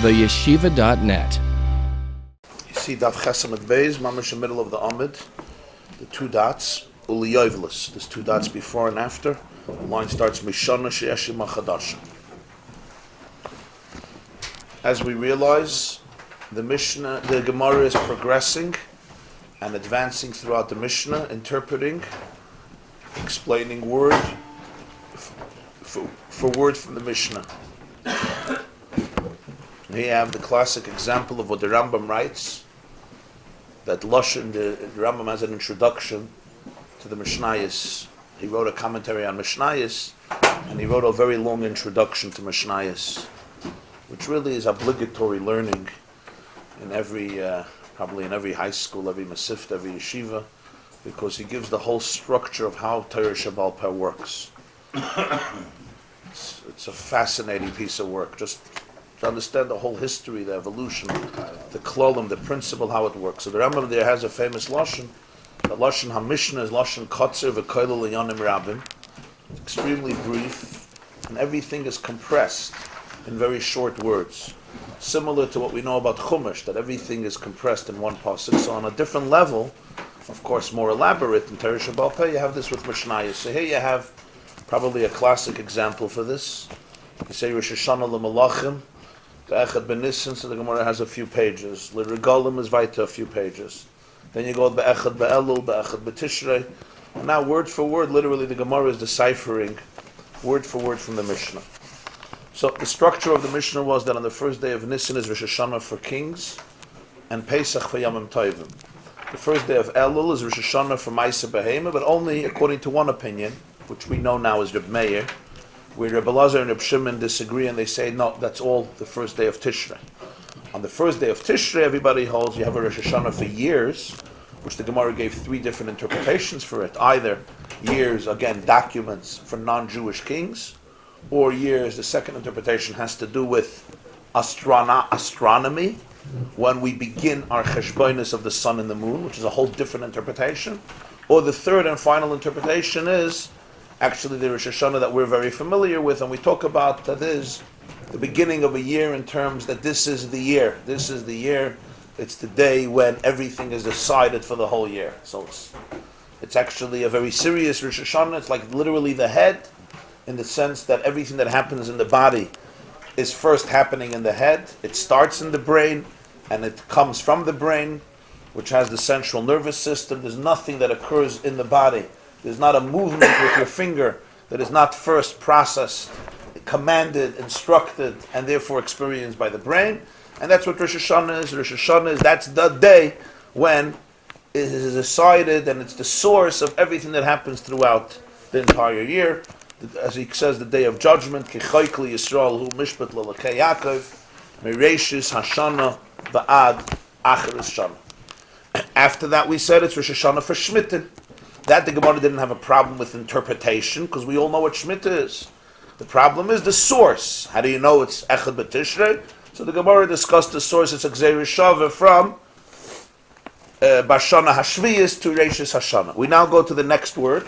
theyeshiva.net. You see Daf Chesed Beis, mamash in the middle of the Amid, the two dots, Uli Yovelis. There's two dots before and after. The line starts Mishana She'eshim Machadasha. As we realize, the Mishnah, the Gemarah is progressing and advancing throughout the Mishnah, interpreting, explaining word for word from the Mishnah. Here you have the classic example of what the Rambam writes, that Lashon, the Rambam has an introduction to the Mishnayos. He wrote a commentary on Mishnayos, and he wrote a very long introduction to Mishnayos, which really is obligatory learning in every, probably in every high school, every masifta, every yeshiva, because he gives the whole structure of how Torah Shabbal Peh works. It's a fascinating piece of work, just to understand the whole history, the evolution, the klolim, the principle, how it works. So the Rambam there has a famous lashon. The lashon HaMishnah is lashon kotzer v'koilel l'yonim rabim. Extremely brief, and everything is compressed in very short words. Similar to what we know about Chumash, that everything is compressed in one pasuk. So on a different level, of course more elaborate in Torah Shabbal Peh, you have this with Mishnayos. So here you have probably a classic example for this. You say Rosh Hashanah l'malachim, Be'echad B'Nissen, so the Gemara has a few pages. L'Regalim is weiter a few pages. Then you go Be'echad Be'elul, Be'echad B'Tishrei. And now word for word, literally the Gemara is deciphering word for word from the Mishnah. So the structure of the Mishnah was that on the first day of Nisan is Rosh Hashanah for kings, and Pesach for Yamim Tovim. The first day of Elul is Rosh Hashanah for Ma'aseh Behema, but only according to one opinion, which we know now is Reb Meir, where Reb Elazar and Reb Shimon disagree, and they say, no, that's all the first day of Tishrei. On the first day of Tishrei, everybody holds you have a Rosh Hashanah for years, which the Gemara gave three different interpretations for it. Either years, again, documents for non-Jewish kings, or years, the second interpretation has to do with astronomy, when we begin our cheshbonis of the sun and the moon, which is a whole different interpretation. Or the third and final interpretation is actually the Rosh Hashanah that we're very familiar with, and we talk about, that is the beginning of a year in terms that this is the year. This is the year. It's the day when everything is decided for the whole year. So it's actually a very serious Rosh Hashanah. It's like literally the head, in the sense that everything that happens in the body is first happening in the head. It starts in the brain, and it comes from the brain, which has the central nervous system. There's nothing that occurs in the body. There's not a movement with your finger that is not first processed, commanded, instructed, and therefore experienced by the brain. And that's what Rosh Hashanah is. Rosh Hashanah is, that's the day when it is decided, and it's the source of everything that happens throughout the entire year. As he says, the day of judgment, Kichoykli Yisrael Hu Mishpat L'Lakei Yaakov, Mereishis Hashana Va'ad Acheres Shana. After that, we said it's Rosh Hashanah for Shmita. That the Gemara didn't have a problem with interpretation, because we all know what Shmita is. The problem is the source. How do you know it's Echad B'Tishrei? So the Gemara discussed the source. It's a Gzeir Shava from Bashana Hashviyas to Reishis Hashana. We now go to the next word,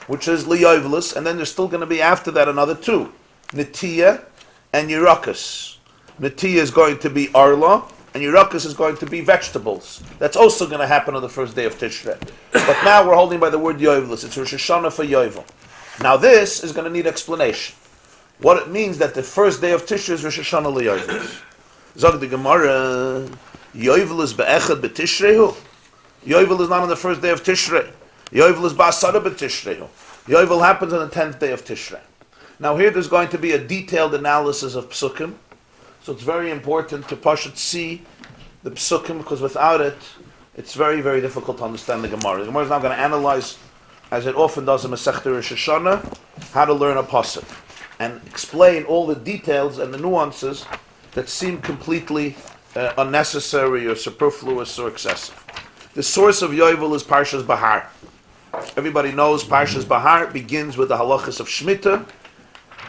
which is Liyovelis, and then there's still going to be after that another two, Netiya and Yerakas. Netiya is going to be Arla, and Yerakas is going to be vegetables. That's also going to happen on the first day of Tishrei. But now we're holding by the word Yovelis. It's Rosh Hashanah for Yovel. Now this is going to need explanation. What it means that the first day of Tishrei is Rosh Hashanah Liyovelis. Zog the Gemara, Yovel is be'echad b'Tishreihu. Yovel is not on the first day of Tishrei. Yovel is ba'asara b'Tishreihu. Yovel happens on the 10th day of Tishrei. Now here there's going to be a detailed analysis of psukim. So it's very important to see the psukim, because without it, it's very, very difficult to understand the Gemara. The Gemara is now going to analyze, as it often does in Masechta Rosh Hashanah, how to learn a pasuk, and explain all the details and the nuances that seem completely unnecessary or superfluous or excessive. The source of Yovel is Parshas Bahar. Everybody knows Parshas Bahar begins with the halachas of Shemitah,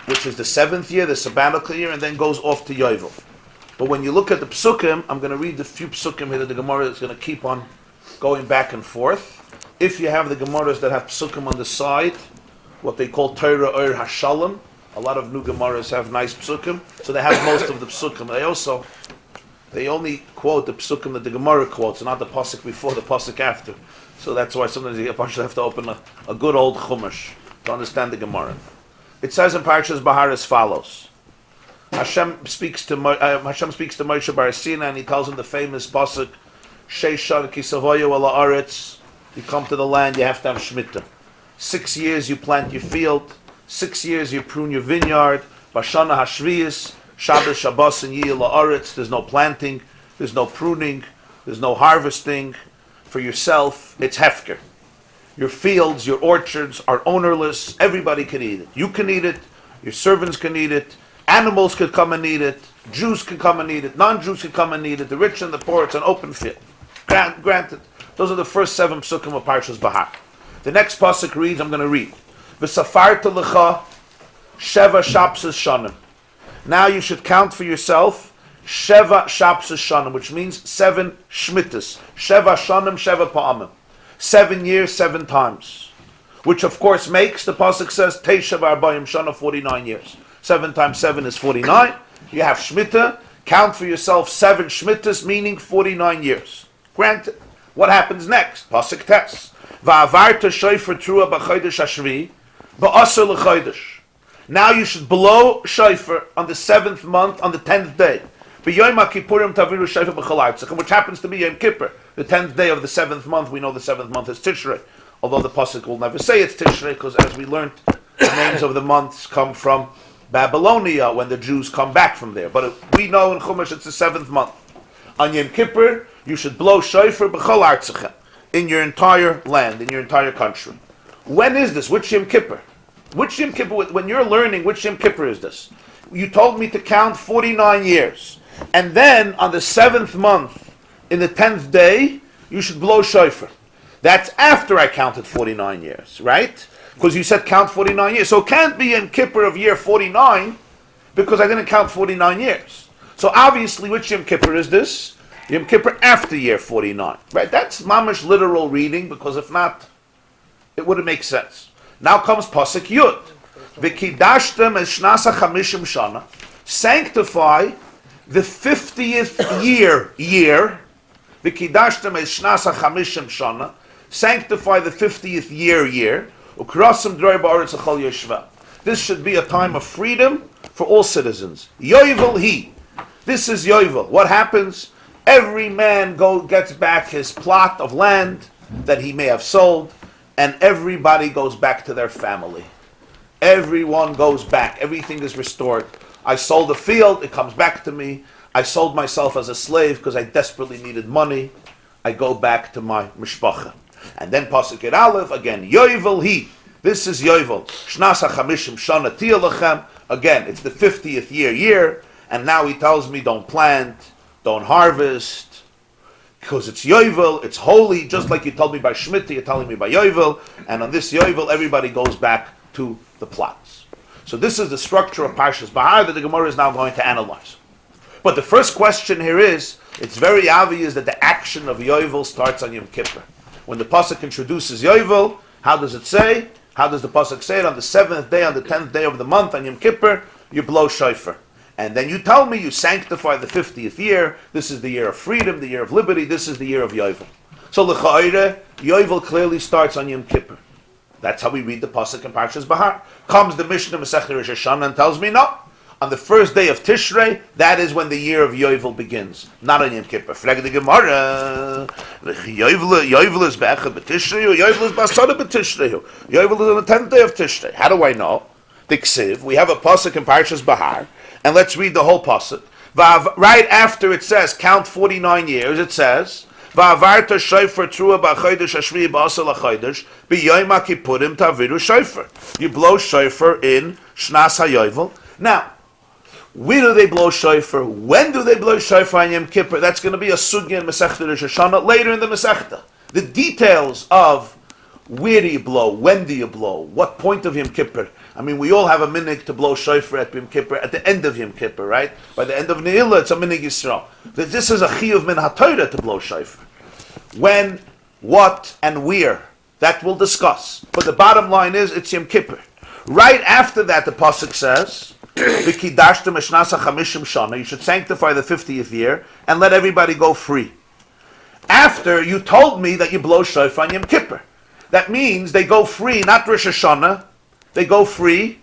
which is the 7th year, the sabbatical year, and then goes off to Yovel. But when you look at the psukim, I'm going to read the few psukim here that the Gemara is going to keep on going back and forth. If you have the Gemaras that have psukim on the side, what they call Torah Ohr Hashalom, A lot of new Gemaras have nice psukim, so they have most of the psukim. They only quote the psukim that the Gemara quotes, not the pasuk before, the pasuk after. So that's why sometimes you have to open a good old chumash to understand the Gemara. It says in Parshas Bahar as follows: Hashem speaks to Moshe Bar Sinai, and he tells him the famous pasuk, Sheishan kisavoyu ala aretz. You come to the land, you have to have shmita. 6 years you plant your field. 6 years you prune your vineyard. Bashana hashviyis, Shabbos Shabbos and Yiyah la'aretz. There's no planting, there's no pruning, there's no harvesting for yourself. It's hefker. Your fields, your orchards are ownerless. Everybody can eat it. You can eat it. Your servants can eat it. Animals could come and eat it. Jews can come and eat it. Non-Jews can come and eat it. The rich and the poor. It's an open field. Granted. Those are the first 7 psukim of Parshas Bahar. The next pasuk reads, I'm going to read, V'safarta lecha sheva shapses shanim. Now you should count for yourself sheva shapses shanim, which means 7 shmitas. Sheva shanim, sheva pa'amim. 7 years, 7 times. Which of course makes, the pasuk says, Teisha v'arbayim shana, 49 years. 7 times 7 is 49. You have shmita. Count for yourself 7 shmitas, meaning 49 years. Granted. What happens next? Pasuk tes. Va'avarta shofar trua b'chodesh hashvi ba'asar l'chodesh. Now you should blow shofar on the 7th month, on the 10th day. B'yom ha'kippurim taviru shofar b'chol artzach, which happens to be Yom Kippur, the 10th day of the 7th month. We know the 7th month is Tishrei, although the pasuk will never say it's Tishrei, because as we learned, the names of the months come from Babylonia when the Jews come back from there. But we know in Chumash it's the 7th month. On Yom Kippur, you should blow shofar b'chol artzach, in your entire land, in your entire country. When is this? Which Yom Kippur? Which Yom Kippur? When you're learning, which Yom Kippur is this? You told me to count 49 years. And then on the 7th month, in the 10th day, you should blow shofar. That's after I counted 49 years, right? Because you said count 49 years. So it can't be Yom Kippur of year 49, because I didn't count 49 years. So obviously, which Yom Kippur is this? Yom Kippur after year 49. Right? That's mamash literal reading, because if not, it wouldn't make sense. Now comes Pasuk Yud. V'kidashtem es shnasa chamishim shana. Sanctify the 50th year. V'kidashtem es shnasa chamishim shana. Sanctify the 50th year. Ukrasem droi ba'aretz achol yeshva. This should be a time of freedom for all citizens. Yovel he. This is Yovel. What happens? Every man gets back his plot of land that he may have sold, and everybody goes back to their family. Everyone goes back. Everything is restored. I sold a field, it comes back to me. I sold myself as a slave because I desperately needed money. I go back to my mishpacha. And then Pasuk Yud Aleph, again, Yovel he. This is Yovel. Shnas hachamishim shana tiyah lachem. Again, it's the 50th year. And now he tells me, don't plant, don't harvest, because it's Yovel, it's holy, just like you told me by Shemitah, you're telling me by Yovel, and on this Yovel, everybody goes back to the plots. So this is the structure of Parshas Bahar that the Gemara is now going to analyze. But the first question here is, it's very obvious that the action of Yovel starts on Yom Kippur. When the Pasuk introduces Yovel, how does it say? How does the Pasuk say it? On the 7th day, on the 10th day of the month, on Yom Kippur, you blow shofar. And then you tell me you sanctify the 50th year. This is the year of freedom, the year of liberty. This is the year of Yovel. So l'cha'ire, Yovel clearly starts on Yom Kippur. That's how we read the pasuk in Parshas Bahar. Comes the Mishnah Masechet Rosh Hashanah and tells me no. On the first day of Tishrei, that is when the year of Yovel begins, not on Yom Kippur. Frag the Gemarah. Yovel is b'echad b'Tishrei, or Yovel is b'asara b'Tishrei. Yovel is on the 10th day of Tishrei. How do I know? The Ksiv. We have a pasuk in Parshas Bahar. And let's read the whole pasuk. Right after it says, count 49 years, it says, Va'avarta shofar trua b'chodesh hashvi'i b'asar l'chodesh b'yom ha'kippurim taviru shofar. You blow shofar in Shnas HaYovel. Now, where do they blow shofar? When do they blow shofar on Yom Kippur? That's going to be a sugya in Masechet Rosh Hashanah later in the Masechta. The details of where do you blow, when do you blow, what point of Yom Kippur. I mean, we all have a minhag to blow shofar at Yom Kippur, at the end of Yom Kippur, right? By the end of Ne'ilah, it's a minhag Yisrael. This is a chiyuv min haTorah to blow shofar. When, what, and where, that we'll discuss. But the bottom line is, it's Yom Kippur. Right after that, the pasuk says, "V'kidashtem eshnasa chamishim shana." You should sanctify the 50th year and let everybody go free. After you told me that you blow shofar on Yom Kippur, that means they go free, not Rosh Hashanah. They go free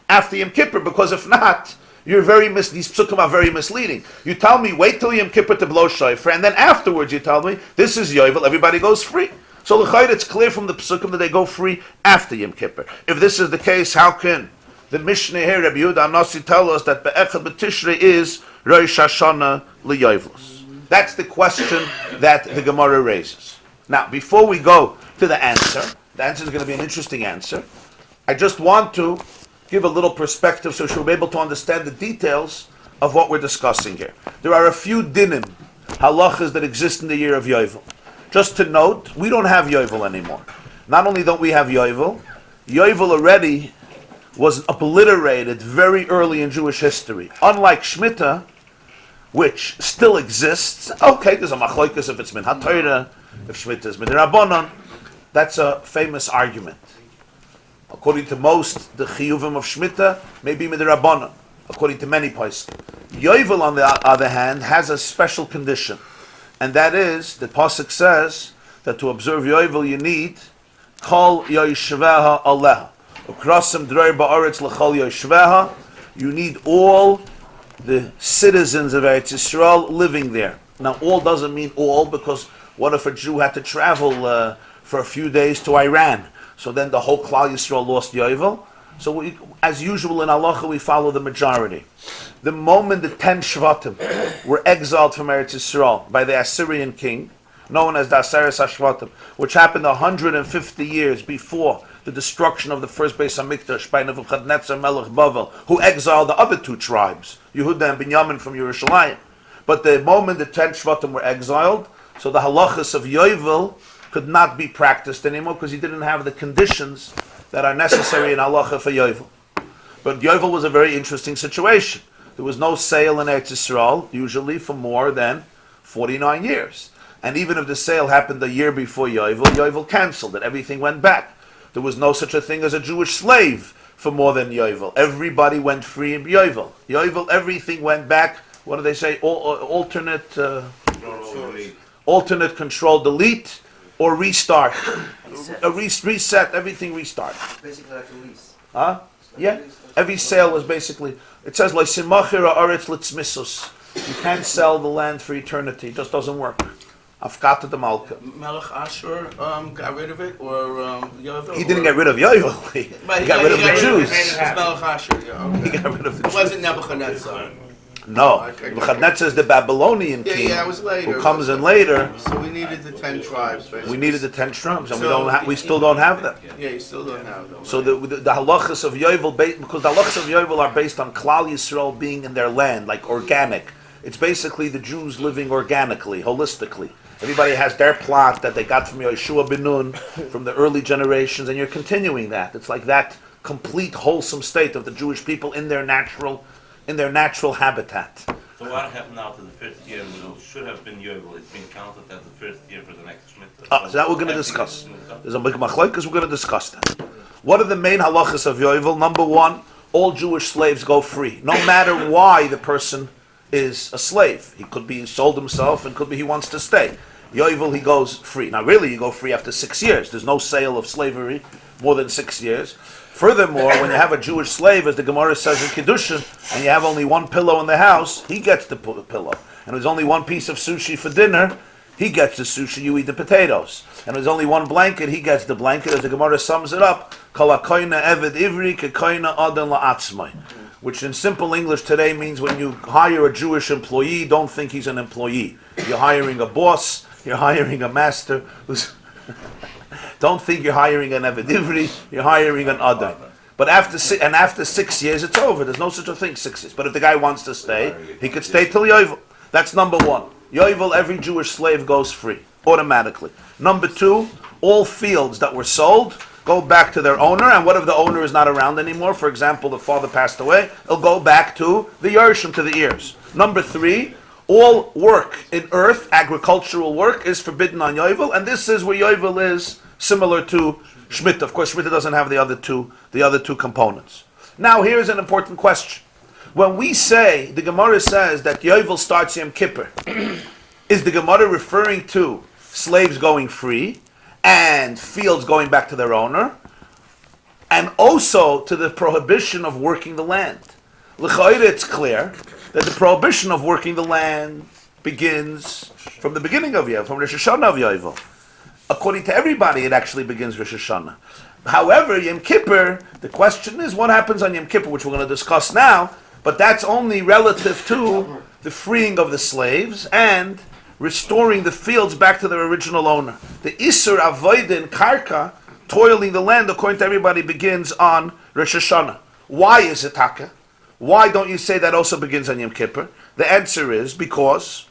after Yom Kippur, because if not, these psukim are very misleading. You tell me wait till Yom Kippur to blow shofar, and then afterwards you tell me this is Yovel, everybody goes free. So l'chayr, it's clear from the psukim that they go free after Yom Kippur. If this is the case, how can the Mishnah here, Rabbi Yehuda Anasi, tell us that Be'echad B'Tishrei is Rosh Hashanah l'Yovelos? That's the question that the Gemara raises. Now, before we go to the answer is going to be an interesting answer. I just want to give a little perspective so she'll be able to understand the details of what we're discussing here. There are a few dinim, halachas, that exist in the year of Yovel. Just to note, we don't have Yovel anymore. Not only don't we have Yovel, Yovel already was obliterated very early in Jewish history. Unlike Shemitah, which still exists. Okay, there's a machlokas if it's min haTorah, if Shemitah is min Rabbanon. That's a famous argument. According to most, the chiyuvim of Shemitah may be min Rabbanon, according to many poskim. Yovel, on the other hand, has a special condition. And that is, the pasuk says that to observe Yovel you need Kol Yoshveha Aleha. Ukrasim Drei Ba'aretz L'Chol Yoshveha. You need all the citizens of Eretz Yisrael living there. Now, all doesn't mean all, because what if a Jew had to travel for a few days to Iran? So then the whole Klal Yisrael lost Yovel. So as usual in halacha, we follow the majority. The moment the 10 Shvatim were exiled from Eretz Yisrael by the Assyrian king, known as the Aseres HaShvatim, which happened 150 years before the destruction of the first Beis HaMikdash by Nebuchadnezzar Melech Bavel, who exiled the other two tribes, Yehuda and Binyamin, from Yerushalayim. But the moment the 10 Shvatim were exiled, so the halachas of Yovel could not be practiced anymore, because he didn't have the conditions that are necessary in halacha for Yovel. But Yovel was a very interesting situation. There was no sale in Eretz Yisrael, usually for more than 49 years. And even if the sale happened a year before Yovel, Yovel canceled it. Everything went back. There was no such a thing as a Jewish slave for more than Yovel. Everybody went free in Yovel. Yovel, everything went back. What do they say? Alternate control, delete, or restart. Reset, everything restart. Basically like a lease. Huh? Yeah. Every sale was basically, it says, Leisimachir ha'aretz litzmisus. You can't sell the land for eternity. It just doesn't work. Afkata de Malka. Melech Ashur got rid of it, or Yovel? He didn't get rid of Yovel. He got rid of the Jews. It's Melech Ashur, yeah. Okay. He got rid of the Jews. It wasn't Nebuchadnezzar. No. Nebuchadnezzar is the Babylonian king, Yeah, it was later. who comes in later. So we needed the 10 tribes, basically. We needed the 10 tribes, and So- we still don't have them. Yeah, you still don't have them. So the halachas of Yovel, because the halachas of Yovel are based on Klal Yisrael being in their land, like organic. It's basically the Jews living organically, holistically. Everybody has their plot that they got from Yeshua ben Nun, from the early generations, and you're continuing that. It's like that complete wholesome state of the Jewish people in their natural habitat. So what happened now to the first year? It should have been Yovel. It's been counted as the first year for the next Shemitah. So that we're going to discuss. There's a big machlokes, we're going to discuss that. What are the main halachas of Yovel? Number one, all Jewish slaves go free, no matter why the person is a slave. He could be sold himself, and could be he wants to stay. Yovel, he goes free. Now really, you go free after 6 years. There's no sale of slavery more than 6 years. Furthermore, when you have a Jewish slave, as the Gemara says in Kiddushin, and you have only one pillow in the house, he gets the pillow. And there's only one piece of sushi for dinner, he gets the sushi, you eat the potatoes. And there's only one blanket, he gets the blanket. As the Gemara sums it up, Kol hakoyna eved ivri kekoyna adan la'atzmai, which in simple English today means when you hire a Jewish employee, don't think he's an employee. You're hiring a boss, you're hiring a master who's... Don't think you're hiring an Eved Ivri, you're hiring an Adam. But after 6 years, it's over. There's no such a thing, 6 years. But if the guy wants to stay, he could stay till Yovel. That's number one. Yovel, every Jewish slave goes free, automatically. Number two, all fields that were sold go back to their owner, and what if the owner is not around anymore? For example, the father passed away, it'll go back to the Yershim, to the heirs. Number three, all work in earth, agricultural work, is forbidden on Yovel, and this is where Yovel is similar to Shemitah. Of course, Shemitah doesn't have the other two components. Now, here's an important question. When we say, the Gemara says that Yovel starts Yom Kippur, is the Gemara referring to slaves going free and fields going back to their owner, and also to the prohibition of working the land? L'chayre, it's clear that the prohibition of working the land begins from the beginning of Yovel, from Rosh Hashanah of Yovel. According to everybody, it actually begins Rosh Hashanah. However, Yom Kippur, the question is what happens on Yom Kippur, which we're going to discuss now, but that's only relative to the freeing of the slaves and restoring the fields back to their original owner. The Isur Avodah Karka, toiling the land, according to everybody, begins on Rosh Hashanah. Why is it Taka? Why don't you say that also begins on Yom Kippur? The answer is because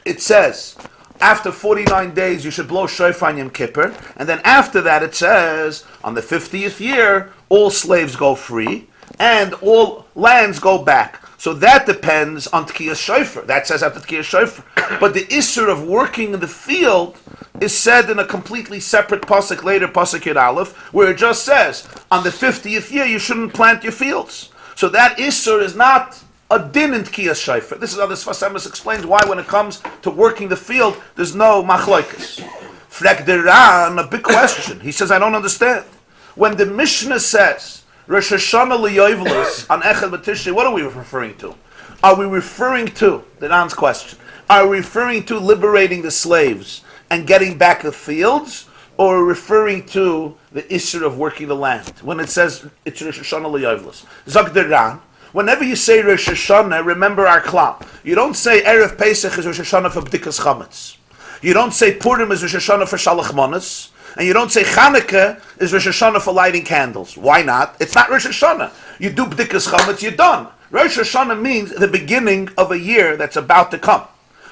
it says after 49 days you should blow shofar on Yom Kippur, and then after that it says on the 50th year all slaves go free and all lands go back. So that depends on Tkiyas Shofar. That says after Tkiyas Shofar. But the Isser of working in the field is said in a completely separate pasuk later, pasuk Yud Aleph, where it just says on the 50th year you shouldn't plant your fields. So that Isser is not a din in Tkiyas Shofar. This is how the Sfas Emes explains why when it comes to working the field, there's no machlokes. Frek deran, a big question. He says, I don't understand. When the Mishnah says, Rosh Hashanah liyovelis on Echad B'Tishrei, what are we referring to? Are we referring to, the Ran's question, are we referring to liberating the slaves and getting back the fields, or are we referring to the Isser of working the land? When it says, it's Rosh Hashanah liyovelis. Zog the Ran, whenever you say Rosh Hashanah, remember our klal. You don't say Erev Pesach is Rosh Hashanah for B'dikas Chametz. You don't say Purim is Rosh Hashanah for Shalach Manas. And you don't say Chanukah is Rosh Hashanah for lighting candles. Why not? It's not Rosh Hashanah. You do B'dikas Chametz, you're done. Rosh Hashanah means the beginning of a year that's about to come.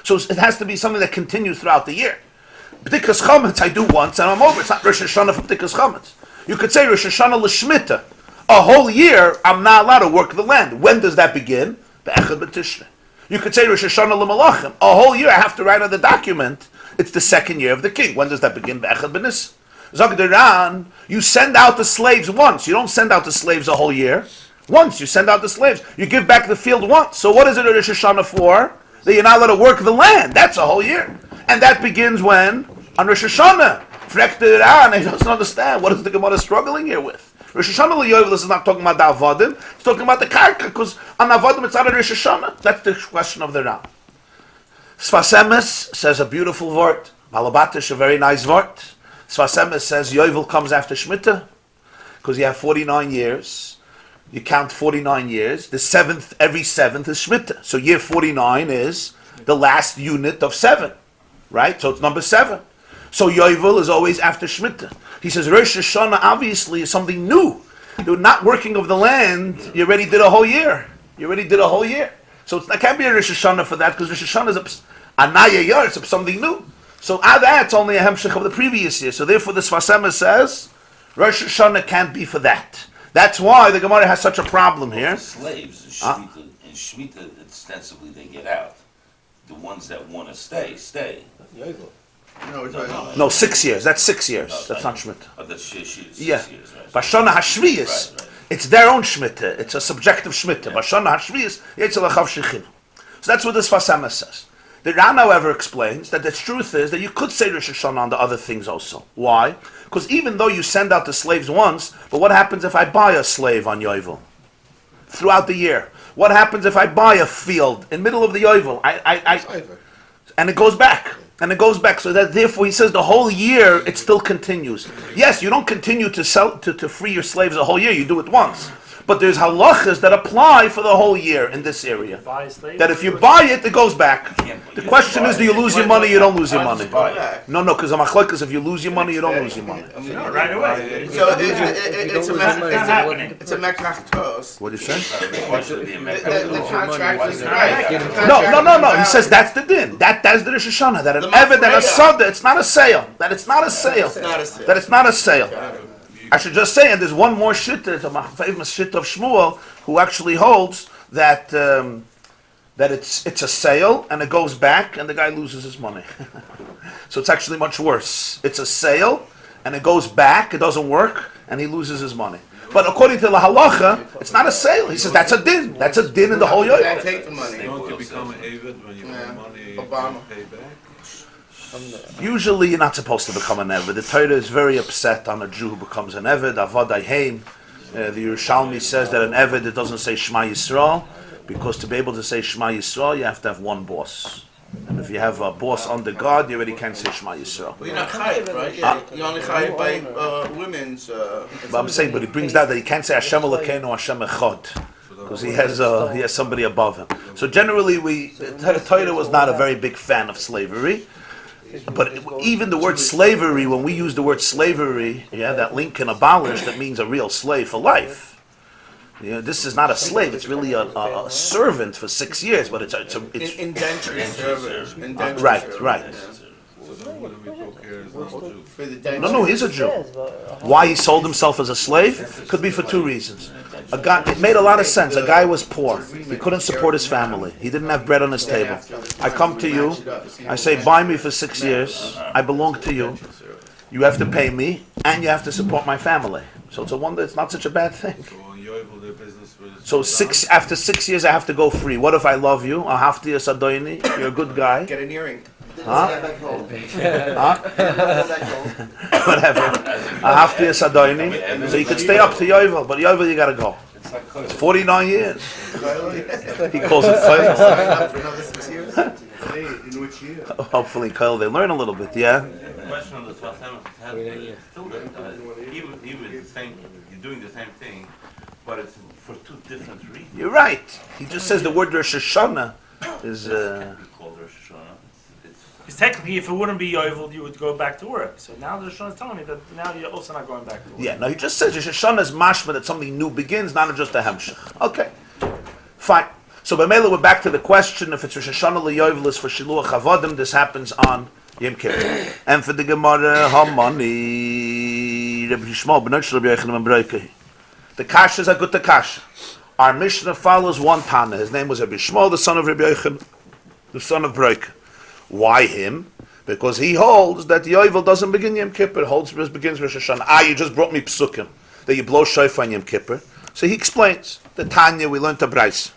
So it has to be something that continues throughout the year. B'dikas Chametz I do once and I'm over. It's not Rosh Hashanah for B'dikas Chametz. You could say Rosh Hashanah l'shmita. A whole year I'm not allowed to work the land. When does that begin? Be'echad b'tishrei. You could say Rosh Hashanah l'malachim. A whole year I have to write on the document. It's the second year of the king. When does that begin? Be'echad b'nis. Zog deran, you send out the slaves once. You don't send out the slaves a whole year. Once you send out the slaves. You give back the field once. So what is it Rosh Hashanah for? That you're not allowed to work the land. That's a whole year. And that begins when? On Rosh Hashanah. Frek deran, he doesn't understand. What is the Gemara struggling here with? Rosh Hashanah l'yovelis is not talking about the avodim. It's talking about the karka, because on avodim it's not a Rosh Hashanah. That's the question of the Ram. Sfas Emes says a beautiful word. Malabatish, a very nice word. Sfas Emes says Yovel comes after Shemitah, because you have 49 years. You count 49 years. The seventh, every seventh is Shemitah. So year 49 is the last unit of 7, right? So it's number 7. So Yovel is always after Shemitah. He says Rosh Hashanah obviously is something new. You're not working of the land. You already did a whole year. So it can't be a Rosh Hashanah for that, because Rosh Hashanah is a Naya Yar, it's something new. So that's only a Hemshech of the previous year. So therefore the Sfas Emes says Rosh Hashanah can't be for that. That's why the Gemara has such a problem here. The slaves in Shemitah, ostensibly they get out. The ones that want to stay. No, 6 years. That's 6 years. No, That's not Shemitah. Oh, that's 6 years. Yeah. 6 years, right. Bashana Hashviyas, Right. it's their own Shemitah. It's a subjective Shemitah. Bashana Hashviyas, it's a Lachav Shechinu. So that's what this Sfas Emes says. The Ran, however, explains that the truth is that you could say Rosh Hashanah on the other things also. Why? Because even though you send out the slaves once, but what happens if I buy a slave on Yovel? Throughout the year. What happens if I buy a field in middle of the Yovel? And it goes back. So that therefore he says the whole year it still continues. Yes, you don't continue to sell to free your slaves a whole year. You do it once. But there's halachas that apply for the whole year in this area. That if you buy it, it goes back. The question is, do you lose your money? You don't lose your money. No, because the machlokes, if you lose your money, you don't lose your money. Right away. So it's a mekachtos. What do you say? The contract is right. No. He says that's the din. That's the Rosh Hashanah. That an eved and a sada, it's not a sale. That it's not a sale. I should just say, and there's one more shitta, it's a famous shitta of Shmuel, who actually holds that that it's a sale and it goes back and the guy loses his money. So it's actually much worse. It's a sale and it goes back, it doesn't work, and he loses his money. But according to the halacha, it's not a sale. He says that's a din. That's a din in the whole Can't yovel. take the money. Don't you become an avid when you have money Obama. you pay back? Usually you're not supposed to become an eved. The Torah is very upset on a Jew who becomes an eved. Avodah Haim. The Yerushalmi says that an eved, it doesn't say Shema Yisrael, because to be able to say Shema Yisrael, you have to have one boss. And if you have a boss under God, you already can't say Shema Yisrael. Well, you're not chayiv, right? You're only chayiv by women's. But I'm saying, but he brings that he can't say Hashem Elokeinu, Hashem Echad, because he has somebody above him. So generally, the Torah was not a very big fan of slavery. But even the word slavery, when we use the word slavery, that Lincoln abolished, that means a real slave for life. This is not a slave; it's really a servant for 6 years. But it's Indentured service. right. For the denture. No, he's a Jew. Why he sold himself as a slave could be for two reasons. It made a lot of sense. A guy was poor. He couldn't support his family. He didn't have bread on his table. I come to you. I say, buy me for 6 years. I belong to you. You have to pay me, and you have to support my family. So it's not such a bad thing. So after 6 years, I have to go free. What if I love you? I'll have to you, Sadoini. You're a good guy. Get an earring. Whatever. I have to you, Sadoini. So you could stay up to Yovel, but Yovel you gotta go. It's 49 years. He calls it Kyle. For another 6 years? In which year? Hopefully, Kyle, they learn a little bit, yeah? The question on the 12th still even the same, you're doing the same thing, but it's for two different reasons. You're right. He just says the word Rosh Hashanah is... Called Rosh Hashanah. Because technically, if it wouldn't be Yovel, you would go back to work. So now the Rosh Hashanah is telling me that now you're also not going back to work. Yeah, no, he just says Rosh Hashanah is mashma, that something new begins, not just a hemshech. Okay, fine. So B'meila, we're back to the question, if it's Rosh Hashanah l'Yovel is for Shiluach Avodim, this happens on Yom Kippur. And for the Gemarah Hamani, Rabbi Yishmael, B'nai Shel Rabbi Yochanan ben Beroka. The kasha is a good kasha. Our Mishnah follows one Tana. His name was Rabbi Yishmael, the son of Rabbi Yochanan, the son of Beroka. Why him? Because he holds that the Yovel doesn't begin Yom Kippur, begins Rosh Hashanah. You just brought me psukim, that you blow shofar on Yom Kippur. So he explains, the Tanya, we learned a brayso.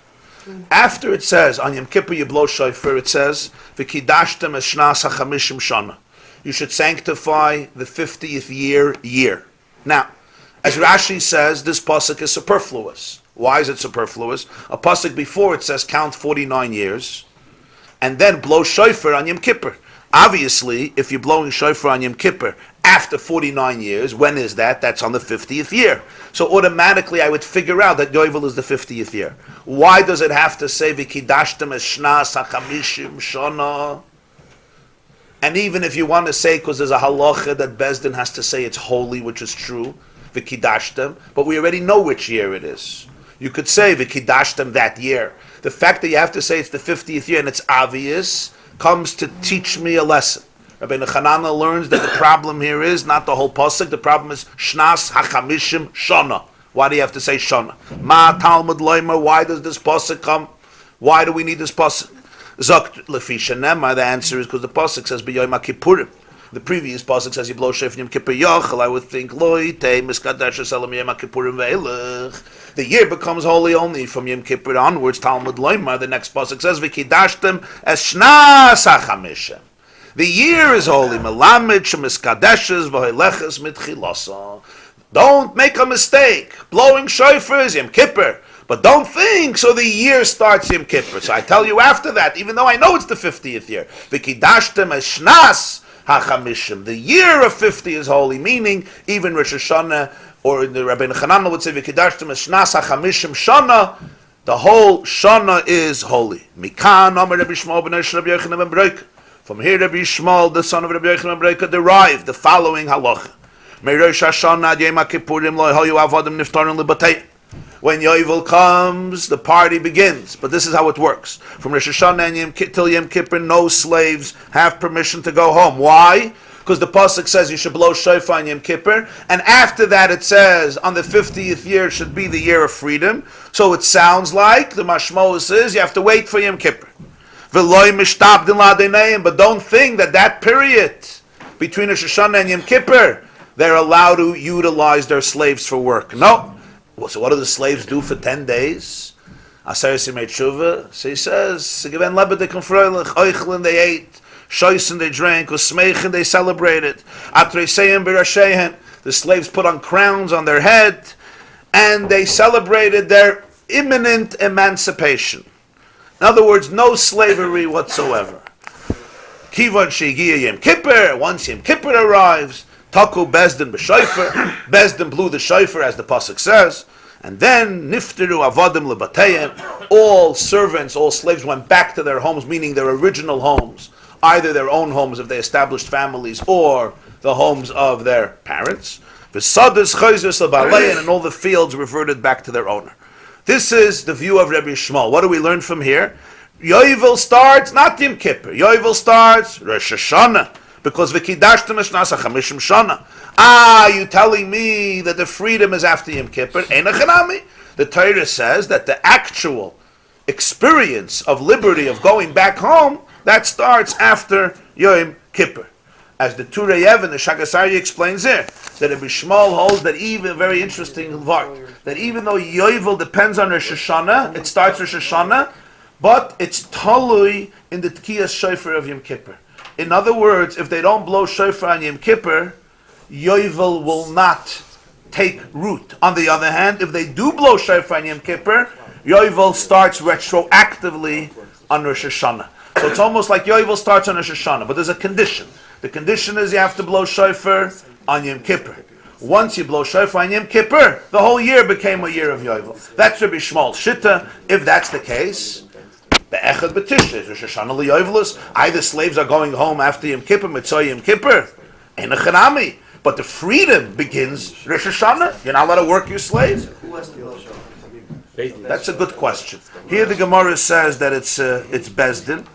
After it says, on Yom Kippur you blow shofar, it says, V'kidashtem es shnas hachamishim shana. You should sanctify the 50th year. Now, as Rashi says, this pasuk is superfluous. Why is it superfluous? A pasuk before it says, count 49 years, and then blow shofar on Yom Kippur. Obviously, if you're blowing shofar on Yom Kippur after 49 years, when is that? That's on the 50th year. So automatically I would figure out that Yovel is the 50th year. Why does it have to say, V'kidashtem es shnas hachamishim shana? And even if you want to say, because there's a halacha that Bezdin has to say it's holy, which is true, V'kidashtem, but we already know which year it is. You could say V'kidashtem that year. The fact that you have to say it's the 50th year and it's obvious comes to teach me a lesson. Rabbi Nechanana learns that the problem here is not the whole pasuk. The problem is shnas hachamishim shana. Why do you have to say shana? Ma Talmud loimer. Why does this pasuk come? Why do we need this pasuk? Zok lefi shenema. The answer is because the pasuk says b'yom kippurim. The previous pasuk says you blow shofar Yom Kippur Yochel. I would think loy tei miskadesh esalam Yom Kippurim ve'elech. The year becomes holy only from Yom Kippur onwards. Talmud loimer. The next pasuk says v'kidashtem es shnas hachamishim. The year is holy. Melamed shemiskadeshes v'holeches mitchilasa. Don't make a mistake. Blowing shofar is Yom Kippur. But don't think, so the year starts Yom Kippur. So I tell you after that, even though I know it's the 50th year. V'kidashtem es shnas hachamishim. The year of 50 is holy, meaning even Rosh Hashanah, or the Rabbi Nechanana would say, v'kidashtem es shnas hachamishim shana, the whole shana is holy. Mikan amar Rabbi Yishmael b'nai Shel Rabbi Yochanan ben Beroka. From here, Rabbi Yishmael, the son of Rabbi Yochanan ben Beroka, derived the following halacha. Rosh Hashanah ad Yom Kippurim lo hayu avodim niftarin libatei. When Yovel comes, the party begins. But this is how it works. From Rosh Hashanah till Yom Kippur, no slaves have permission to go home. Why? Because the pasuk says you should blow shofar on Yom Kippur, and after that it says on the 50th year should be the year of freedom. So it sounds like the mashmos is you have to wait for Yom Kippur. But don't think that period between Rosh Hashanah and Yom Kippur they're allowed to utilize their slaves for work. No. So what do the slaves do for 10 days? Asayas made tshuva. So he says, they ate, shoysen they drank, usmeichen they celebrated, atreiseyim b'rasheihen. The slaves put on crowns on their head, and they celebrated their imminent emancipation. In other words, no slavery whatsoever. Kivan shegiya Yom Kippur. Once Yom Kippur arrives, taku bezdin b'shofar. Bezdin blew the shofar, as the pasuk says, and then nifteru avodim lebateyim. All servants, all slaves went back to their homes, meaning their original homes, either their own homes if they established families, or the homes of their parents. V'sadis chayzus lebalein, and all the fields reverted back to their owner. This is the view of Rabbi Shmuel. What do we learn from here? Yovel starts not Yom Kippur. Yovel starts Rosh Hashanah, because v'kidashtem eshnasa chamishim shana. You telling me that the freedom is after Yom Kippur? Ein achanami. The Torah says that the actual experience of liberty, of going back home, that starts after Yom Kippur. As the Turei Even, the Shagasari explains there, that Rabbi Shmuel holds that even, very interesting part, that even though Yovel depends on Rosh Hashanah, it starts Rosh Hashanah, but it's talui in the Tkiyas Shofar of Yom Kippur. In other words, if they don't blow Shofar on Yom Kippur, Yovel will not take root. On the other hand, if they do blow Shofar on Yom Kippur, Yovel starts retroactively on Rosh Hashanah. So it's almost like Yovel starts on Rosh Hashanah, but there's a condition. The condition is you have to blow shofar on Yom Kippur. Once you blow shofar on Yom Kippur, the whole year became a year of Yovel. That's Rabbi Shmuel's Shitta. If that's the case, the Echad B'Tishrei, Rosh Hashanah L'Yovelus, either slaves are going home after Yom Kippur, Mitzvah Yom Kippur, Ein Achanami. But the freedom begins Rosh Hashanah. You're not allowed to work your slaves. That's a good question. Here the Gemarah says that it's Bezdin.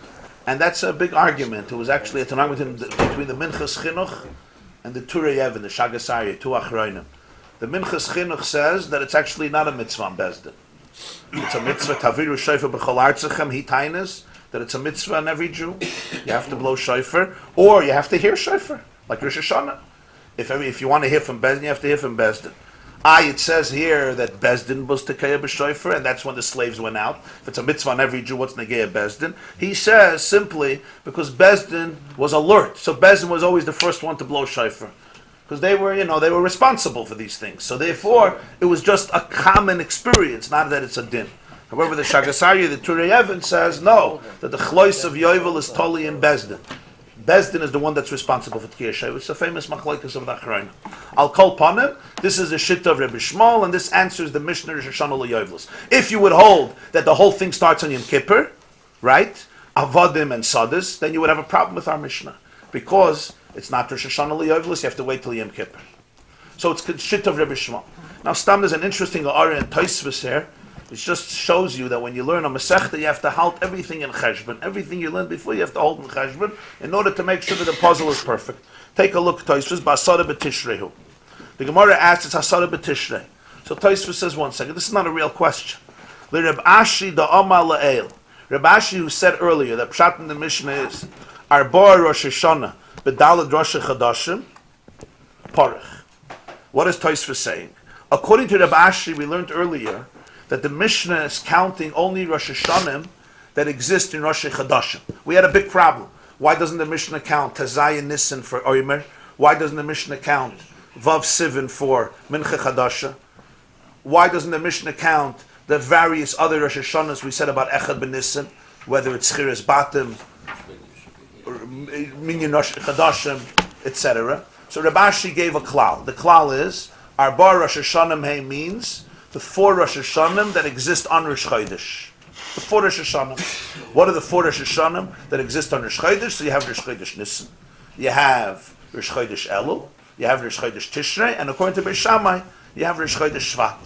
And that's a big argument. It was actually an argument between the Minchas Chinuch and the Turei Even, the Shagasari, two Achronim. The Minchas Chinuch says that it's actually not a mitzvah on Bezdin. It's a mitzvah, Taviru Shofar B'chol Artzachem, Hitainas, that it's a mitzvah on every Jew. You have to blow shofar, or you have to hear shofar, like Rosh Hashanah. If you want to hear from Bezdin, you have to hear from Bezdin. It says here that Bezdin was Tekeya b'Shofar, and that's when the slaves went out. If it's a mitzvah on every Jew, what's Negeya Bezdin? He says simply because Bezdin was alert, so Bezdin was always the first one to blow shofar, because they were responsible for these things. So therefore, it was just a common experience, not that it's a din. However, the Shagasari, the Turei Even, says no, that the chlois of Yovel is totally in Bezdin. Bezdin is the one that's responsible for Tkiyah Sheva. It's a famous machlokes of the Achronim. I'll call panim. This is the Shitta of Rabbi Shmuel, and this answers the Mishnah Rosh Hashanah L'Yovelus. If you would hold that the whole thing starts on Yom Kippur, right, Avodim and Sadis, then you would have a problem with our Mishnah, because it's not Rosh Hashanah L'Yovelus. You have to wait till Yom Kippur. So it's Shitta of Rabbi Shmuel. Now, Stam, there's an interesting Ohr and Tosfos here. It just shows you that when you learn a Masechta, you have to halt everything in Cheshbon. Everything you learn before, you have to hold in Cheshbon in order to make sure that the puzzle is perfect. Take a look, Tosfos, B'Asara B'Tishreihu. The Gemara asks, it's Asara B'Tishrei. So Tosfos says, one second, this is not a real question. The Reb Ashi da Amar La'el. Reb Ashi, who said earlier that Pshat in the Mishnah is Arba Rosh Hashanah B'Dalad Rosh Chadashim Parach. What is Tosfos saying? According to Reb Ashi, we learned earlier that the Mishnah is counting only Rosh Hashanah that exist in Rosh Chadashim. We had a big problem. Why doesn't the Mishnah count Tazayah Nisan for Omer? Why doesn't the Mishnah count Vav Sivan for Mincha Chadasha? Why doesn't the Mishnah count the various other Rosh Hashanahs we said about Echad Ben Nisan, whether it's Chiras Batim, or Minyan Rosh Chadashim, etc.? So Reb Ashi gave a klal. The klal is Arba Rosh Hashanah means the 4 Rosh Hashanah that exist on Rosh Chodesh. The 4 Rosh Hashanah. What are the 4 Rosh Hashanah that exist on Rosh Chodesh? So you have Rosh Chodesh Nisan, you have Rosh Chodesh Elul, you have Rosh Chodesh Tishrei, and according to Beis Shammai, you have Rosh Chodesh Shvat.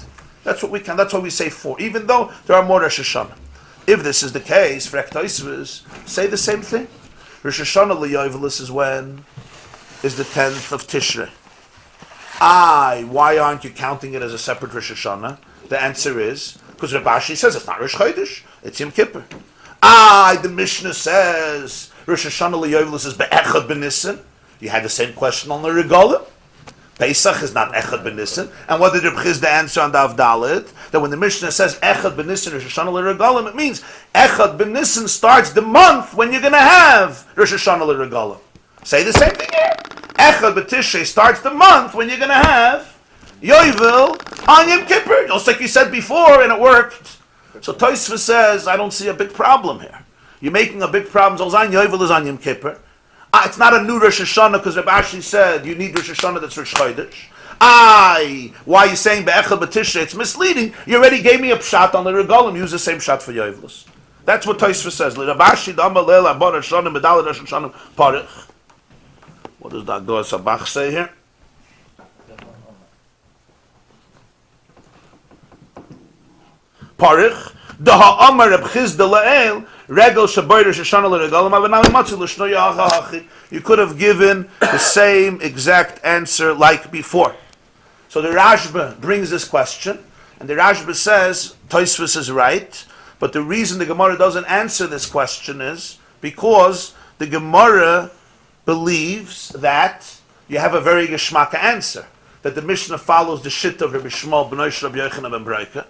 That's what we can. That's why we say 4, even though there are more Rosh Hashanah. If this is the case, for Tosfos say the same thing. Rosh Hashanah L'Yovelus is when? Is the 10th of Tishrei. Why aren't you counting it as a separate Rosh Hashanah? The answer is because Reb Ashi says it's not Rosh Chodesh, it's Yom Kippur. The Mishnah says Rosh Hashanah L'Yovelus is Be'echad B'Nisan. You had the same question on the Regalim. Pesach is not Echad B'Nissen. And what did Reb Chizda answer on Daf Dalet? That when the Mishnah says Echad B'Nissen Rosh Hashanah L'Regalim, it means Echad B'Nissen starts the month when you're going to have Rosh Hashanah L'Regalim. Say the same thing here. Echad B'Tishrei starts the month when you're going to have Yovel on Yom Kippur. Just like you said before, and it worked. So Tosfos says, I don't see a big problem here. You're making a big problem. Zolzain Yovel is on Yom Kippur. It's not a new Rosh Hashanah because Rabbi Ashi said you need Rosh Hashanah that's Rosh Chodesh. Why are you saying Be'echad B'Tishrei? It's misleading. You already gave me a pshat on the Regalim. Use the same pshat for Yovelus. That's what Tosfos says. Rabbi Ashi Dama Leil Abba Rosh Hashanah Medal Rosh Hashanah Parich. What does that Goa Sabach say here? Parich. Daha Amar Reb Chizda La'el. You could have given the same exact answer like before. So the Rashba brings this question, and the Rashba says, Tosfos is right, but the reason the Gemara doesn't answer this question is because the Gemara believes that you have a very geschmacka answer, that the Mishnah follows the shit of Rabbi Shmuel ben Rabbi Yochanan ben Breika,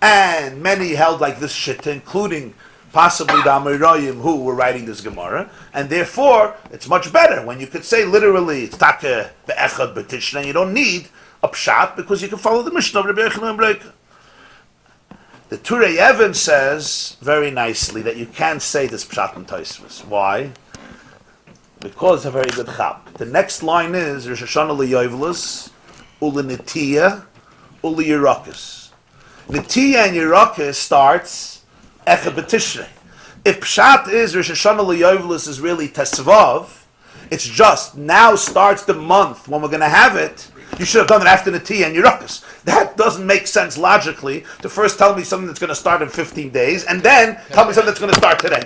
and many held like this shit, including possibly the Amoraim who were writing this Gemara, and therefore it's much better when you could say literally it's Take Be'echad B'Tishrei, and you don't need a pshat because you can follow the Mishnah of Rabbi Yochanan ben Breika. The Turei Even says very nicely that you can't say this pshat in Tosfos. Why? Because it's a very good chap. The next line is Rosh Hashanah L'Yovelus U'Lenitiyah U'Liyirakus. Nitiyah and Yirakus starts Echad B'Tishrei. If Pshat is Rosh Hashanah L'Yovelus is really Tesvav, it's just now starts the month when we're going to have it. You should have done it after Nitiyah and Yirakus. That doesn't make sense logically to first tell me something that's going to start in 15 days and then tell me something that's going to start today.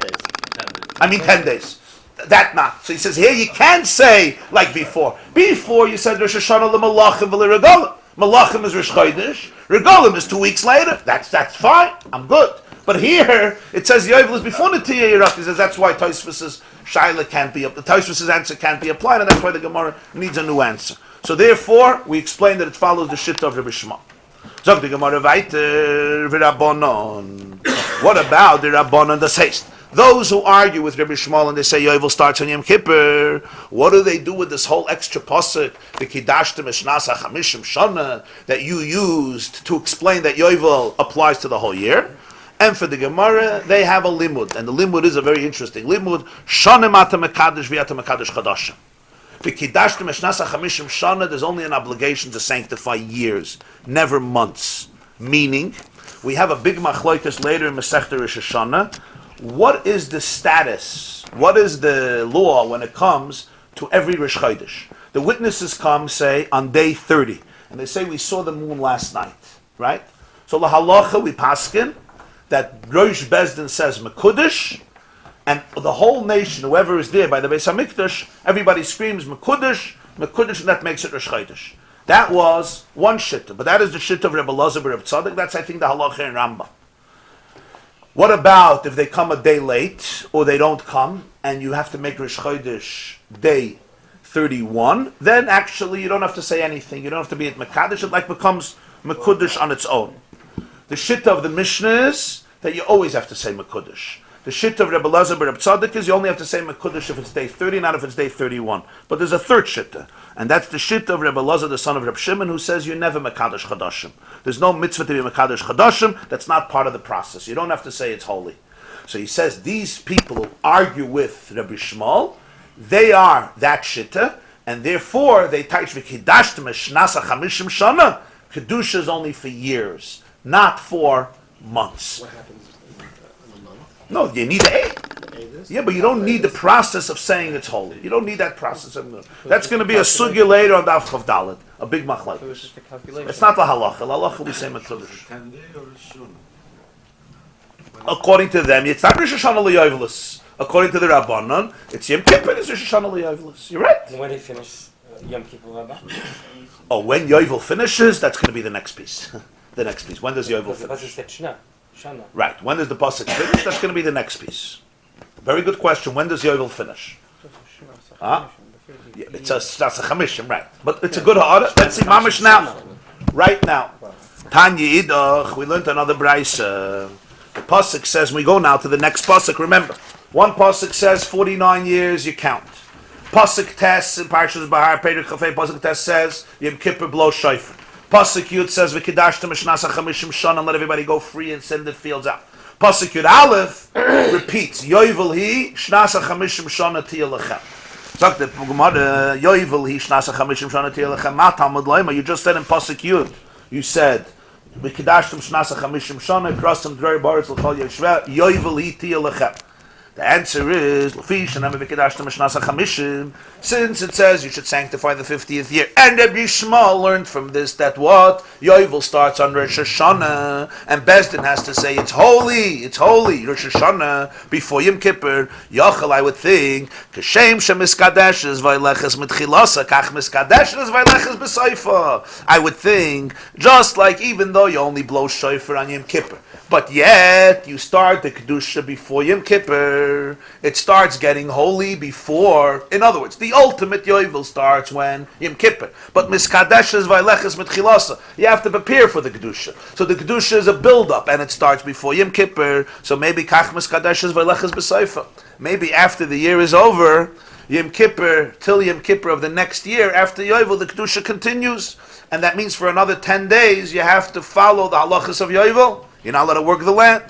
10 days. That not. So he says here you can't say like before. Before you said Rosh Hashanah L'Malachim V'L'Regalim. Malachim is Rosh Chodesh. Regalim is 2 weeks later. That's fine. I'm good. But here, it says Yovel is before Nitiyah Yirach. He says that's why Tosfos' Shaila can't be, the Tosfos' answer can't be applied, and that's why the Gemara needs a new answer. So therefore, we explain that it follows the shit of Rabbi Shmuel. Zog the Gemara weiter, v'Rabbanon. What about the Rabbanon das heißt? Those who argue with Rabbi Shmuel and they say Yovel starts on Yom Kippur, what do they do with this whole extra pasuk, the Kidashtem Eshnasa Chamishim Shana, that you used to explain that Yovel applies to the whole year? And for the Gemara, they have a limud, and the limud is a very interesting limud. Shana mata mekadosh v'yata mekadosh chadashim. The Kidashtem Eshnasa Chamishim Shana, there's only an obligation to sanctify years, never months. Meaning, we have a big machlokes later in Masechta Rosh Hashanah. What is the status? What is the law when it comes to every Rosh Chodesh? The witnesses come, say, on day 30, and they say, we saw the moon last night, right? So la halacha, we paskin, that Rosh Bezdin says Mekudesh, and the whole nation, whoever is there by the Beis HaMikdash, everybody screams Mekudesh, Mekudesh, and that makes it Rosh Chodesh. That was one shitta, but that is the shitta of Rebbe Elazar Reb Tzadok. That's, I think, the halacha in Rambam. What about if they come a day late, or they don't come, and you have to make Rosh Chodesh day 31, then actually you don't have to say anything. You don't have to be at Mekadesh. It like becomes Mekudesh on its own. The shitta of the Mishnah is that you always have to say Mekudesh. The shitta of Rebbe Elazar Reb Tzadok is you only have to say Mekudesh if it's day 30, not if it's day 31. But there's a third shitta, and that's the shitta of Rebbe Elazar, the son of Reb Shimon, who says you never Mekadesh Chadashim. There's no mitzvah to be Mekadesh Chadashim. That's not part of the process. You don't have to say it's holy. So he says these people who argue with Rabbi Shmuel, they are that shitta, and therefore they touch v'kidashtem eshnasa chamishim shana. Kedusha is only for years, not for months. What happens in a month? No, you need 8. Yeah, but you don't need the process of saying it's holy. You don't need that process. That's going to be a sugya later on Daf Chav Daled, a big machlokes. It's not the halacha. The halacha we say mekudesh. According to them, it's not Rosh Hashanah L'Yovelus. According to the Rabbanon, it's Yom Kippur. It's Rosh Hashanah L'Yovelus. You're right. When he finishes Yom Kippur, Rabbi? Oh, when Yovel finishes, that's going to be the next piece. The next piece. When does Yovel finish? Right. When does the pasuk finish? That's going to be the next piece. Very good question. When does Yovel finish? Yeah, it's a Shnas Chamishim, right? But it's a good order. Let's see Mamish now. Right now. Tanya Idach, we learned another Braisa. The Pasuk says, we go now to the next Pasuk, remember. One Pasuk says 49 years, you count. Pasuk Tes in Parshas Bahar, Perek Chafei, Pasuk Tes says, Yom Kippur blow shofar. Pasuk Yud says, V'kedashtem Shnas HaChamishim Shana, and let everybody go free and send the fields out. Pasuk Yud Aleph repeats, Yovel Hi, Shnas HaChamishim Shana Tiyah Lechem. Sagt the Gemarah, Yovel Hi, Shnas HaChamishim Shana Tiyah Lechem, Ma Talmud Loima, you just said in Pasuk Yud, you said, V'kedashtem Shnas HaChamishim Shana, Krastem Dveri Baritz L'chol Yeshveh, Yovel Hi Tiyah Lechem. The answer is, since it says you should sanctify the 50th year. And Rabbi Shmuel learned from this that what? Yovel starts on Rosh Hashanah, and Bezdin has to say it's holy, Rosh Hashanah, before Yom Kippur. Yochel, I would think, I would think, just like even though you only blow shofar on Yom Kippur, but yet you start the Kedusha before Yom Kippur, it starts getting holy before. In other words, the ultimate Yovel starts when Yom Kippur. But Miskadeshes Vaileches Mitchilasa, you have to prepare for the Kedusha. So the Kedusha is a build-up, and it starts before Yom Kippur. So maybe Kach Miskadeshes Vaileches B'Seifa. Maybe after the year is over, Yom Kippur, till Yom Kippur of the next year, after Yovel, the Kedusha continues. And that means for another 10 days, you have to follow the halachas of Yovel. You're not allowed to work the land.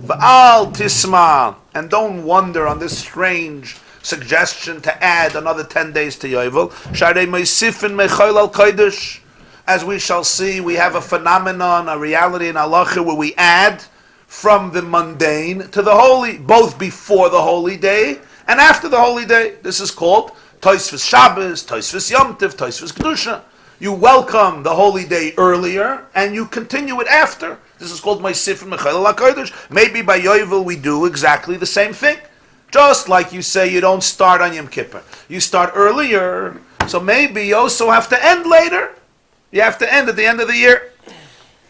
V'al tisma, and don't wonder on this strange suggestion to add another 10 days to Yovel. Sharei meisifin mechol al kodesh. As we shall see, we have a phenomenon, a reality in halacha where we add from the mundane to the holy, both before the holy day and after the holy day. This is called Tosfos Shabbos, Tosfos Yom Tov, Tosfos Kedusha. You welcome the holy day earlier and you continue it after. This is called Ma'asif and Mechel HaKodesh. Maybe by Yovel we do exactly the same thing. Just like you say you don't start on Yom Kippur. You start earlier, so maybe you also have to end later. You have to end at the end of the year.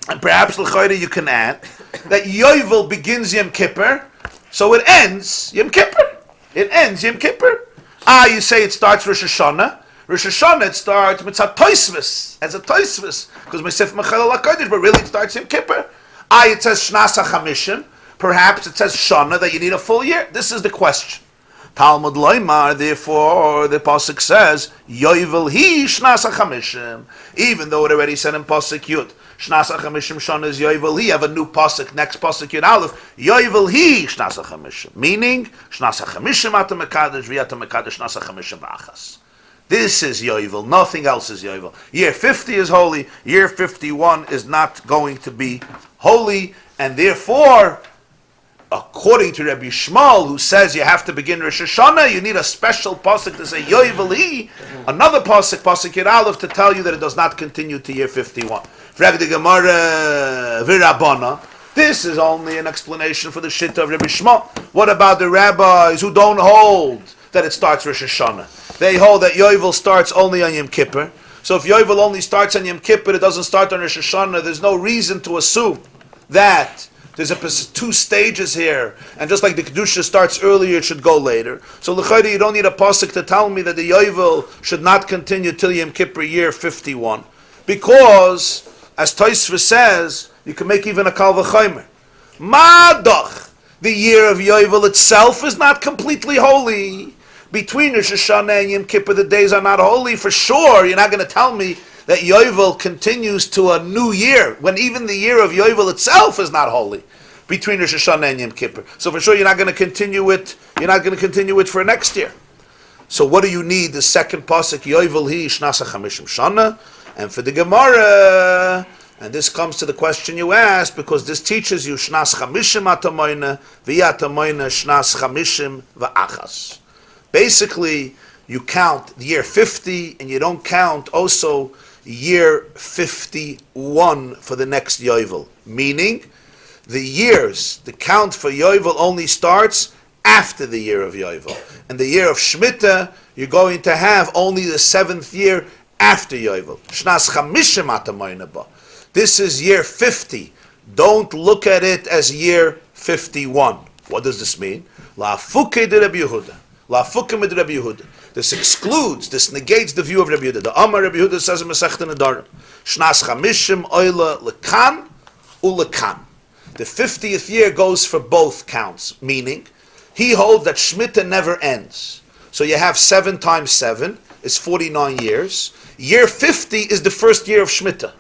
And perhaps l'chayda you can add that Yovel begins Yom Kippur, so it ends Yom Kippur. It ends Yom Kippur. You say it starts Rosh Hashanah. Rosh Hashanah it starts Mitzvah Tosfos, as a Tosfos, because Ma'asif Mechel HaKodesh, but really it starts Yom Kippur. It says Shnas HaChamishim. Perhaps it says Shana, that you need a full year. This is the question. Talmud Loimar, therefore, the Pasuk says, Yovel Hi Shnas HaChamishim. Even though it already said in Pasuk Yud, Shnas HaChamishim Shana is Yovel Hi. Have a new Pasuk, next Pasuk Yud Aleph, Yovel Hi Shnas HaChamishim. Meaning, Shnas HaChamishim Ata Mekadesh, V'yata Mekadesh Shnas HaChamishim B'achas. This is Yovel, nothing else is Yovel. Year 50 is holy, year 51 is not going to be holy, and therefore, according to Rabbi Shmuel, who says you have to begin Rosh Hashanah, you need a special pasuk to say Yovel Hi, another pasuk Yud Aleph, to tell you that it does not continue to year 51. Frag the Gemarah V'Rabbana. This is only an explanation for the Shitta of Rabbi Shmuel. What about the rabbis who don't hold that it starts Rosh Hashanah? They hold that Yovel starts only on Yom Kippur. So if Yovel only starts on Yom Kippur, it doesn't start on Rosh Hashanah. There's no reason to assume that there's two stages here, and just like the Kedusha starts earlier, it should go later. So l'chayda, you don't need a pasuk to tell me that the Yovel should not continue till Yom Kippur year 51, because as Tosfos says, you can make even a kal v'chaymer. Madach, the year of Yovel itself is not completely holy. Between Rosh Hashanah and Yom Kippur, the days are not holy. For sure, you're not going to tell me that Yovel continues to a new year, when even the year of Yovel itself is not holy, between Rosh Hashanah and Yom Kippur. So for sure, you're not going to continue it. You're not going to continue it for next year. So what do you need? The second pasuk, Yovel Hi Shnas HaChamishim Shana, and for the Gemara. And this comes to the question you asked, because this teaches you Shnas Chamishim Atamoyna, V'yatamoyna Shnas Chamishim V'achas. Basically, you count the year 50, and you don't count also year 51 for the next Yovel. Meaning, the years, the count for Yovel only starts after the year of Yovel. And the year of Shemitah, you're going to have only the 7th year after Yovel. Shnas Chamishim Atamoyna Ba. This is year 50. Don't look at it as year 51. What does this mean? La Fuke de Rabbi Yehuda. La Fuke de Rabbi Yehuda. This excludes, this negates the view of Rabbi Yehuda. The Amar Rabbi Yehuda says in Masechta Nedarim, Shnas Chamishim Oila Lekan Ulekan. The 50th year goes for both counts, meaning he holds that Shemitah never ends. So you have 7 times 7 is 49 years. Year 50 is the first year of Shemitah.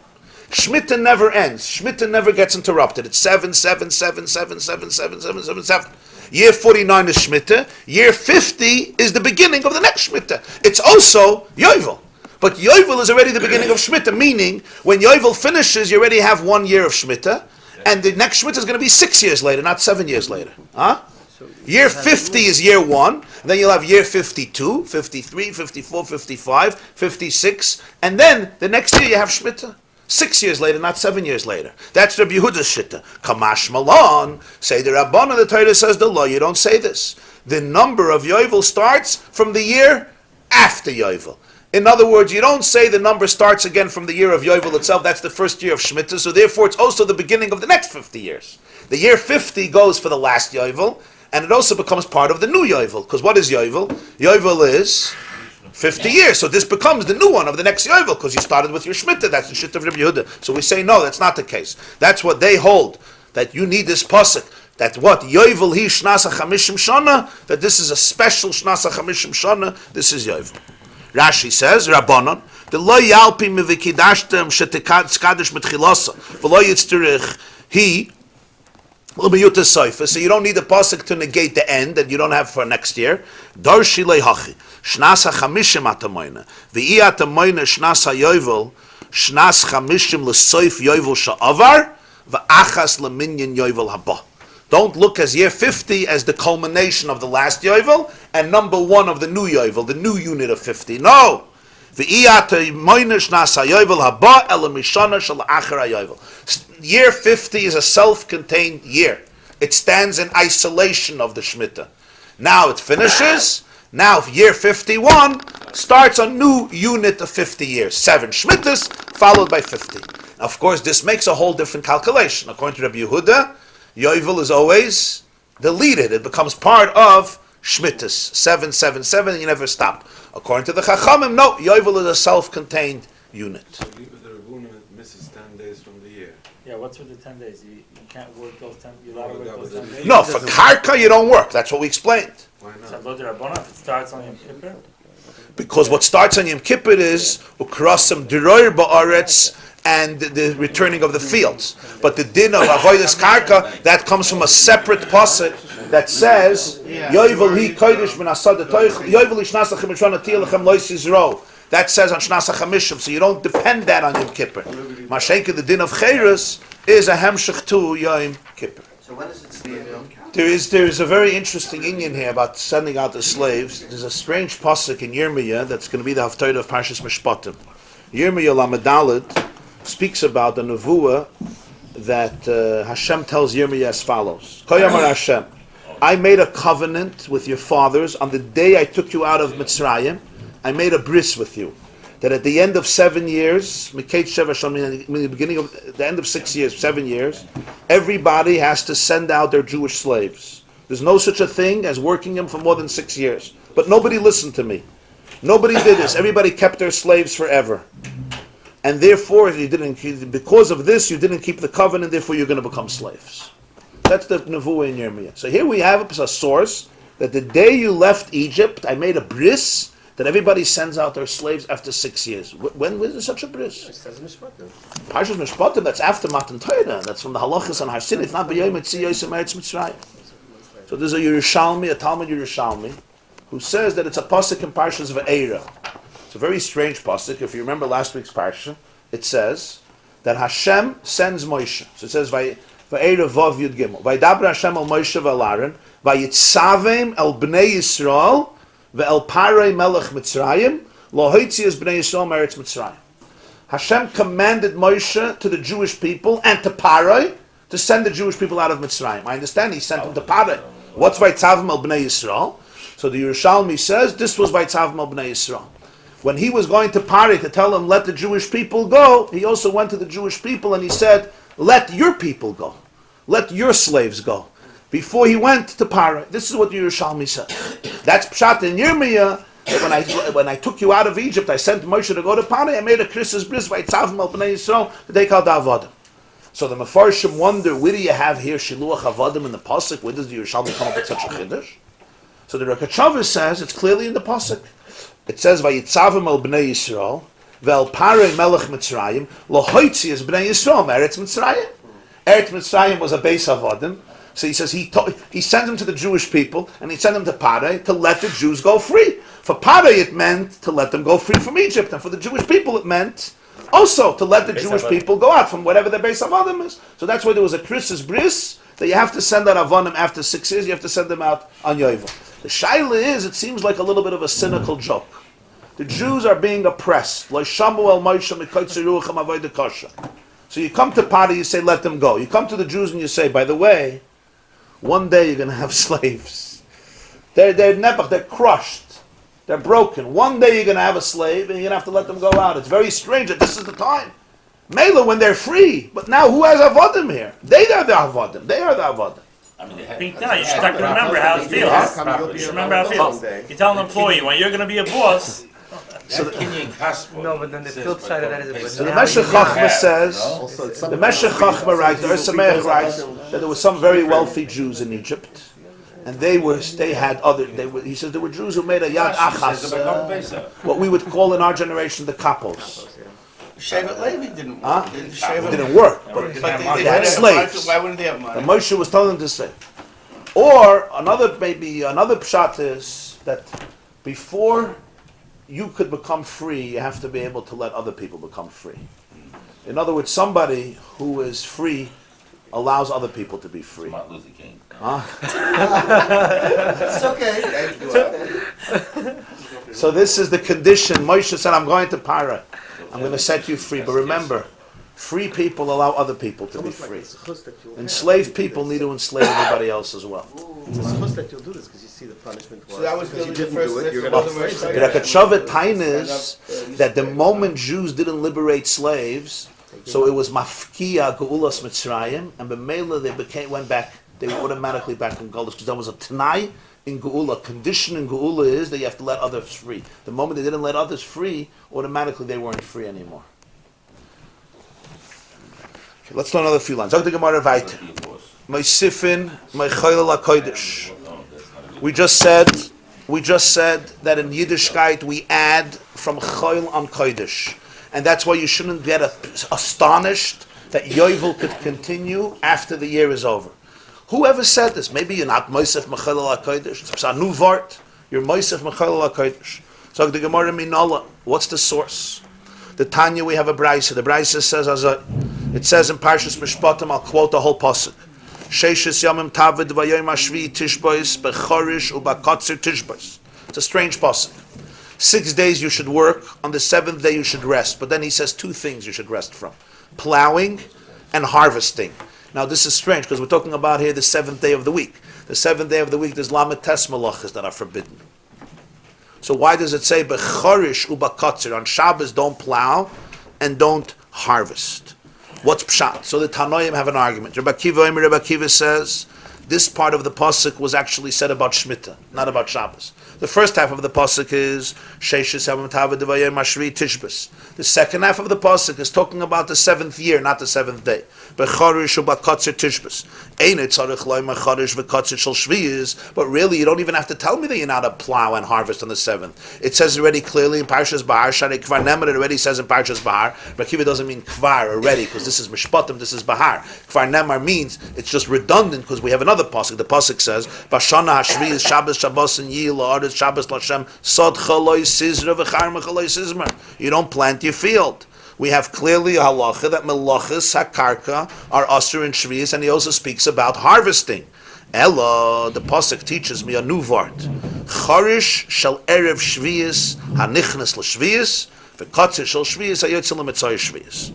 Shemitah never ends. Shemitah never gets interrupted. It's 7, 7, 7, 7, 7, 7, 7, 7, 7. Year 49 is Shemitah. Year 50 is the beginning of the next Shemitah. It's also Yovel. But Yovel is already the beginning of Shemitah, meaning when Yovel finishes, you already have 1 year of Shemitah, and the next Shemitah is going to be 6 years later, not 7 years later. Huh? Year 50 is year 1, then you'll have year 52, 53, 54, 55, 56, and then the next year you have Shemitah. 6 years later, not 7 years later. That's Rabbi Yehuda's shitta. Kamash Malon, say the Rabban, the Torah says the law, you don't say this. The number of Yovel starts from the year after Yovel. In other words, you don't say the number starts again from the year of Yovel itself, that's the first year of Shemitah, so therefore it's also the beginning of the next 50 years. The year 50 goes for the last Yovel, and it also becomes part of the new Yovel. Because what is Yovel? Yovel is 50 years. So this becomes the new one of the next Yovel, because you started with your Shemitah. That's the shit of Rabbi Yehuda. So we say, no, that's not the case. That's what they hold, that you need this pasuk. That what? Yovel hi shnasa chamishim shana, that this is a special shnasa chamishim shana, this is Yovel. Rashi says, Rabbanon, the lo yalpi mivikidashtem shetekadish mitchilasa, v'lo yitzterich hi. So you don't need the pasuk to negate the end that you don't have for next year. Darshi lehachi shnasa chamishim atamoyna v'i atamoyna shnasa yovel shnas chamishim lesoif yovel sha'avar v'achas leminyan yovel haba. Don't look as year 50 as the culmination of the last yovel and number 1 of the new yovel, the new unit of 50. No. Year 50 is a self-contained year. It stands in isolation of the Shemitah. Now it finishes. Now year 51 starts a new unit of 50 years. 7 Shemitahs followed by 50. Now, of course, this makes a whole different calculation. According to Rabbi Yehuda, Yovel is always deleted. It becomes part of Shemitahs. 7, 7, 7, and you never stop. According to the Chachamim, no, Yovel is a self-contained unit. So even the Rabuna misses 10 days from the year. Yeah, what's with the 10 days? You can't work those 10, you're allowed to work those 10 days? No, for Karka you don't work. That's what we explained. Why So not? Lo D'Rabbanan, if it starts on Yom Kippur? Because what starts on Yom Kippur is Ukrasim Diroir Ba'aretz and the returning of the fields. But the din of Avodas Karka, that comes from a separate pasuk that says Yovel hi kodesh min asad toich Yovel ishnasa chamishon atilachem lois yizro. That says on Shnasa Chamishim, so you don't depend that on Yom Kippur. Mashenka, the din of Cheirus is a hemshech to Yom Kippur. So when does it stay Yom Kippur? There is a very interesting inyan here about sending out the slaves. There's a strange pasuk in Yirmiyah that's going to be the haftarah of Parshas Mishpatim. Yirmiyah Lamed speaks about the nevuah that Hashem tells Yirmiyah as follows: Koyamar Hashem, I made a covenant with your fathers on the day I took you out of Mitzrayim. I made a bris with you, that at the end of 7 years, the beginning of the end of 6 years, 7 years, everybody has to send out their Jewish slaves. There's no such a thing as working them for more than 6 years. But nobody listened to me. Nobody did this. Everybody kept their slaves forever. And therefore, because of this, you didn't keep the covenant, therefore you're going to become slaves. That's the nevuah in Yirmiyah. So here we have a source that the day you left Egypt, I made a bris, that everybody sends out their slaves after 6 years. When was there such a bris? Parshas Mishpatim, that's after Matan Torah. That's from the halachas on Har Sinai. It's not b'yom etzi yosem eretz Mitzrayim. So there's a Yerushalmi, a Talmud Yerushalmi, who says that it's a pasuk in Parshas Ve'era. It's a very strange pasuk. If you remember last week's parsha, it says that Hashem sends Moshe. So it says Ve'era Vav Yud Gimel. Vaydaber Hashem el Moshe ve'el Aaron. Vayitzavim el Bnei Yisrael ve'el Parei Melech Mitzrayim lo hoitzias Bnei Yisrael meretz Mitzrayim. Hashem commanded Moshe to the Jewish people and to Parei to send the Jewish people out of Mitzrayim. I understand he sent them to Parei. What's Vayitzavim el Bnei Yisrael? So the Yerushalmi says this was Vayitzavim el Bnei Yisrael. When he was going to Parei to tell them let the Jewish people go, he also went to the Jewish people and he said, let your people go. Let your slaves go. Before he went to Parei. This is what the Yerushalmi says. That's Pshat in Yirmiyah, when I took you out of Egypt, I sent Moshe to go to Panay. I made a Christmas bris by Tzavim al Bnei Yisrael. They called Avodim. So the Mefarshim wonder, where do you have here Shiluach Avodim in the pasuk? Where does the Yerushalmi come up with such a chiddush? So the Rekachava says it's clearly in the pasuk. It says Vayitzavim al Bnei Yisrael Vel Parei Melech Mitzrayim Lohoitzi is Bnei Yisrael Eretz Mitzrayim. Eretz Mitzrayim was a base Avodim. So he says he sent them to the Jewish people, and he sent them to Parei to let the Jews go free. For Parei it meant to let them go free from Egypt, and for the Jewish people it meant also to let the Jewish people go out from whatever their base Avodim is. So that's why there was a Christmas bris that you have to send out Avodim after 6 years. You have to send them out on Yovel. The shaila is, it seems like a little bit of a cynical joke. The Jews are being oppressed. So you come to Parei, you say let them go. You come to the Jews and you say, by the way, one day you're going to have slaves. They're crushed. They're broken. One day you're going to have a slave and you're going to have to let them go out. It's very strange that this is the time. Mela when they're free. But now who has Avodim here? They are the Avodim. They are the Avodim. I mean, they had. You should remember how it feels. You should remember how it feels. You tell an employee, when you're going to be a boss. So the Kenyan Kasper. No, but then the flip side of that is So the Meshech Chachma says, the Meshech Chachma writes, the Ersameach writes that there were some very wealthy Jews in Egypt, and he says there were Jews who made a yad achas, what we would call in our generation the kapos. Shevat Levi didn't Huh? work. It didn't work, but They they had slaves. Why wouldn't they have money? And Moshe was telling them to say. Or another pshat is that before you could become free, you have to be able to let other people become free. In other words, somebody who is free allows other people to be free. Martin Luther King. Huh? It's okay. So this is the condition. Moshe said, I'm going to Parei. I'm going to set you free. But remember, free people allow other people to be free. Enslaved people need to enslave everybody else as well. It's a chus that you'll do this because you see the punishment was. So that was because you the didn't first. do it, you're That's going another to verse. The Rekachava Tain is that the moment Jews didn't liberate slaves, so it was mafkia geulas Mitzrayim, and b'meila they went back. They were automatically back in Golus because that was a Tanai in Geula. Condition in Geula is that you have to let others free. The moment they didn't let others free, automatically they weren't free anymore. Okay, let's learn another few lines. Zog the Gemarah weiter. My sifin, my chayla kodesh. We just said that in Yiddishkeit we add from chayl on kodesh, and that's why you shouldn't get astonished that Yovel could continue after the year is over. Whoever said this? Maybe you're not Mosef Mechayla HaKodesh. It's a new vart. You're Mosef Mechayla HaKodesh. So the Gemarah Minola, what's the source? The Tanya, we have a Braisa. The Braisa says, it says in Parshas Mishpatim, I'll quote the whole pasuk. Sheishis Yamim Tavid Vayom Hashvi Tishbois Bechorish Ubakotzer Tishbois. It's a strange pasuk. 6 days you should work. On the 7th day you should rest. But then he says 2 things you should rest from: plowing and harvesting. Now this is strange because we're talking about here the 7th day of the week. The 7th day of the week there's lamed tes malachas that are forbidden. So why does it say bechorish ubakotzer? On Shabbos don't plow and don't harvest. What's pshat? So the Tanoim have an argument. Rabbi Akiva says this part of the pasuk was actually said about Shemitah, not about Shabbos. The first half of the pasuk is Sheishis Yamim Tavid Vayom Hashvi Tishbos. The second half of the pasuk is talking about the 7th year, not the 7th day. Bechorish ubakotzer Tishbos. Ein tzarich loymer chorish v'kotzer shel shviyos. But really, you don't even have to tell me that you're not to plow and harvest on the 7th. It says already clearly in Parshas Bahar. Sharei Kvar Nemer, it already says in Parshas Bahar. Rakiva doesn't mean Kvar already because this is Mishpatim, this is Bahar. Kvar Nemer means it's just redundant because we have another pasuk. The pasuk says Bashana Hashviyos Shabbos Shabbos and Yil La'aretz Shabbos Lashem Sod Chaloi Sizra V'Charma Chaloi Sizmer. You don't plant your field. We have clearly a halacha that melachas hakarka are asur in shviyos, and he also speaks about harvesting. Ella, the pasuk teaches me a new vart. Chorish shel erev shviyos hanichnas l'shviyos v'kotzer shel shviyos hayotzel l'mitzay shviyos.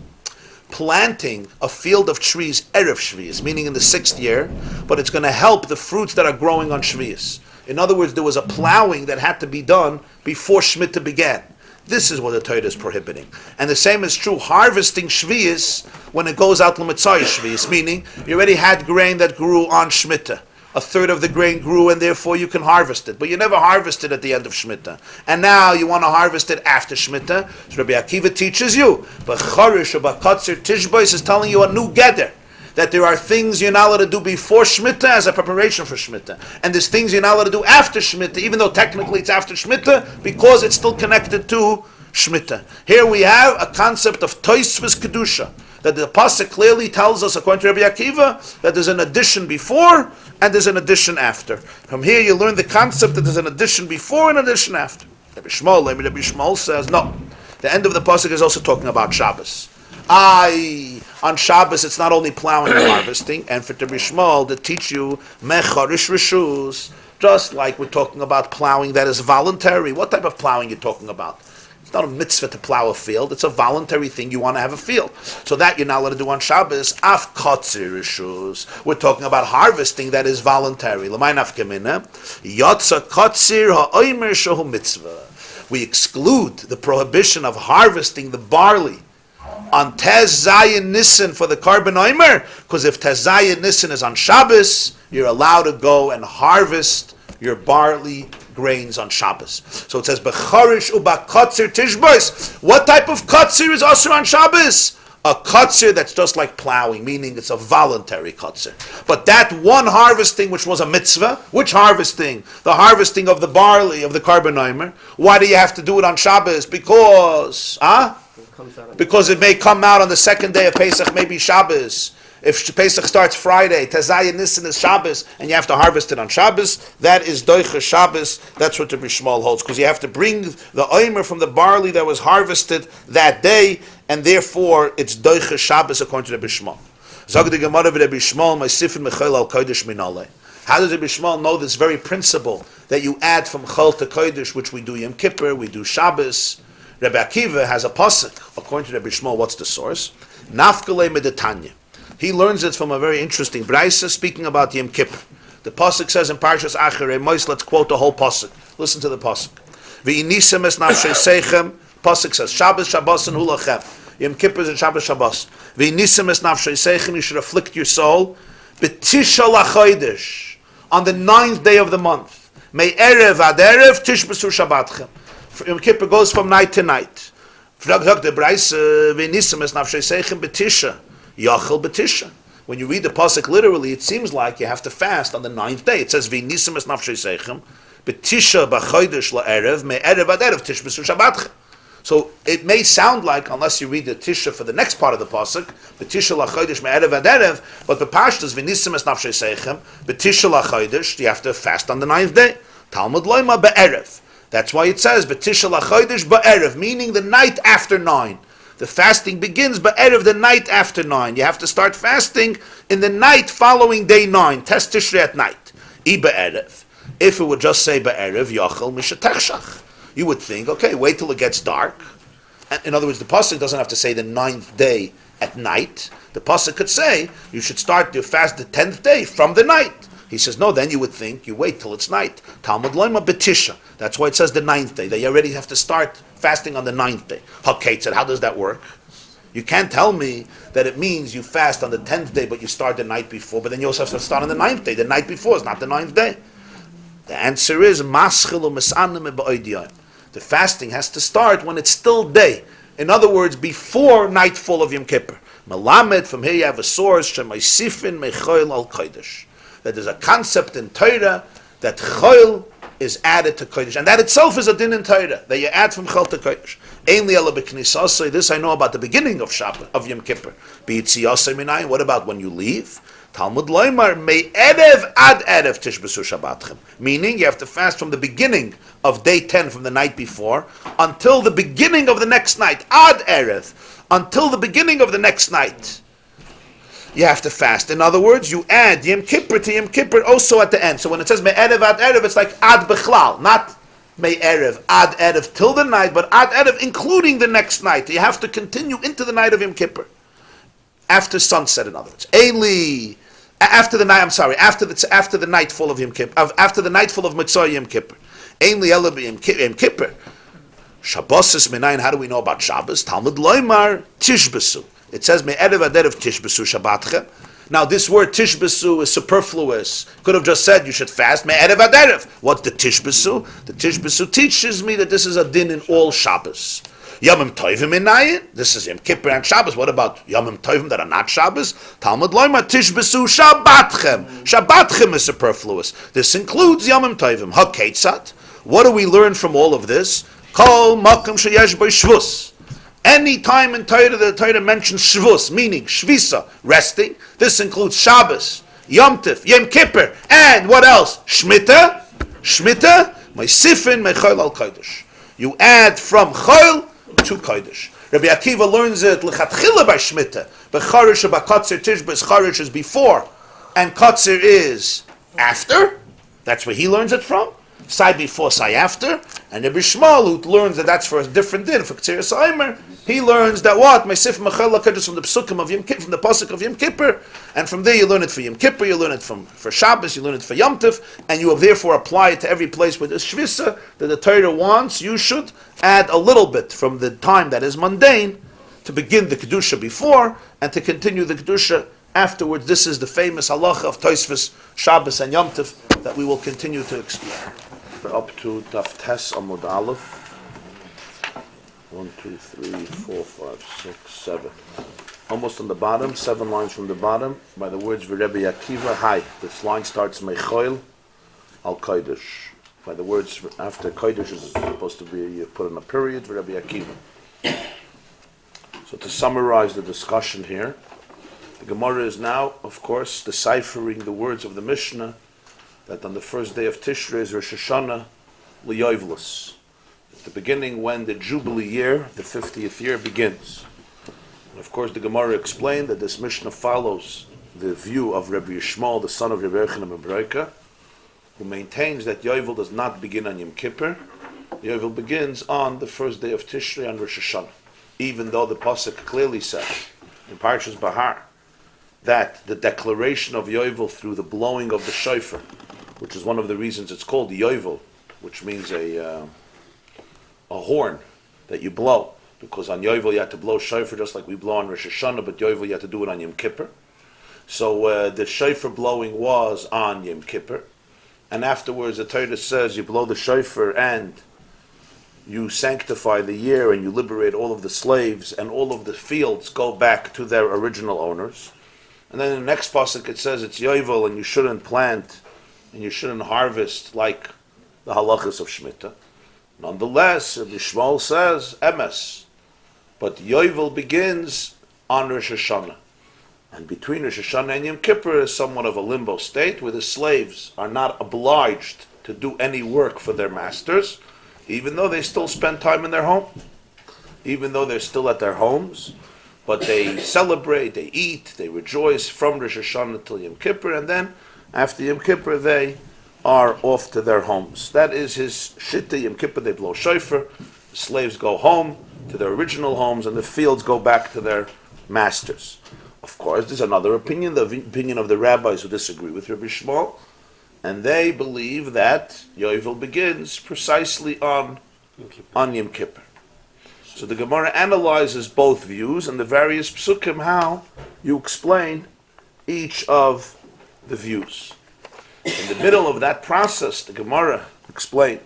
Planting a field of trees erev shviyos, meaning in the 6th year, but it's going to help the fruits that are growing on shviyos. In other words, there was a plowing that had to be done before Shemitah began. This is what the Torah is prohibiting. And the same is true, harvesting Shviyos when it goes out L'Mitzay Shviyos, meaning you already had grain that grew on Shemitah. a third of the grain grew, and therefore you can harvest it. But you never harvested at the end of Shemitah. And now you want to harvest it after Shemitah. So Rabbi Akiva teaches you. But Chorish or Bakatzir Tishbois is telling you a new gather. That there are things you're not allowed to do before Shemitah as a preparation for Shemitah. And there's things you're not allowed to do after Shemitah, even though technically it's after Shemitah, because it's still connected to Shemitah. Here we have a concept of Toisvus Kedusha. That the Pasuk clearly tells us, according to Rabbi Akiva, that there's an addition before and there's an addition after. From here you learn the concept that there's an addition before and an addition after. Rabbi Shmuel says, no. The end of the Pasuk is also talking about Shabbos. On Shabbos it's not only plowing and harvesting, and for Rabbi Shmuel to teach you mecharish rishus, just like we're talking about plowing that is voluntary. What type of plowing you're talking about? It's not a mitzvah to plow a field. It's a voluntary thing. You want to have a field. So that you're not allowed to do on Shabbos. Af kotzir rishus. We're talking about harvesting that is voluntary. L'may nafkamina. Yotza kotzir ha'omer shehu mitzvah. We exclude the prohibition of harvesting the barley on Tez Zayin Nissen for the carbon omer, because if Tez Zayin Nissen is on Shabbos, you're allowed to go and harvest your barley grains on Shabbos. So it says, Becharish uba katzir tishbois. What type of katzir is asur on Shabbos? A katzir that's just like plowing, meaning it's a voluntary katzir. But that one harvesting, which was a mitzvah, which harvesting? The harvesting of the barley, of the carbon omer. Why do you have to do it on Shabbos? Because it may come out on the second day of Pesach, maybe Shabbos. If Pesach starts Friday, Tezayin Nissen is Shabbos, and you have to harvest it on Shabbos, that is Doicha Shabbos. That's what the Bishmal holds, because you have to bring the omer from the barley that was harvested that day, and therefore it's Doicha Shabbos according to the Bishmal. Zog the Gemarah of the Bishmal, my sifin mechol al kodesh minale. How does the Bishmal know this very principle that you add from chol to kodesh, which we do Yom Kippur, we do Shabbos? Rabbi Akiva has a pasuk. According to Rabbi Shmuel, what's the source? Nafkale medetanya. He learns it from a very interesting brayso speaking about Yom Kippur. The pasuk says in Parshas Acharei Mos, let's quote the whole pasuk. Listen to the pasuk. V'yinisem es nafshei seichem. Pasuk says Shabbos Shabbos and hulachem. Yom Kippur is Shabbos Shabbos. V'yinisem es nafshei seichem. You should afflict your soul. B'tisha lachodesh, on the 9th day of the month. May erev ad erev tishbesu shabbatchem. Yom Kippur goes from night to night. When you read the pasuk literally, it seems like you have to fast on the 9th day. It says v'nisem es nafshei seichem b'tisha b'chodesh la'erev me'erev ad erev tishbesu shabbatchem. So it may sound like, unless you read the tisha for the next part of the pasuk, b'tisha la'chodesh me'erev ad erev, but the pashtus v'nisem es nafshei seichem b'tisha la'chodesh, you have to fast on the 9th day. Talmud loima be'erev. That's why it says b'tisha lachodesh ba'erev, meaning the night after 9. The fasting begins ba'erev, the night after 9. You have to start fasting in the night following day 9. Tes Tishrei at night. I ba'erev. If it would just say ba'erev, yachal mishatechshach. You would think, okay, wait till it gets dark. In other words, the pasuk doesn't have to say the 9th day at night. The pasuk could say you should start your fast the 10th day from the night. He says, no, then you would think, you wait till it's night. Talmud loima betisha. That's why it says the 9th day. They already have to start fasting on the 9th day. Okay, said, how does that work? You can't tell me that it means you fast on the 10th day, but you start the night before, but then you also have to start on the 9th day. The night before is not the 9th day. The answer is, the fasting has to start when it's still day. In other words, before nightfall of Yom Kippur. Melamed, from here you have a source, Shemaisifin mechoil al kodesh. That there's a concept in Torah that chol is added to kodesh, and that itself is a din in Torah that you add from chol to kodesh. Ein li ela b'knisasei. This I know about the beginning of Shabbat of Yom Kippur. B'yitziyasei minayin. What about when you leave? Talmud loymar may erev ad erev tishbesu shabbatchem. Meaning you have to fast from the beginning of day 10, from the night before, until the beginning of the next night. Ad erev, until the beginning of the next night. You have to fast. In other words, you add Yom Kippur to Yom Kippur also at the end. So when it says Me'erev ad Erev, it's like Ad Bechlal, not Me'erev, Ad Erev till the night, but Ad Erev including the next night. You have to continue into the night of Yom Kippur. After sunset, in other words. After the nightfall of Yom Kippur, after the nightfall of Mitzvah Yom Kippur. Einli Ela Yom Kippur. Shabbos is Menayin. How do we know about Shabbos? Talmud Loimar Tishbesu. It says Me'erev ad Erev Tishbesu Shabbatcha. Now, this word Tishbesu is superfluous. Could have just said you should fast me'erev ad erev. What's the Tishbesu? The Tishbesu teaches me that this is a din in all Shabbos. Yomim Tovim inayin. This is Yom Kippur and Shabbos. What about Yomim Tovim that are not Shabbos? Talmud loyma Tishbesu Shabbatchem. Shabbatchem is superfluous. This includes Yomim Tovim. Haketzat. What do we learn from all of this? Kol makom sheyesh bo shvus. Any time in Torah, the Torah mentions shvus, meaning shvisa, resting. This includes Shabbos, Yom Tif, Yom Kippur, and what else? Shmita, my sifin, my chol al kodesh. You add from chol to kodesh. Rabbi Akiva learns it lechatchila by shmita, but charish about kotzer tishbis, charish is before, and kotzer is after. That's where he learns it from. Sai before, sai after, and Rabbi Shmuel, who learns that that's for a different din, for K'tziras Aimer, he learns that what? Meisif Mechel HaKadosh from the Psukim of Yom Kippur, from the Pasuk of Yom Kippur, and from there you learn it for Yom Kippur, you learn it for Shabbos, you learn it for Yom Tif, and you have therefore apply it to every place where there's Shvisa, that the Torah wants, you should add a little bit from the time that is mundane, to begin the Kedusha before, and to continue the Kedusha afterwards. This is the famous halacha of Tosfos, Shabbos, and Yom Tif, that we will continue to explore. We're up to Daf Tes Amud Aleph. 1, 2, 3, 4, 5, 6, 7. Almost on the bottom, 7 lines from the bottom, by the words Rebbe Akiva. Hi. This line starts Mechoil al Kodesh. By the words after Kodesh is supposed to be put in a period, Rebbe Akiva. So to summarize the discussion here, the Gemara is now, of course, deciphering the words of the Mishnah that on the first day of Tishrei is Rosh Hashanah L'Yovelus. It's the beginning when the Jubilee year, the 50th year, begins. And of course, the Gemara explained that this Mishnah follows the view of Rabbi Yishmael, the son of Rabbi Yochanan ben Broika, who maintains that Yovel does not begin on Yom Kippur. Yovel begins on the first day of Tishrei on Rosh Hashanah, even though the Pasuk clearly says in Parshas Bahar that the declaration of Yovel through the blowing of the shofar, which is one of the reasons it's called Yovel, which means a horn that you blow, because on Yovel you had to blow shofar just like we blow on Rosh Hashanah, but Yovel you had to do it on Yom Kippur. So the shofar blowing was on Yom Kippur, and afterwards the Torah says you blow the shofar and you sanctify the year and you liberate all of the slaves, and all of the fields go back to their original owners. And then in the next pasuk it says it's Yovel and you shouldn't plant and you shouldn't harvest like the halachas of Shemitah. Nonetheless, Rabbi Shmuel says, emes. But Yovel begins on Rosh Hashanah. And between Rosh Hashanah and Yom Kippur is somewhat of a limbo state where the slaves are not obliged to do any work for their masters, even though they still spend time in their home, even though they're still at their homes. But they celebrate, they eat, they rejoice from Rosh Hashanah till Yom Kippur, and then after Yom Kippur they are off to their homes. That is his shitta. Yom Kippur they blow shofar, the slaves go home to their original homes, and the fields go back to their masters. Of course, there's another opinion, the opinion of the rabbis who disagree with Rabbi Shmuel, and they believe that Yovel begins precisely on Yom Kippur. So the Gemara analyzes both views and the various psukim, how you explain each of the views. In the middle of that process, the Gemara explained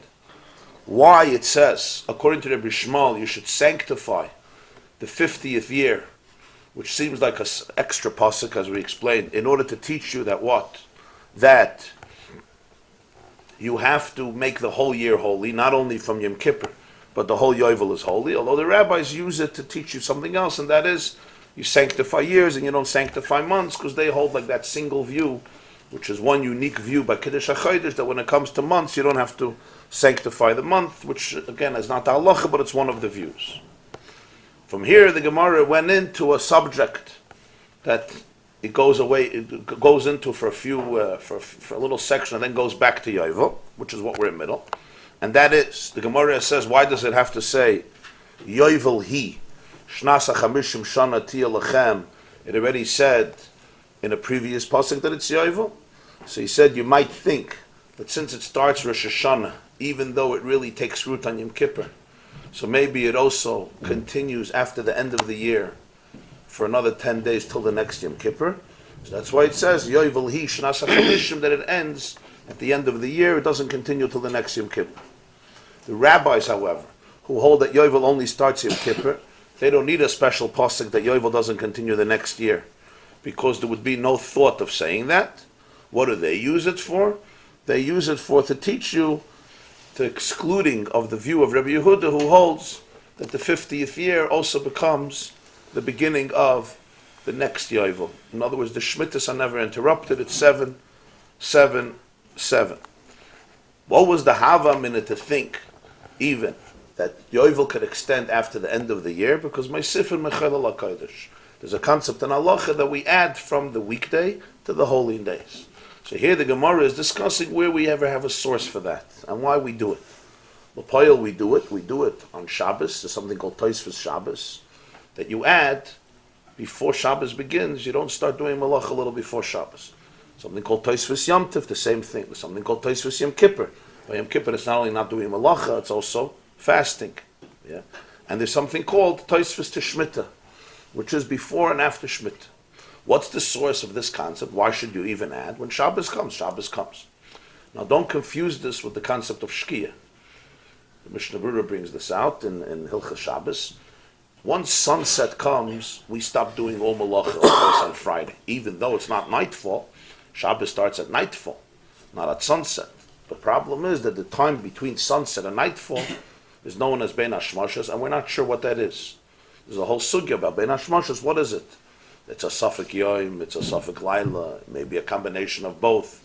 why it says, according to Rabbi Shmuel, you should sanctify the 50th year, which seems like an extra pasuk, as we explained, in order to teach you that what? That you have to make the whole year holy, not only from Yom Kippur, but the whole Yovel is holy, although the rabbis use it to teach you something else, and that is, you sanctify years and you don't sanctify months, because they hold like that single view, which is one unique view by Kiddush HaChodesh, that when it comes to months, you don't have to sanctify the month, which again is not the halacha, but it's one of the views. From here, the Gemara went into a subject that it goes into for a little section, and then goes back to Yovel, which is what we're in the middle. And that is, the Gemara says, why does it have to say, Yovel hi, Shnasa Chamishim Shana Tia Lachem? It already said in a previous pasuk that it's Yovel. So he said, you might think that since it starts Rosh Hashanah, even though it really takes root on Yom Kippur, so maybe it also continues after the end of the year for another 10 days till the next Yom Kippur. So that's why it says Yovel hi Shnas HaChamishim, that it ends at the end of the year. It doesn't continue till the next Yom Kippur. The rabbis, however, who hold that Yovel only starts Yom Kippur, they don't need a special pasuk that Yovel doesn't continue the next year, because there would be no thought of saying that. What do they use it for? They use it for to teach you the excluding of the view of Rabbi Yehuda, who holds that the 50th year also becomes the beginning of the next Yovel. In other words, the Shemitahs are never interrupted. It's 7, 7, 7. What was the Hava minute to think even that Yovel could extend after the end of the year? Because my Sifr Mechel HaKodesh. There's a concept in halacha that we add from the weekday to the holy days. So here the Gemara is discussing where we ever have a source for that and why we do it. L'poyel we do it. We do it on Shabbos. There's something called Tosfos Shabbos that you add before Shabbos begins. You don't start doing malach a little before Shabbos. Something called Tosfos Yom Tov, the same thing. There's something called Tosfos Yom Kippur. By Yom Kippur, it's not only not doing malacha, it's also fasting. Yeah, and there's something called Tosfos Tishmita, which is before and after Shemitah. What's the source of this concept? Why should you even add? When Shabbos comes, Shabbos comes. Now don't confuse this with the concept of Shkia. The Mishnah Berurah brings this out in Hilchas Shabbos. Once sunset comes, we stop doing all malacha of course on Friday. Even though it's not nightfall, Shabbos starts at nightfall, not at sunset. The problem is that the time between sunset and nightfall is known as Bein HaShmashos, and we're not sure what that is. There's a whole sugya about Bein HaShmashos. What is it? It's a Safek Yoim, it's a Safek Laila, maybe a combination of both.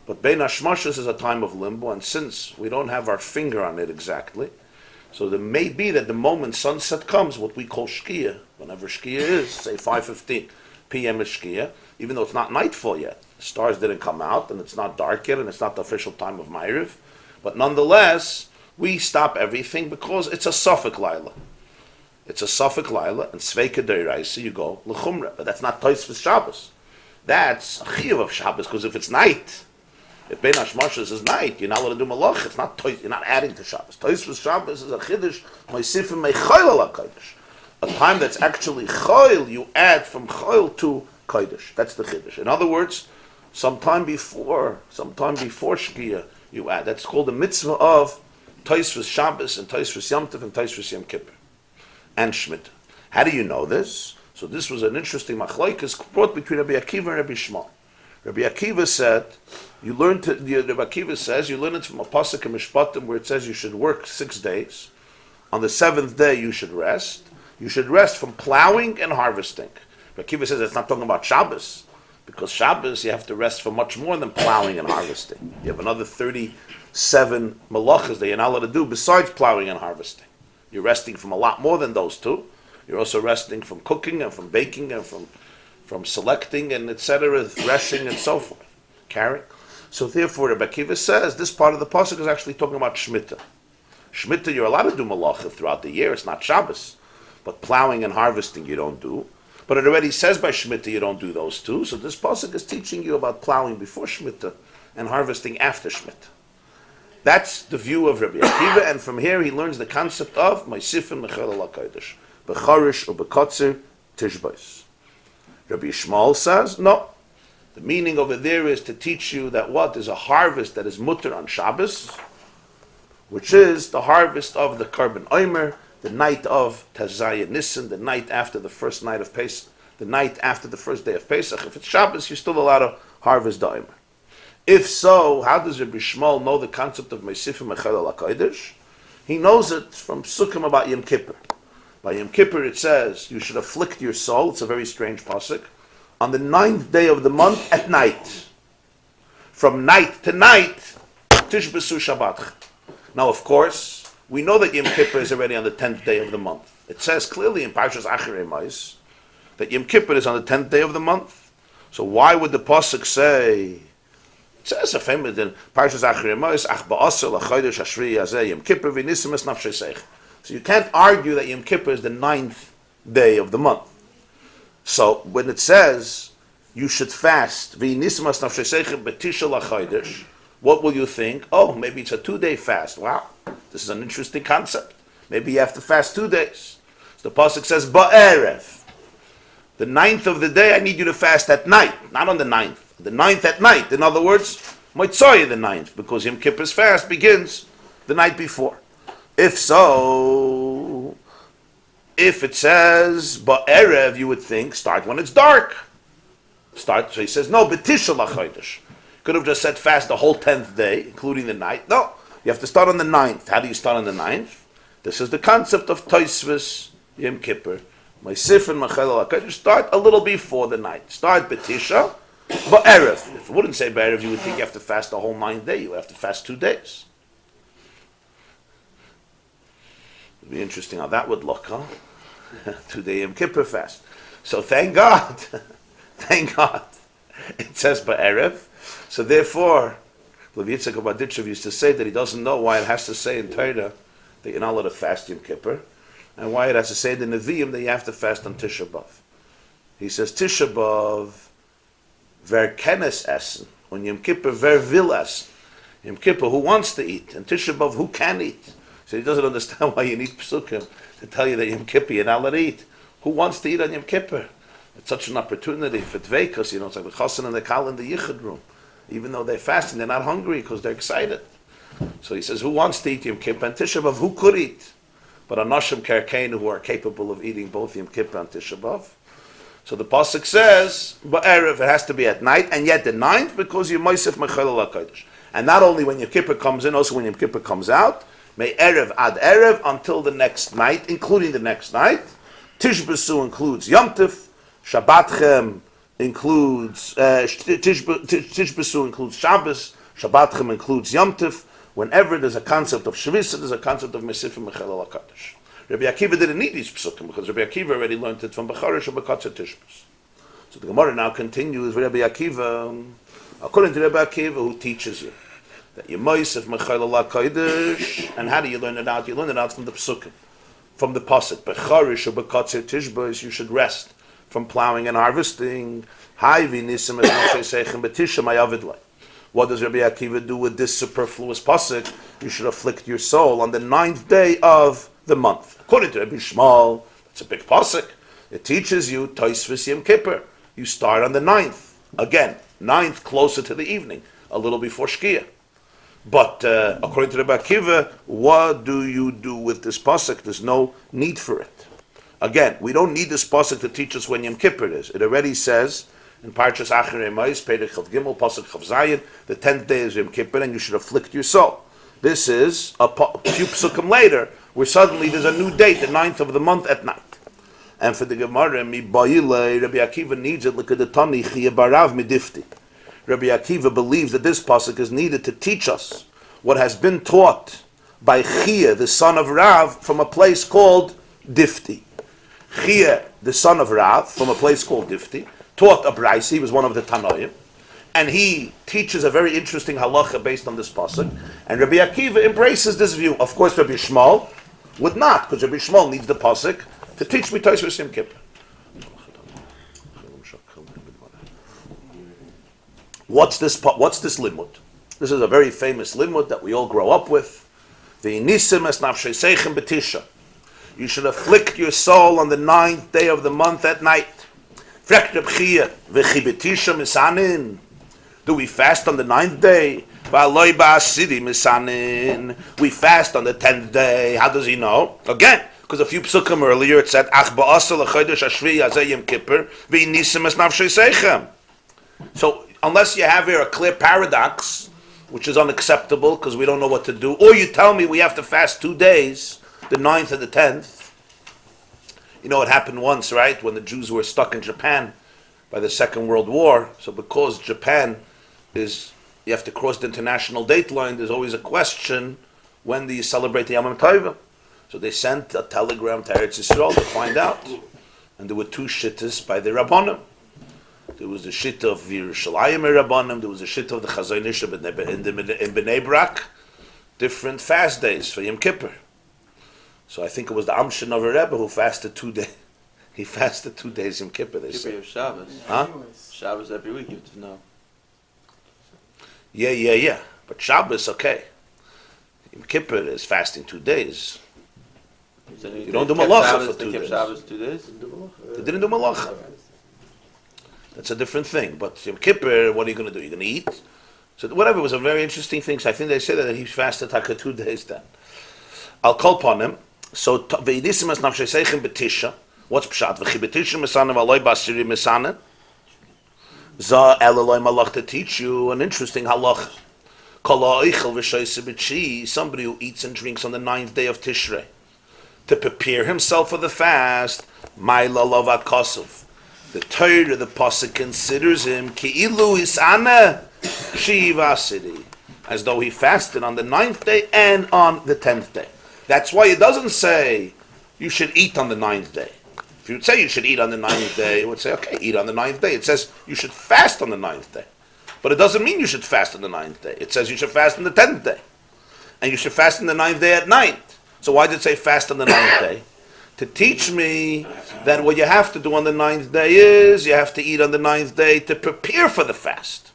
But Bein HaShmashos is a time of limbo, and since we don't have our finger on it exactly, so there may be that the moment sunset comes, what we call Shkia, whenever Shkia is, say 5:15 p.m. is Shkia, even though it's not nightfall yet. The stars didn't come out, and it's not dark yet, and it's not the official time of Ma'ariv. But nonetheless, we stop everything because it's a Safek Laila. It's a Safek Laila, and Sveika Deiraisa, you go L'chumra. But that's not Tosfos Shabbos. That's a Chiyuv of Shabbos, because if it's night, if Bein HaShmashos is night, you're not allowed to do malach. It's not you're not adding to Shabbos. Tosfos Shabbos is a chiddush. Moisifim meichayil ala kodesh. A time that's actually chayil, you add from chayil to kodesh. That's the chiddush. In other words, sometime before Shkia, you add. That's called the mitzvah of Tosfos Shabbos and Tosfos Yom Tov and Tosfos Yom Kippur and Shemitah. How do you know this? So this was an interesting machlokes brought between Rabbi Akiva and Rabbi Shmuel. Rabbi Akiva said, Rabbi Akiva says, you learn it from a pasuk in Mishpatim where it says you should work 6 days. On the 7th day you should rest. You should rest from plowing and harvesting. Rabbi Akiva says it's not talking about Shabbos, because Shabbos you have to rest for much more than plowing and harvesting. You have another 37 malachas that you're not allowed to do besides plowing and harvesting. You're resting from a lot more than those two. You're also resting from cooking and from baking and from selecting and etc., threshing and so forth, carrying. So therefore, Rabbi Akiva says this part of the pasuk is actually talking about Shemitah. Shemitah, you're allowed to do malacha throughout the year. It's not Shabbos, but plowing and harvesting you don't do. But it already says by Shemitah you don't do those two. So this pasuk is teaching you about plowing before Shemitah and harvesting after Shemitah. That's the view of Rabbi Akiva, and from here he learns the concept of Moisifim Mechel HaKodesh, Becharish or Bekotzer Tishbos. Rabbi Shmuel says, no. The meaning over there is to teach you that what is a harvest that is mutter on Shabbos, which is the harvest of the Karban Omer, the night of Tazayah Nisan, the night after the first night of Pesach, the night after the first day of Pesach. If it's Shabbos, you're still allowed to harvest the Omer. If so, how does Rabbi Shmuel know the concept of Meisifim Mechel HaKodesh? He knows it from Sukkim about Yom Kippur. By Yom Kippur it says, you should afflict your soul, it's a very strange pasuk, on the 9th day of the month at night. From night to night, Tishbesu Shabbat. Now of course, we know that Yom Kippur is already on the 10th day of the month. It says clearly in Parshas Acharei Mos that Yom Kippur is on the 10th day of the month. So why would the pasuk say, it says a famous in Parshas Acharei Mos, Ach ba'asel achodesh hashri yazeh Yom Kippur v'nisim es nafshei seich. So you can't argue that Yom Kippur is the 9th day of the month. So when it says you should fast, v'nisim es nafshei seich b'tishel achodesh, what will you think? Oh, maybe it's a 2-day fast. Wow, this is an interesting concept. Maybe you have to fast 2 days. So the pasuk says ba'erev. The 9th of the day, I need you to fast at night, not on the 9th. The 9th at night. In other words, Motzei the 9th, because Yom Kippur's fast begins the night before. If so, if it says Ba'erev, you would think start when it's dark. Start. So he says no, B'tisha l'chodesh. Could have just said fast the whole 10th day, including the night. No, you have to start on the 9th. How do you start on the 9th? This is the concept of Tosfos Yom Kippur. My Sif and Machel HaKodesh start a little before the night. Start B'tisha, Ba'erev. If it wouldn't say Ba'erev, you would think you have to fast the whole 9th day. You have to fast 2 days. It'd be interesting how that would look, huh? 2-day Yom Kippur fast. So thank God, thank God, it says Ba'erev. So therefore, Rav Yitzchak of Berditchev used to say that he doesn't know why it has to say in Torah that you're not allowed to fast Yom Kippur, and why it has to say in the Nevi'im that you have to fast on Tisha B'Av. He says Tisha B'Av ver kenes essen, on Yom Kippur ver will essen. Yom Kippur, who wants to eat, and Tisha B'Av, who can eat. So he doesn't understand why you need psukim to tell you that Yom Kippur you're not allowed to eat. Who wants to eat on Yom Kippur? It's such an opportunity for dveikus, it's like the chassan and the kal in the yichud room. Even though they're fasting, they're not hungry because they're excited. So he says, who wants to eat Yom Kippur and Tisha B'Av? Who could eat? But Anashim Kerkeinu, who are capable of eating both Yom Kippur and Tisha B'Av. So the pasuk says, Ba'erev, it has to be at night, and yet the 9th, because you Mosef Mechel HaKodesh. And not only when Yom Kippur comes in, also when Yom Kippur comes out, May Erev ad Erev, until the next night, including the next night. Tishbasu includes Yom Tif, Shabbatchem includes, Tishbasu includes Shabbos, Shabbatchem includes Yom Tif. Whenever there's a concept of Shavisa, there's a concept of Mesifim Mechel HaKodesh. Rabbi Akiva didn't need these psukim because Rabbi Akiva already learned it from Becharish and Bekatzer Tishbas. So the Gemara now continues with Rabbi Akiva, according to Rabbi Akiva, who teaches you that you Mosef Mechel HaKodesh. And how do you learn it out? You learn it out from the psukim, from the pasuk. Becharish or Bekatzer Tishbas, you should rest from plowing and harvesting. Hayvi nisim es Moshe Seichem Betisha Mayavidlai. What does Rabbi Akiva do with this superfluous pasuk? You should afflict your soul on the 9th day of the month. According to Rabbi Shmuel, it's a big pasuk. It teaches you Tosfos Yom Kippur. You start on the 9th. Again, 9th closer to the evening, a little before Shkia. But according to Rabbi Akiva, what do you do with this pasuk? There's no need for it. Again, we don't need this pasuk to teach us when Yom Kippur is. It already says in Parshas Acharei Mos, Perek Chav Gimel, pasuk Chav Zayin, the 10th day is Yom Kippur, and you should afflict your soul. This is a few psukim later, where suddenly there's a new date, the 9th of the month at night. And for the Gemarah, mi ba'ilei, Rabbi Akiva needs it, look at the Tani, Chiyah Barav midifti. Rabbi Akiva believes that this pasuk is needed to teach us what has been taught by Chiyah, the son of Rav, from a place called Difti. Chiyah, the son of Rav, from a place called Difti, taught a Braisa. He was one of the Tanoim, and he teaches a very interesting halacha based on this pasuk. And Rabbi Akiva embraces this view. Of course, Rabbi Shmuel would not, because Rabbi Shmuel needs the pasuk to teach me Tosfos Yom Kippur. What's this limud? This is a very famous limud that we all grow up with. V'inisim es nafshei seichem b'tisha. You should afflict your soul on the 9th day of the month at night. Do we fast on the 9th day? We fast on the 10th day. How does he know? Again, because a few psukim earlier it said, so unless you have here a clear paradox, which is unacceptable because we don't know what to do, or you tell me we have to fast 2 days, the 9th and the 10th. You know, it happened once, right, when the Jews were stuck in Japan by the Second World War. So because Japan is, you have to cross the international date line, there's always a question, when do you celebrate the Yom Tovim? So they sent a telegram to Eretz Yisrael to find out. And there were 2 shittas by the Rabbanim. There was the shitta of Yerushalayim Rabbanim, there was the shitta of the Chazon Ish in Bnei Brak, different fast days for Yom Kippur. So I think it was the Amshin of a Rebbe who fasted 2 days. He fasted 2 days Yom Kippur, they say. Shabbos. Huh? Shabbos every week, you have to know. Yeah. But Shabbos, okay. Yom Kippur is fasting 2 days. So You don't do malacha for 2 They kept days. Shabbos 2 days? They didn't do malacha. That's a different thing. But Yom Kippur, what are you going to do? You're going to eat? So whatever, it was a very interesting thing. So I think they say that he fasted like 2 days then. I'll call upon him. So Ve'idisimas nafshei seichem betisha. What's pshat? V'chi betisha mesanen v'aloi basiri mesanen. Za elaloi malach to teach you an interesting halach. Kala oichel v'shoyse b'chi. Somebody who eats and drinks on the 9th day of Tishrei to prepare himself for the fast. Ma'ila lovat kosov. The Torah, the pasuk considers him ki'ilu hisana shiva sidi, as though he fasted on the 9th day and on the 10th day. That's why it doesn't say you should eat on the 9th day. If you would say you should eat on the 9th day, it would say, okay, eat on the 9th day. It says you should fast on the 9th day. But it doesn't mean you should fast on the 9th day. It says you should fast on the 10th day. And you should fast on the 9th day at night. So why did it say fast on the 9th day? To teach me that what you have to do on the 9th day is you have to eat on the 9th day to prepare for the fast.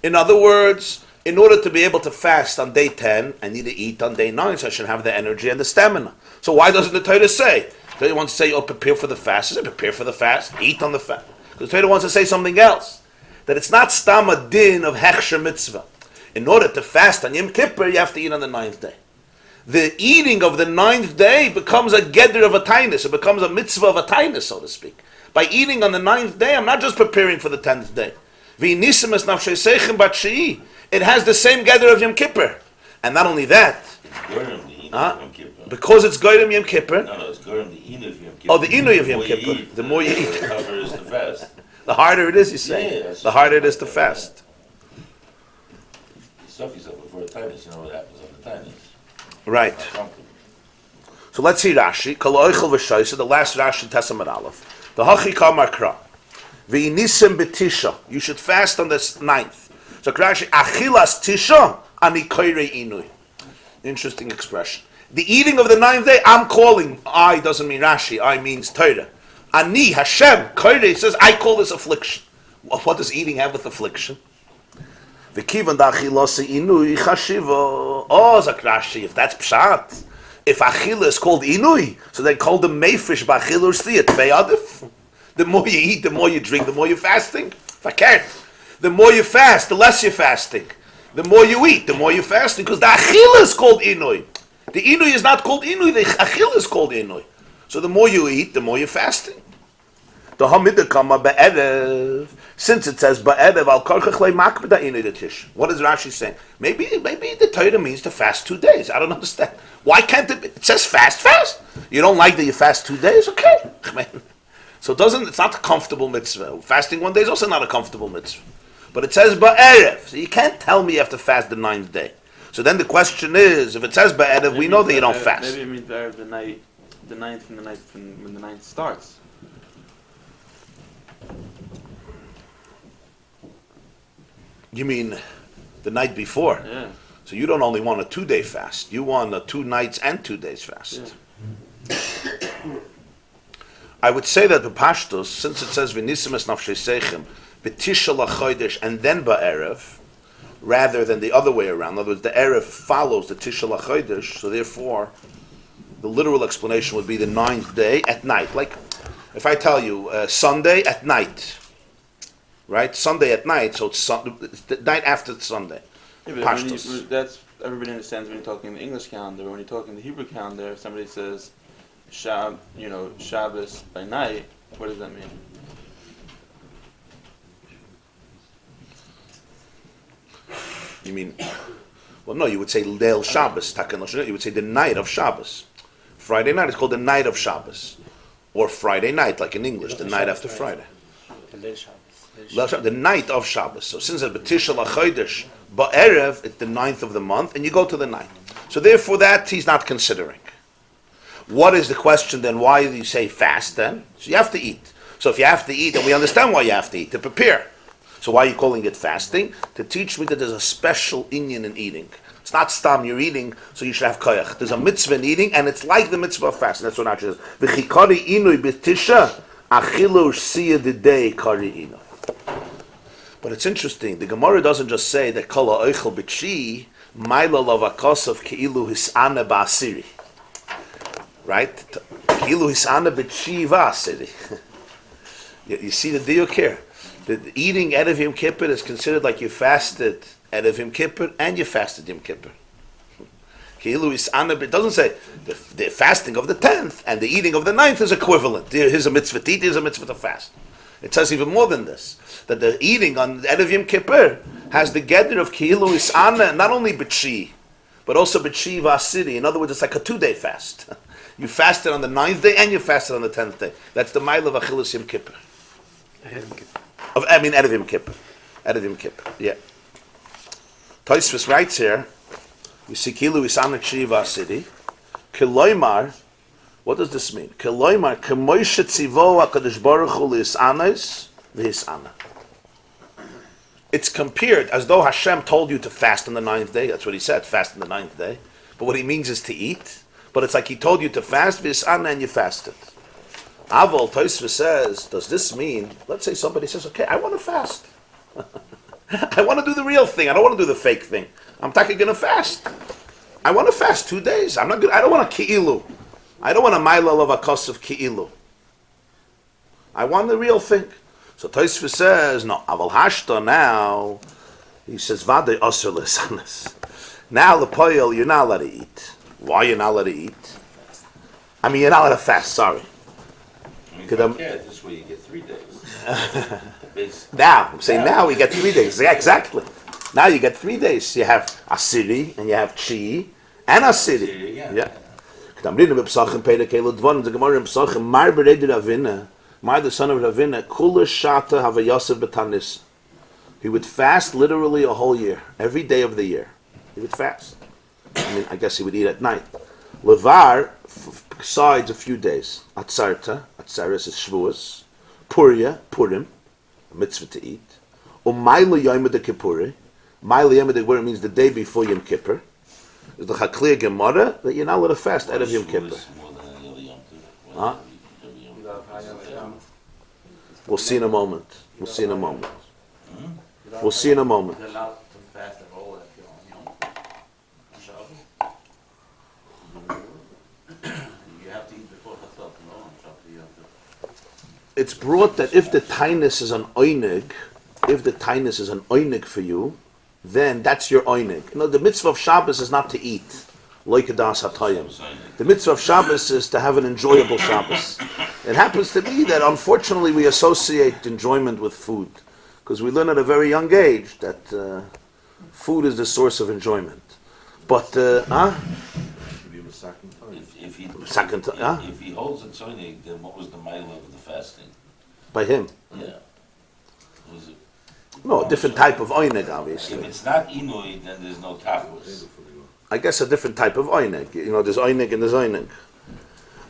In other words, in order to be able to fast on day 10, I need to eat on day 9, so I should have the energy and the stamina. So why doesn't the Torah say? The Torah wants to say, oh, prepare for the fast. Does it prepare for the fast? Eat on the fast. Because the Torah wants to say something else. That it's not stam a din of hechsher mitzvah. In order to fast on Yom Kippur, you have to eat on the 9th day. The eating of the 9th day becomes a geder of a tainus. It becomes a mitzvah of a tainus, so to speak. By eating on the 9th day, I'm not just preparing for the 10th day. It has the same gather of Yom Kippur. And not only that, because it's Goyim Yom Kippur. No, it's Goyim the Inu of Yom Kippur. Oh, the Inu of Yom Kippur. The more you eat. The tougher is the fast. The harder it is, you say. Yeah, the harder it is to fast. You stuff yourself before the tinus, you know what happens on the tinus. Right. So let's see Rashi. The last Rashi, Testament Aleph. The Hachi Kamar Kra. V'inisim b'tisha. You should fast on the 9th. So Rashi, Achilas Tisha ani koirei inui. Interesting expression. The eating of the 9th day, I'm calling. I doesn't mean Rashi. I means Torah. Ani Hashem koirei says I call this affliction. What does eating have with affliction? V'kivan da'achilasi inui chashiva. Oh, Zakrashi, if that's pshat, if achila is called inui, so they call the mayfish ba'achil or siyat ve'adif. The more you eat, the more you drink, the more you're fasting. Fakert. The more you fast, the less you're fasting. The more you eat, the more you're fasting, because the achila is called inui. The inui is not called inui, the achila is called inui. So the more you eat, the more you're fasting. The hamida kama be'erev. Since it says ba'erev al karchach le'makbeda inui the tish. What is Rashi saying? Maybe the Torah means to fast 2 days. I don't understand. Why can't it says fast? You don't like that you fast 2 days? Okay. So it's not a comfortable mitzvah. Fasting 1 day is also not a comfortable mitzvah. But it says ba'erev. So you can't tell me you have to fast the 9th day. So then the question is, if it says ba'erev, we know that you don't fast. Maybe it means ba'erev the 9th from when the 9th starts. You mean the night before? Yeah. So you don't only want a 2-day fast. You want a 2 nights and 2 days fast. Yeah. I would say that the Pashtos, since it says v'nisimas nafshei seichem b'tisha lachodesh and then ba'erev, rather than the other way around. In other words, the erev follows the tisha lachodesh. So therefore, the literal explanation would be the 9th day at night. Like if I tell you Sunday at night. Right, Sunday at night, so it's the night after Sunday. Yeah, but that's everybody understands when you're talking the English calendar. When you're talking the Hebrew calendar, if somebody says Shabbos by night, what does that mean? You mean? Well, no. You would say Leil Shabbos. You would say the night of Shabbos. Friday night is called the night of Shabbos, or Friday night, like in English, the night after Friday. The night of Shabbos. So since it's B'tisha l'chodesh, ba'erev, it's the 9th of the month, and you go to the 9th. So therefore that he's not considering. What is the question then? Why do you say fast then? So you have to eat. So if you have to eat, and we understand why you have to eat, to prepare. So why are you calling it fasting? To teach me that there's a special inyan in eating. It's not stam, you're eating, so you should have koyach. There's a mitzvah in eating, and it's like the mitzvah of fasting. That's what Rashi says. V'chikari inui b'tisha, achilu siya the day kari inui. But it's interesting. The Gemara doesn't just say that kol ha'oichel b'tshi ma'ila lavakosov keilu hisana ba'asiri. Right? Keilu hisana b'tshi va'asiri. You see the diuk here. The eating Erev Yom Kippur is considered like you fasted Erev Yom Kippur and you fasted Yom Kippur. It doesn't say the fasting of the 10th and the eating of the 9th is equivalent. Here's a mitzvah to eat, here's a mitzvah to fast. It says even more than this, that the eating on Erev Yom Kippur has the gather of Ki'ilu Is'ana, not only B'chi, but also B'chi V'asiri. In other words, it's like a 2-day fast. You fasted on the 9th day and you fasted on the 10th day. That's the mile of Achilles Yom Kippur. Erev Yom Kippur. Erev Yom Kippur, yeah. Tosfos writes here, you see Ki'ilu Is'ana B'chi V'asiri, Kiloimar. What does this mean? Keloimar kemoishe tzivo HaKadosh Baruch Hu li'is'anos v'his'ana. It's compared as though Hashem told you to fast on the 9th day. That's what he said, fast on the 9th day. But what he means is to eat. But it's like he told you to fast v'his'ana and you fasted. Aval Tosfos says, does this mean? Let's say somebody says, okay, I want to fast. I want to do the real thing. I don't want to do the fake thing. I'm going to fast. I want to fast 2 days. I don't want to ki'ilu. I don't want a mile of a kos of ki'ilu. I want the real thing. So Tosfos says, no, aval hashta now. He says, vade osir l'sanas. Now the poil, you're not allowed to eat. Why you're not allowed to eat? I mean, you're not allowed to fast. Sorry. This way you get 3 days. Now, I'm saying now we get 3 days. Yeah, exactly. Now you get 3 days. You have asiri and you have chi and asiri. Yeah. The Gemarah in Pesachim, Mar bereded Ravina, Mar the son of Ravina, Kula Shata Havayosef Betanis. He would fast literally a whole year, every day of the year. He would fast. I guess he would eat at night. Levar, besides a few days. Atzarta, Atzaris is Shavuos. Puria, Purim, a mitzvah to eat. Umayla Yom de Kippur. Mayla Yom de Kippur means the day before Yom Kippur. Is the Chakliya Gemarah that you're not allowed to fast out of Yom Kippur. Huh? We'll see in a moment. We'll see in a moment. We'll see in a moment. You're allowed to fast at all if you're on Shabbos. You have to eat before Chatzot, no? On Shabbos you have to. It's brought that if the tainus is an oinig, for you, then that's your oinig. You know, the mitzvah of Shabbos is not to eat, like a das hatayim. The mitzvah of Shabbos is to have an enjoyable Shabbos. It happens to be that unfortunately we associate enjoyment with food, because we learn at a very young age that food is the source of enjoyment. But If he holds a tzonig, then what was the mile of the fasting? by him, Yeah. Was it? no, a different type of oinig, obviously. If it's not inui, then there's no tachlis. I guess a different type of oinig. You know, there's oinig and there's oinig.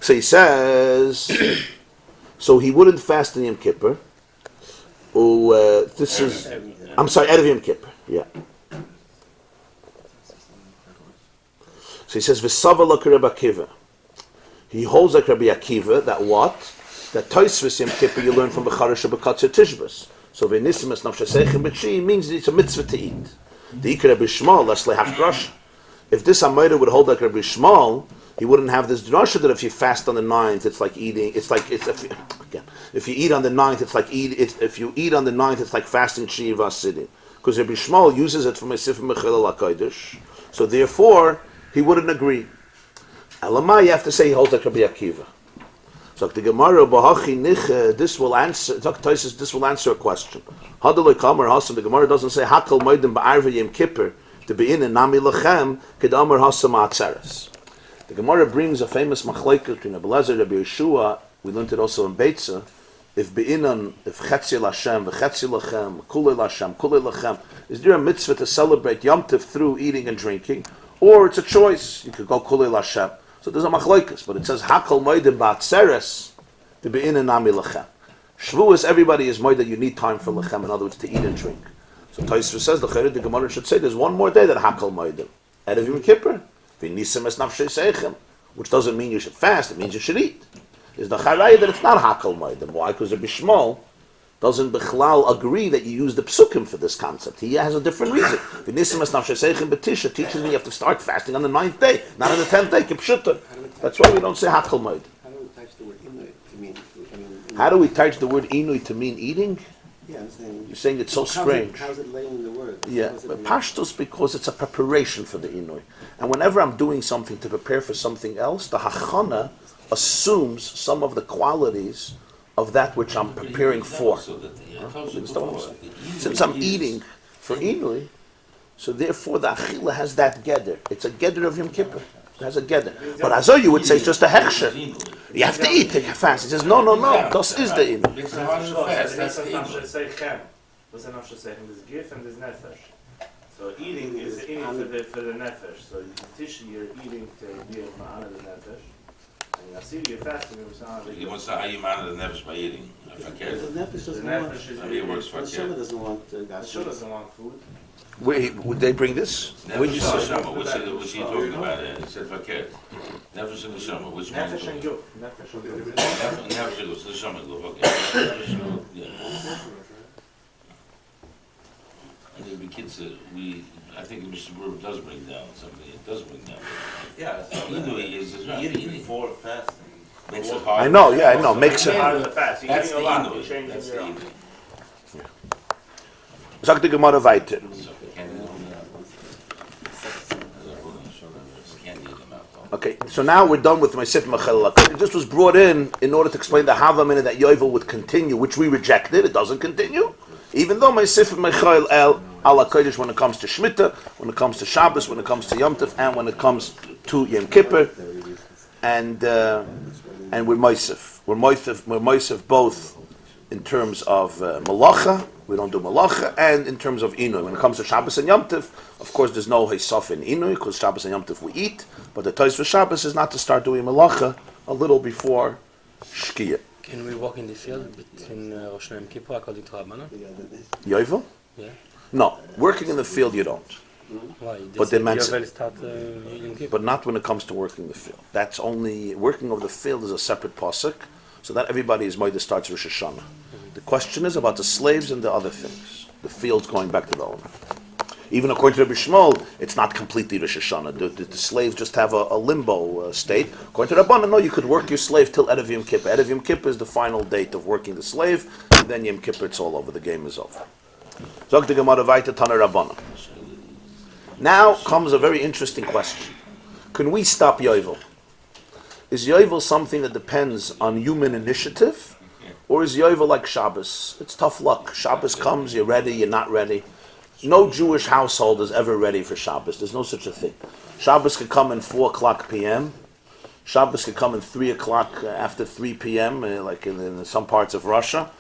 So he says, so he wouldn't fast in Yom Kippur. This is, I'm sorry, Erev Yom Kippur. Yeah. So he says, V'sava like Rabbi Akiva. He holds like Rabbi Akiva that what? That Tosfos Yom Kippur you learn from Becharish B'Katzir Tishbas. So V'nisimas Nafshasechem B'Chi means it's a mitzvah to eat. The Ikar Rabbi Shmuel, that's lehaf drasha. If this Amayra would hold like Rabbi Shmuel, he wouldn't have this drasha that if you fast on the 9th, it's like eating. It's like if you eat on the 9th, it's like if you eat on the 9th, it's like fasting Shiva City. Because Rabbi Shmuel uses it from a Sifra Mechilel HaKodesh. So therefore, he wouldn't agree. Elamai, you have to say he holds like Rabbi Akiva. So the Gemarah Bahachi Niche, this will answer. This will answer a question. Hadalei Kamer Hasan. The Gemarah doesn't say Hakal Moedim Ba'arva Yom Kippur to be in Nami Lachem Kedamer Hasan Ma'atzeres. The Gemarah brings a famous machlekes between Rabbi Elazar and Rabbi Yeshua. We learned it also in Beitza. If Chetzi Lashem, V'Chetzi Lachem, Kulei Lachem, is there a mitzvah to celebrate Yom Tov through eating and drinking, or it's a choice? You could go Kulei Lashem. So there's a machlekes, but it says Hakol Moedim Ba'atzeres to be in Nami Lachem. Shavuos, everybody is moed that you need time for lechem. In other words, to eat and drink. So Tosfos says the Gemarah should say there's one more day that Hakol Moedim. Erev Yom Kippur. Which doesn't mean you should fast, it means you should eat. Is the charaya that it's not Hakal Moedim. Why? Because Rabbi Shmuel doesn't Bechlal agree that you use the psukim for this concept. He has a different reason. Betisha teaches me you have to start fasting on the 9th day, not on the 10th day. Kipshuta. That's why we don't say Hakal Moedim. How do we touch the word inui to mean? How do we touch the word inui to mean eating? Yeah, I'm saying. You're saying it's so strange. How's it laying in the word? Yeah, but pashtus because it's a preparation for the inui. And whenever I'm doing something to prepare for something else, the hachana assumes some of the qualities of that which I'm preparing for. Since I'm eating for inui, so therefore the achila has that geder. It's a geder of Yom Kippur. It has a geder. But Azo you would say it's just a hechsher. You have to eat, take a fast. He says, no, das is the inui. It's hard to fast, that's the inui. There's gif and there's nefesh. So eating is eating for the nefesh. So tishi, you're eating to be a ma'ana the nefesh. And yasiri, you're fasting. You want to know how you manage the nefesh by eating? If I care. The nefesh The doesn't want. nefesh is I mean, it works for The Shema doesn't want the shul doesn't want food. Would they bring this? Would you say? Nefesh which are you talking about? It said fakir. Nefesh and neshama, which one? Nefesh and yuf. Nefesh and yuf. Nefesh and neshama, okay. Yeah. And the kids, I think Mr. Brewer does bring down something. It does bring down. Yeah, so Inui is eating before fasting. makes it hard. I know, makes it Out hard. of the fast. You're That's eating the a lot. inui. You're changing That's the your inui. Sagt die Gemarah weiter. Okay, so now we're done with my Sif Mechel. It just was brought in order to explain the Havamina that Yovel would continue, which we rejected. It doesn't continue. Even though my Sif Mechel El Ala Kodesh when it comes to Shemitah, when it comes to Shabbos, when it comes to Yom Tov, and when it comes to Yom Kippur, and we're Moisef. We're Moisef both in terms of Malacha, we don't do Malacha, and in terms of Inui. When it comes to Shabbos and Yom Tov, of course there's no Hisof in Inui, because Shabbos and Yom Tov we eat, but the Tais for Shabbos is not to start doing Malacha a little before Shkia. Can we walk in the field between Rosh Hashanah and Kippur according to Rabbana? Yovel? Yeah. No, working in the field you don't. Why? But the Emancipate. Yovel start Yom Kippur. But not when it comes to working the field. That's only, working of the field is a separate pasuk, so that everybody is Moedah starts Rosh Hashanah. The question is about the slaves and the other things. The fields going back to the owner. Even according to Rabbi Shmuel, it's not completely Rosh Hashanah. The slaves just have a limbo state. According to Rabbanan, no, you could work your slave till Erev Yom Kippur. Erev Yom Kippur is the final date of working the slave, and then Yom Kippur it's all over. The game is over. Zog the Gemarah weiter Tana Rabbanan. Now comes a very interesting question. Can we stop Yovel? Is Yovel something that depends on human initiative? Or is Yovel like Shabbos? It's tough luck. Shabbos comes, you're ready, you're not ready. No Jewish household is ever ready for Shabbos. There's no such a thing. Shabbos could come in 4 o'clock p.m. Shabbos could come in 3 o'clock after 3 p.m., like in some parts of Russia.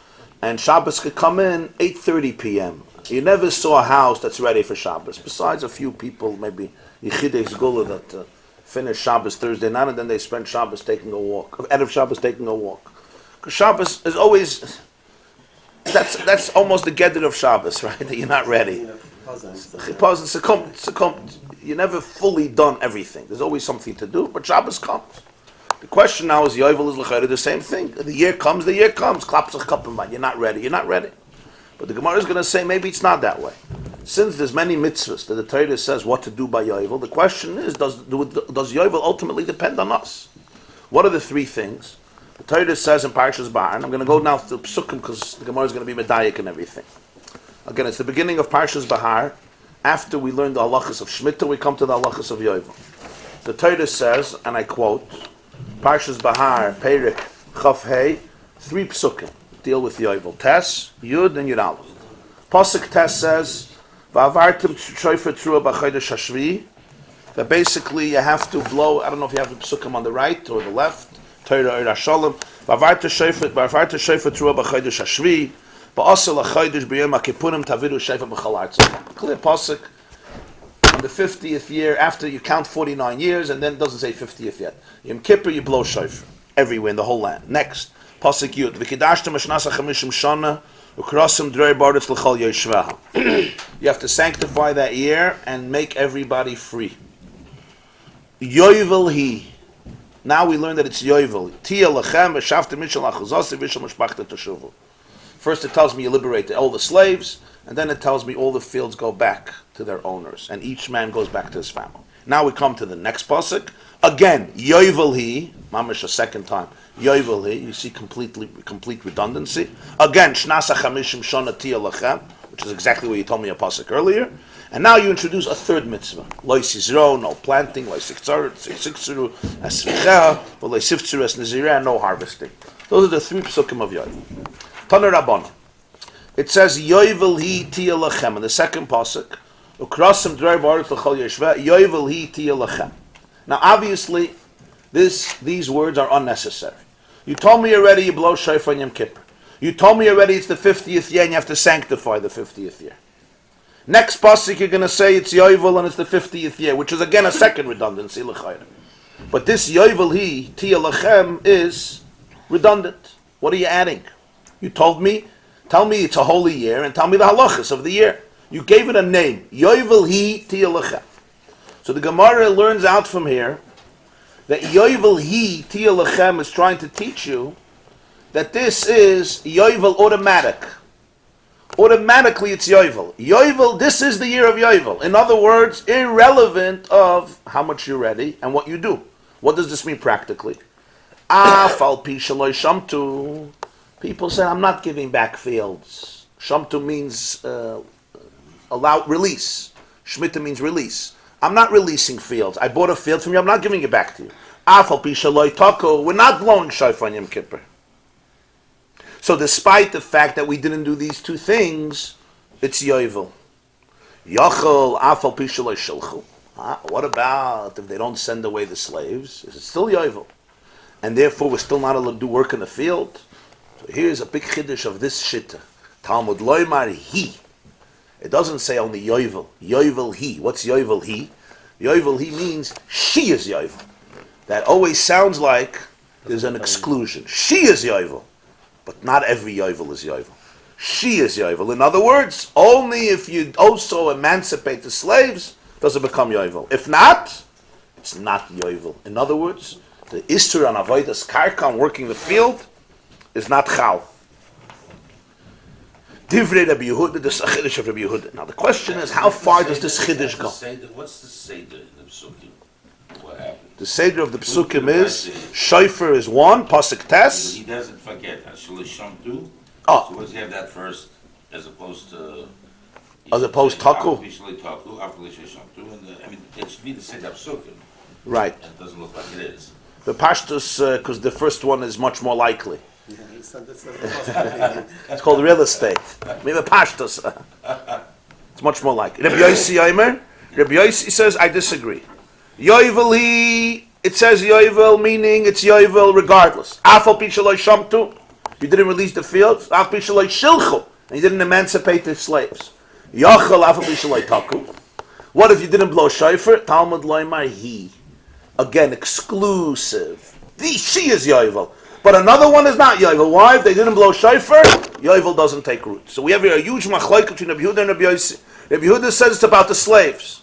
And Shabbos could come in 8:30 p.m. You never saw a house that's ready for Shabbos. Besides a few people, maybe Yechidei Zgula that finish Shabbos Thursday night and then they spend Shabbos taking a walk. Erev Shabbos taking a walk. Because Shabbos is always, that's almost the gedder of Shabbos, right? That you're not ready. You're never fully done everything. There's always something to do, but Shabbos comes. The question now is, Yovel is l'chayre the same thing. The year comes. Klapsach kappemban. You're not ready. But the Gemara is going to say maybe it's not that way. Since there's many mitzvahs that the Torah says what to do by Yovel, the question is, does Yovel ultimately depend on us? What are the 3 things? The Torah says in Parshas Bahar, and I'm going to go now to Psukim because the Gemara is going to be medayik and everything. Again, it's the beginning of Parshas Bahar. After we learn the halachas of Shemitah, we come to the halachas of Yovel. The Torah says, and I quote, Parshas Bahar, Perek, Chaf Hei, 3 Psukim deal with Yovel. Tes, Yud, and Yud Aleph. Pasuk Tes says, Va'avartim shofar trua b'chodesh hashvi, that basically you have to blow, I don't know if you have the Psukim on the right or the left, Torah Ohr Shalom. Va'avartim shofar trua b'chodesh hashvi, ba'asel ha'chodesh b'yom ha'kippurim taviru shofar b'chol ha'aretz. Clear pasuk. On the 50th year, after you count 49 years, and then it doesn't say 50th yet. Yom Kippur, you blow shofar everywhere in the whole land. Next, pasuk Yud. V'kidashtem ha'shnasa chamishim shana u'krasim drei baretz l'chol yoshveha. You have to sanctify that year and make everybody free. Yovel hi. Now we learn that it's Yovel. Tia lechem v'shavtem mishal achuzasi v'shal mishpachta teshuvu. First it tells me you liberate all the slaves, and then it tells me all the fields go back to their owners, and each man goes back to his family. Now we come to the next pasuk. Again, Yovel he, mamish a second time. Yovel he, you see complete redundancy. Again, Shnasa Chamishim Shona Tia Lachem, which is exactly what you told me a pasuk earlier. And now you introduce a third mitzvah. Lo Yisro, no planting, Lo Siksuru, as Svicha, but Lo Siftsuru, as Nazirah, no harvesting. Those are the three psukim of Yovel. Taner Rabban. It says Yovel he Tia Lachem in the second pasuk. Ukrasim Drei Baruch L'Chol Yeshveh, Yovel he Tia Lachem. Now, obviously, these words are unnecessary. You told me already you blow shofar on Yom Kippur. You told me already it's the 50th year and you have to sanctify the 50th year. Next pasuk you're going to say it's Yovel and it's the 50th year, which is again a second redundancy, l'chayr. But this Yovel he, Tia Lachem, is redundant. What are you adding? You tell me it's a holy year and tell me the halachas of the year. You gave it a name, Yovel he, Tia Lachem. So the Gemara learns out from here that Yovel he, Tia Lachem, is trying to teach you that this is Yovel automatic. Automatically it's Yovel. Yovel, this is the year of Yovel. In other words, irrelevant of how much you're ready and what you do. What does this mean practically? Afal pi shaloi shamtu. People say, I'm not giving back fields. Shamtu means release. Shmita means release. I'm not releasing fields. I bought a field from you, I'm not giving it back to you. Afal pi shaloi taku. We're not blowing shofar on Yom Kippur. So despite the fact that we didn't do these two things, it's Yovel. Yachol afal pi shaloi shilchu. What about if they don't send away the slaves? Is it still Yovel? And therefore we're still not allowed to do work in the field? So here's a big chiddush of this shitta. Talmud loymar he. It doesn't say only Yovel. Yovel he. What's Yovel he? Yovel he means she is Yovel. That always sounds like there's an exclusion. She is Yovel. But not every Yovel is Yovel. She is Yovel. In other words, only if you also emancipate the slaves does it become Yovel. If not, it's not Yovel. In other words, the Istur on Avodas Karka, on working the field, is not Chal. Divrei Rabbi Yehuda, the Chiddush of Rabbi Yehuda. Now the question is, how far does this Chiddush go? What's the Seder in the Psukim? What happened? The Seder of the Psukim is, Shofar is one, Pasuk Tes. He doesn't forget. Shalish Shamtu. Oh. So what's he have that first, as opposed to... Taku? Taku, after Shamtu. I mean, it should be the Seder Psukim. Right. And it doesn't look like it is. The Pashtus, because the first one is much more likely. It's called real estate. Maybe Pashtus. It's much more likely. Rabbi Yossi Yomer, Rabbi Yossi says, I disagree. Yovel he, it says Yovel, meaning it's Yovel regardless. Afal pi shaloi shamtu, you didn't release the fields. Afal pi shaloi shilchu, and you didn't emancipate the slaves. Yachal afal pi shaloi taku. What if you didn't blow shofar? Talmud loymar he. Again, exclusive. She is Yovel. But another one is not Yovel. Why? If they didn't blow shofar, Yovel doesn't take root. So we have here a huge machlokes between Rabbi Yehuda and Rabbi Yossi. Rabbi Yehuda says it's about the slaves.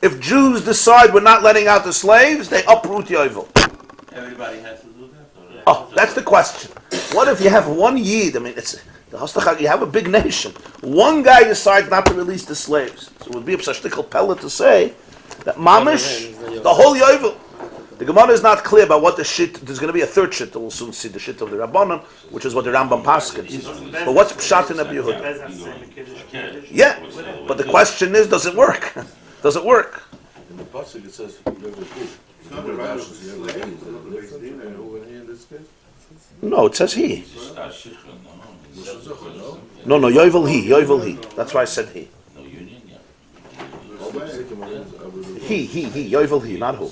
If Jews decide we're not letting out the slaves, they uproot Yovel. Everybody has to do that? Oh, that's the question. What if you have one Yid? I mean, you have a big nation. One guy decides not to release the slaves. So it would be a shtickle pellet to say that Mamish, the whole Yovel. The Gemara is not clear about what the shit. There's going to be a third shit that we'll soon see, the shit of the Rabbanon, which is what the Rambam paskins. But what's pshat in Rabbi Yehuda? Yeah, but the question is, does it work? Does it work? In the pasuk it says No, it says he. No, Yovel he. That's why I said he. He, Yovel he, not who.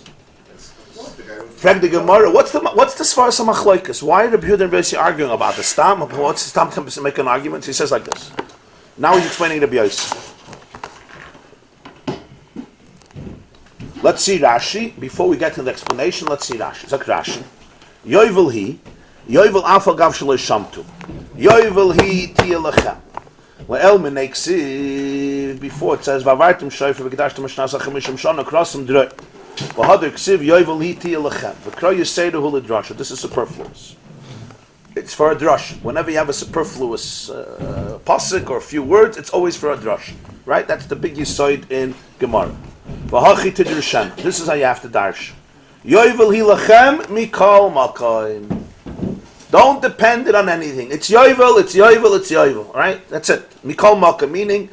Frag the Gemara, what's the Svaras HaMachlokas? Why are Rabbi Yehuda and Rabbi Yossi arguing about the Stam? What's the Stam to make an argument? He says like this. Now he's explaining Rabbi Yossi. Let's see Rashi. Before we get to the explanation, let's see Rashi. Zak Rashi. Yovel he, Yovel afal gav shaloi shamtu. Yovel he tia lechem. Le'el meneksi, before it says, Vavartim shofar v'kedashtem ha'shnasa chamishim shana krasam droi. V'hader ksiv Yovel he tia lechem. V'kro yiseidu hu l'drasha. This is superfluous. It's for a drush. Whenever you have a superfluous pasuk or a few words, it's always for a drush. Right? That's the big yisoid in Gemarah. V'hachi tidrashan. This is how you have to darsh. Yovel hilachem mikol makoim. Don't depend it on anything. It's Yovel, it's Yovel, it's Yovel. Right? That's it. Mikol makoim, meaning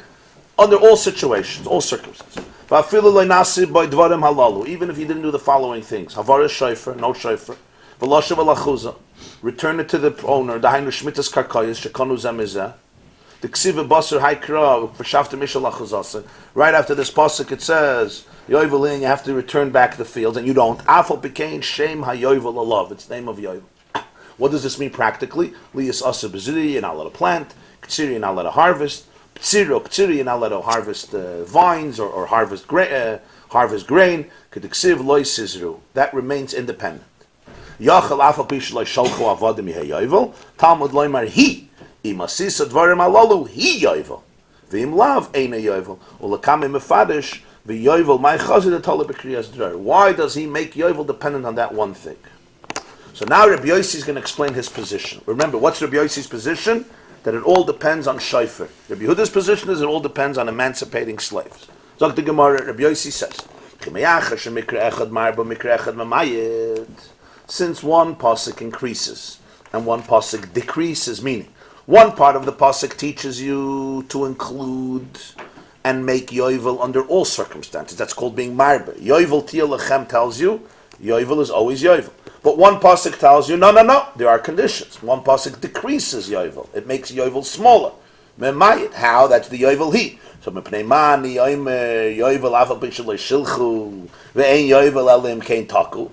under all situations, all circumstances. V'afilu lo'nasi by dvarim halalu. Even if you didn't do the following things. Havara shofar, no shofar. V'lashav alachuza. Return it to the owner. Dahainu shmitas karkayas, shekonu zemizeh. The ksiva basar haikra v'shavta mishal achuzasa. Right after this pasuk it says Yovelin, you have to return back the fields, and you don't. Afal became shem hayovel alav. It's the name of Yovel. What does this mean practically? Liyas asa beziri, you're not allowed to plant. Ktsiri, you're not allowed to harvest. Ktsiri, you're not allowed to harvest vines or harvest grain. K'diksiv loy sizru. That remains independent. Yachal afal pishloi shalchu avadim yeyovel. Talmud loymar he. Imasisa dvarim alalu he yovel, v'im lav eina yovel, ulakame mefadish v'yovel my chazid atala b'kriyas dvar. Why does he make yovel dependent on that one thing? So now Rabbi Yossi is going to explain his position. Remember, what's Rabbi Yossi's position? That it all depends on shofar. Rabbi Yehuda's position is it all depends on emancipating slaves. Zok the Gemarah, Rabbi Yossi says, since one pasuk increases and one pasuk decreases, meaning one part of the pasuk teaches you to include and make yovel under all circumstances. That's called being marbe. Yovel tia lechem tells you yovel is always yovel. But one pasuk tells you no. There are conditions. One pasuk decreases yovel. It makes yovel smaller. Memayit. How? That's the yovel he. So mepnei mani yomer yovel afal b'shalei shilchu ve'ein yovel alim kein taku.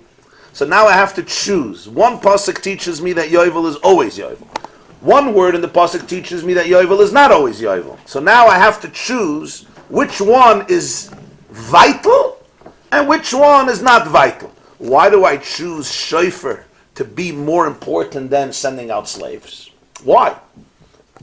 So now I have to choose. One pasuk teaches me that yovel is always yovel. One word in the pasuk teaches me that Yovel is not always Yovel. So now I have to choose which one is vital and which one is not vital. Why do I choose shofar to be more important than sending out slaves? Why?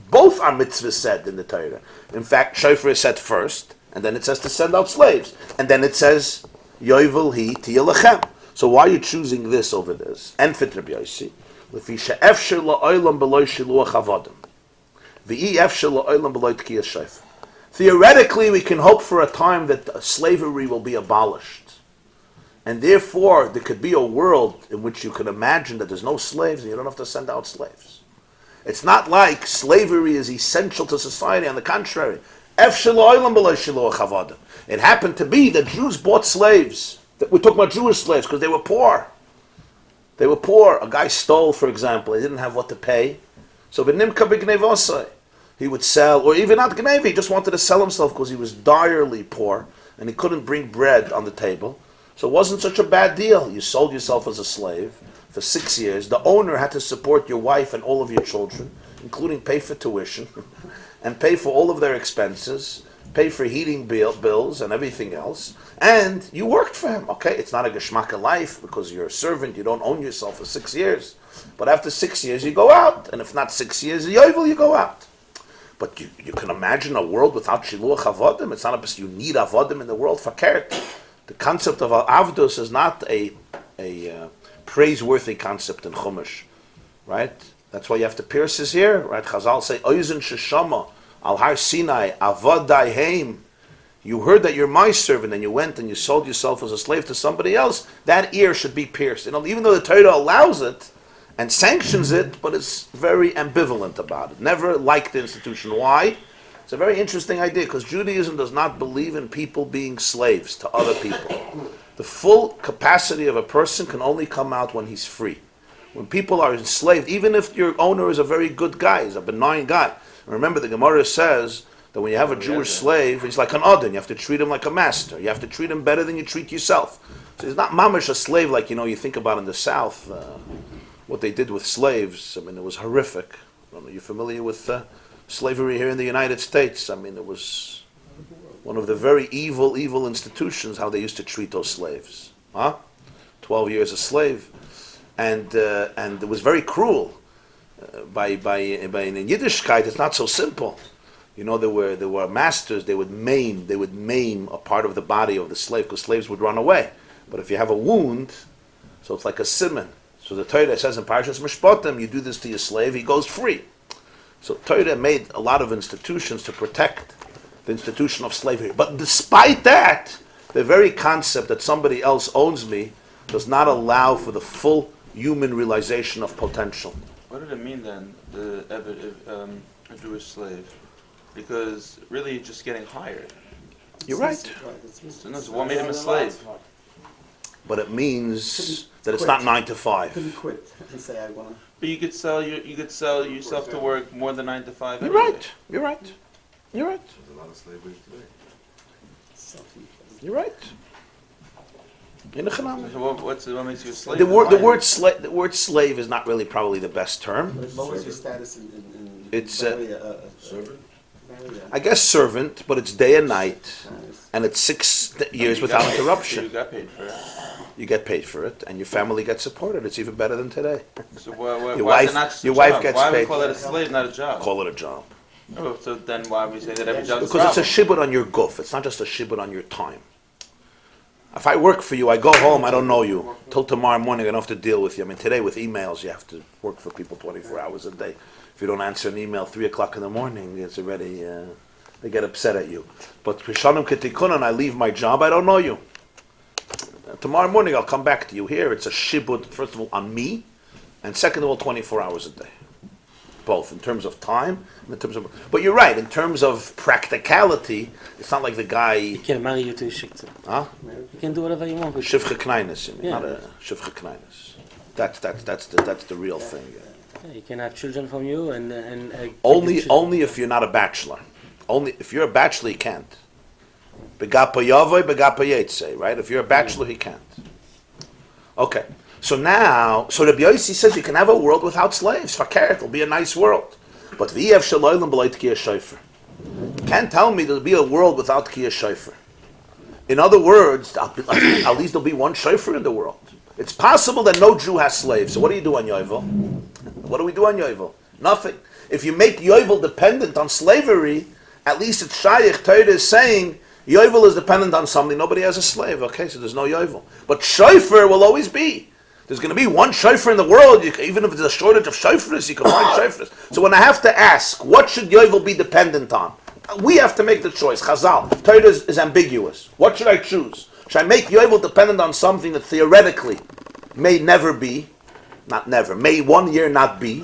Both are mitzvahs said in the Torah. In fact, shofar is said first, and then it says to send out slaves. And then it says, Yovel hi tiyeh lechem. So why are you choosing this over this? And fit Rabbi Yossi. Theoretically, we can hope for a time that slavery will be abolished. And therefore, there could be a world in which you can imagine that there's no slaves and you don't have to send out slaves. It's not like slavery is essential to society. On the contrary, it happened to be that Jews bought slaves. We're talking about Jewish slaves because they were poor. They were poor. A guy stole, for example. He didn't have what to pay. So he would sell, or even not gneva, he just wanted to sell himself because he was direly poor and he couldn't bring bread on the table. So it wasn't such a bad deal. You sold yourself as a slave for 6 years. The owner had to support your wife and all of your children, including pay for tuition and pay for all of their expenses, pay for heating bills and everything else. And you worked for him. Okay, it's not a geschmacka life because you're a servant, you don't own yourself for 6 years. But after 6 years, you go out. And if not 6 years, yovel, you go out. But you can imagine a world without shiluach avodim. It's not a you need avodim in the world for kert. The concept of avdus is not a praiseworthy concept in Chumash, right? That's why you have to pierce his ear, right? Chazal say, Oizen sheshama al har Sinai avadai heim. You heard that you're my servant, and you went and you sold yourself as a slave to somebody else. That ear should be pierced. You know, even though the Torah allows it and sanctions it, but it's very ambivalent about it. Never liked the institution. Why? It's a very interesting idea because Judaism does not believe in people being slaves to other people. The full capacity of a person can only come out when he's free. When people are enslaved, even if your owner is a very good guy, he's a benign guy. Remember, the Gemarah says that when you have a Jewish slave, he's like an adon. You have to treat him like a master. You have to treat him better than you treat yourself. So he's not mamish a slave like, you think about in the South, what they did with slaves. I mean, it was horrific. I don't know, you're familiar with slavery here in the United States. I mean, it was one of the very evil institutions, how they used to treat those slaves. 12 years a slave. And it was very cruel. By in Yiddishkeit, it's not so simple. There were masters. They would maim a part of the body of the slave because slaves would run away. But if you have a wound, so it's like a siman. So the Torah says in Parashas Mishpatim, you do this to your slave, he goes free. So Torah made a lot of institutions to protect the institution of slavery. But despite that, The very concept that somebody else owns me does not allow for the full human realization of potential. What did it mean then, the a Jewish slave? Because really, you're just getting hired. You're right. So, no, so what made him a slave? But it means that it's not 9 to 5. Couldn't quit and say I want. But you could sell yourself to work more than 9 to 5. You're anyway. right. You're right. You're right. There's a lot of slavery today. You're right. In the Chanam. So what makes you a slave? The word slave is not really probably the best term. What was your status in It's, Servant? I guess servant, but it's day and night, and it's 6 years without interruption. You got paid for it. You get paid for it, and your family gets supported. It's even better than today. So why Your why is wife- it not just your a wife job? gets why paid. we call it a slave, not a job? Call it a job. Oh, so then why we say that every job is a Because it's a problem? shibud on your guf. It's not just a shibud on your time. If I work for you, I go home, I don't know you. Till tomorrow morning, I don't have to deal with you. I mean, today with emails, you have to work for people 24 hours a day. If you don't answer an email 3 o'clock in the morning, it's already, they get upset at you. But Pishanim Ketikunan, I leave my job, I don't know you. Tomorrow morning, I'll come back to you. Here, it's a shibud, first of all, on me, and second of all, 24 hours a day. Both, in terms of time, and in terms of... But you're right, in terms of practicality, it's not like the guy... You can marry you to a shikta. Huh? You can do whatever you want with Shivcha Knainis, you mean, Yeah. not a Shivcha Knainis. That's the real thing. Yeah. You can have children from you and Only if you're not a bachelor. Only if you're a bachelor, you can't. Begapa Yavoy, Begapa Yetzeh, right? If you're a bachelor, he can't. Okay. So Rabbi Yossi says you can have a world without slaves. Fakir, it'll be a nice world. But v'yev shaloylim b'loy t'kiyah shofar. You can't tell me there'll be a world without t'kiyah shofar. In other words, at least there'll be one shofar in the world. It's possible that no Jew has slaves. So what do you do on Yovel? What do we do on Yovel? Nothing. If you make Yovel dependent on slavery, at least it's Shaykh Torah is saying Yovel is dependent on something. Nobody has a slave. Okay, so there's no Yovel. But shofar will always be. There's going to be one shofar in the world. Even if there's a shortage of shofars, you can find shofars. So when I have to ask, what should Yovel be dependent on? We have to make the choice. Chazal. Torah is ambiguous. What should I choose? Should I make Yovel dependent on something that theoretically may never be? Not never. May one year not be.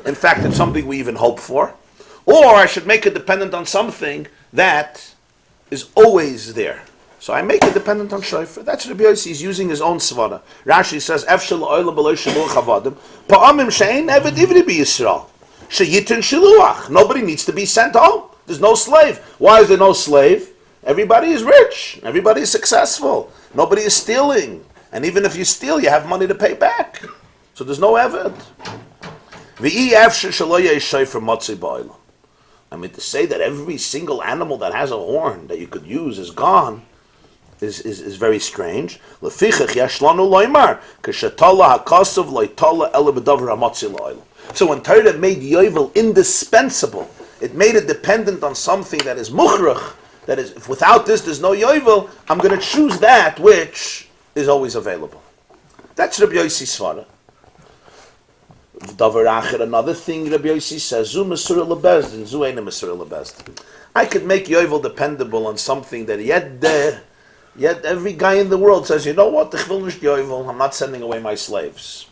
In fact, it's something we even hope for. Or I should make it dependent on something that is always there. So I make it dependent on shofar. That's Rabbi Yossi. He's using his own svara. Rashi says, "Efshel oilam b'loy shiluach avadim pa'amim she'ein eved ivri b'Yisrael sheyitin shiluach." Nobody needs to be sent home. There's no slave. Why is there no slave? Everybody is rich. Everybody is successful. Nobody is stealing. And even if you steal, you have money to pay back. So there's no eved. V'yi efshel shelo yesh shofar Monsey ba'olam. I mean, to say that every single animal that has a horn that you could use is gone is very strange. Lefichach yashlanu loymar kashatala hakasav loitala ela b'davar hamatzi lo'olam. So when Torah made Yovel indispensable, it made it dependent on something that is muchrach, that is, if without this there's no Yovel, I'm going to choose that which is always available. That's Rabbi Yossi's svara. Another thing Rabbi Yossi says, Zu Mesura lebezdin, Zu Eina Mesura lebezdin. I could make Yovel dependable on something that yet every guy in the world says, you know what, ich will nicht Yovel, I'm not sending away my slaves.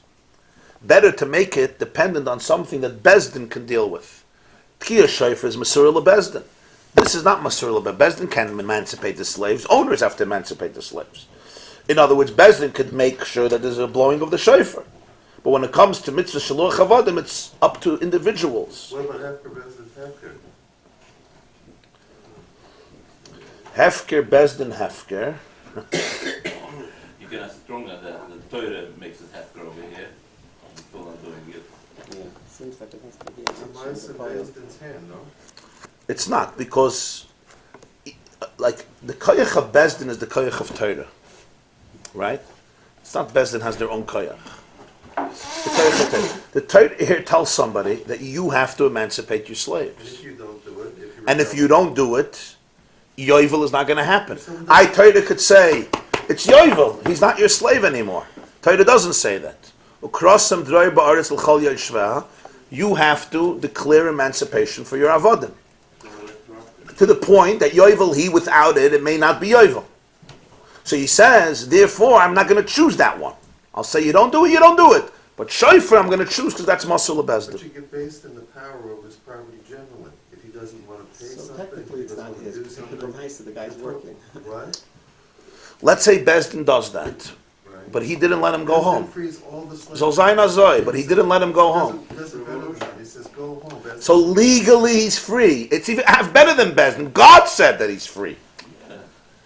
Better to make it dependent on something that Bezdin can deal with. Tkiyah shofar is Mesura lebezdin. This is not Mesura lebezdin. Bezdin can emancipate the slaves. Owners have to emancipate the slaves. In other words, Bezdin could make sure that there's a blowing of the shofar. But when it comes to mitzvah shaluach avadim, it's up to individuals. What about Hefker, Bezdin, Hefker? Hefker, Bezdin, Hefker. You can ask stronger that the Torah makes it hefker over here. I'm still not doing it. Yeah, seems like it has to be It's a mice in Bezdin's hand, no? It's not, because like the koyach of Bezdin is the koyach of Torah. Right? It's not Bezdin has their own koyach. The Torah here tells somebody that you have to emancipate your slaves. If you don't do it, And if you don't do it, Yovel is not going to happen. Torah could say, it's Yovel, he's not your slave anymore. Torah doesn't say that. You have to declare emancipation for your avodim. To the point that Yovel, without it may not be Yovel. So he says, therefore, I'm not going to choose that one. I'll say, you don't do it, you don't do it. But shofar, I'm going to choose because that's Masur But Lebezdin. you get based in the power of his property generally. If he doesn't want to pay So something, technically he it's doesn't not want to do his, because the something. nice the guy's working. What? Let's say Bezdin does that, Right. but he didn't let him go Bezdin home. frees all the slaves. So Zayin Azoi, but he didn't let him go home. Doesn't benefit. He says, go home. Bezdin- So legally he's free. It's even have better than Bezdin. God said that he's free.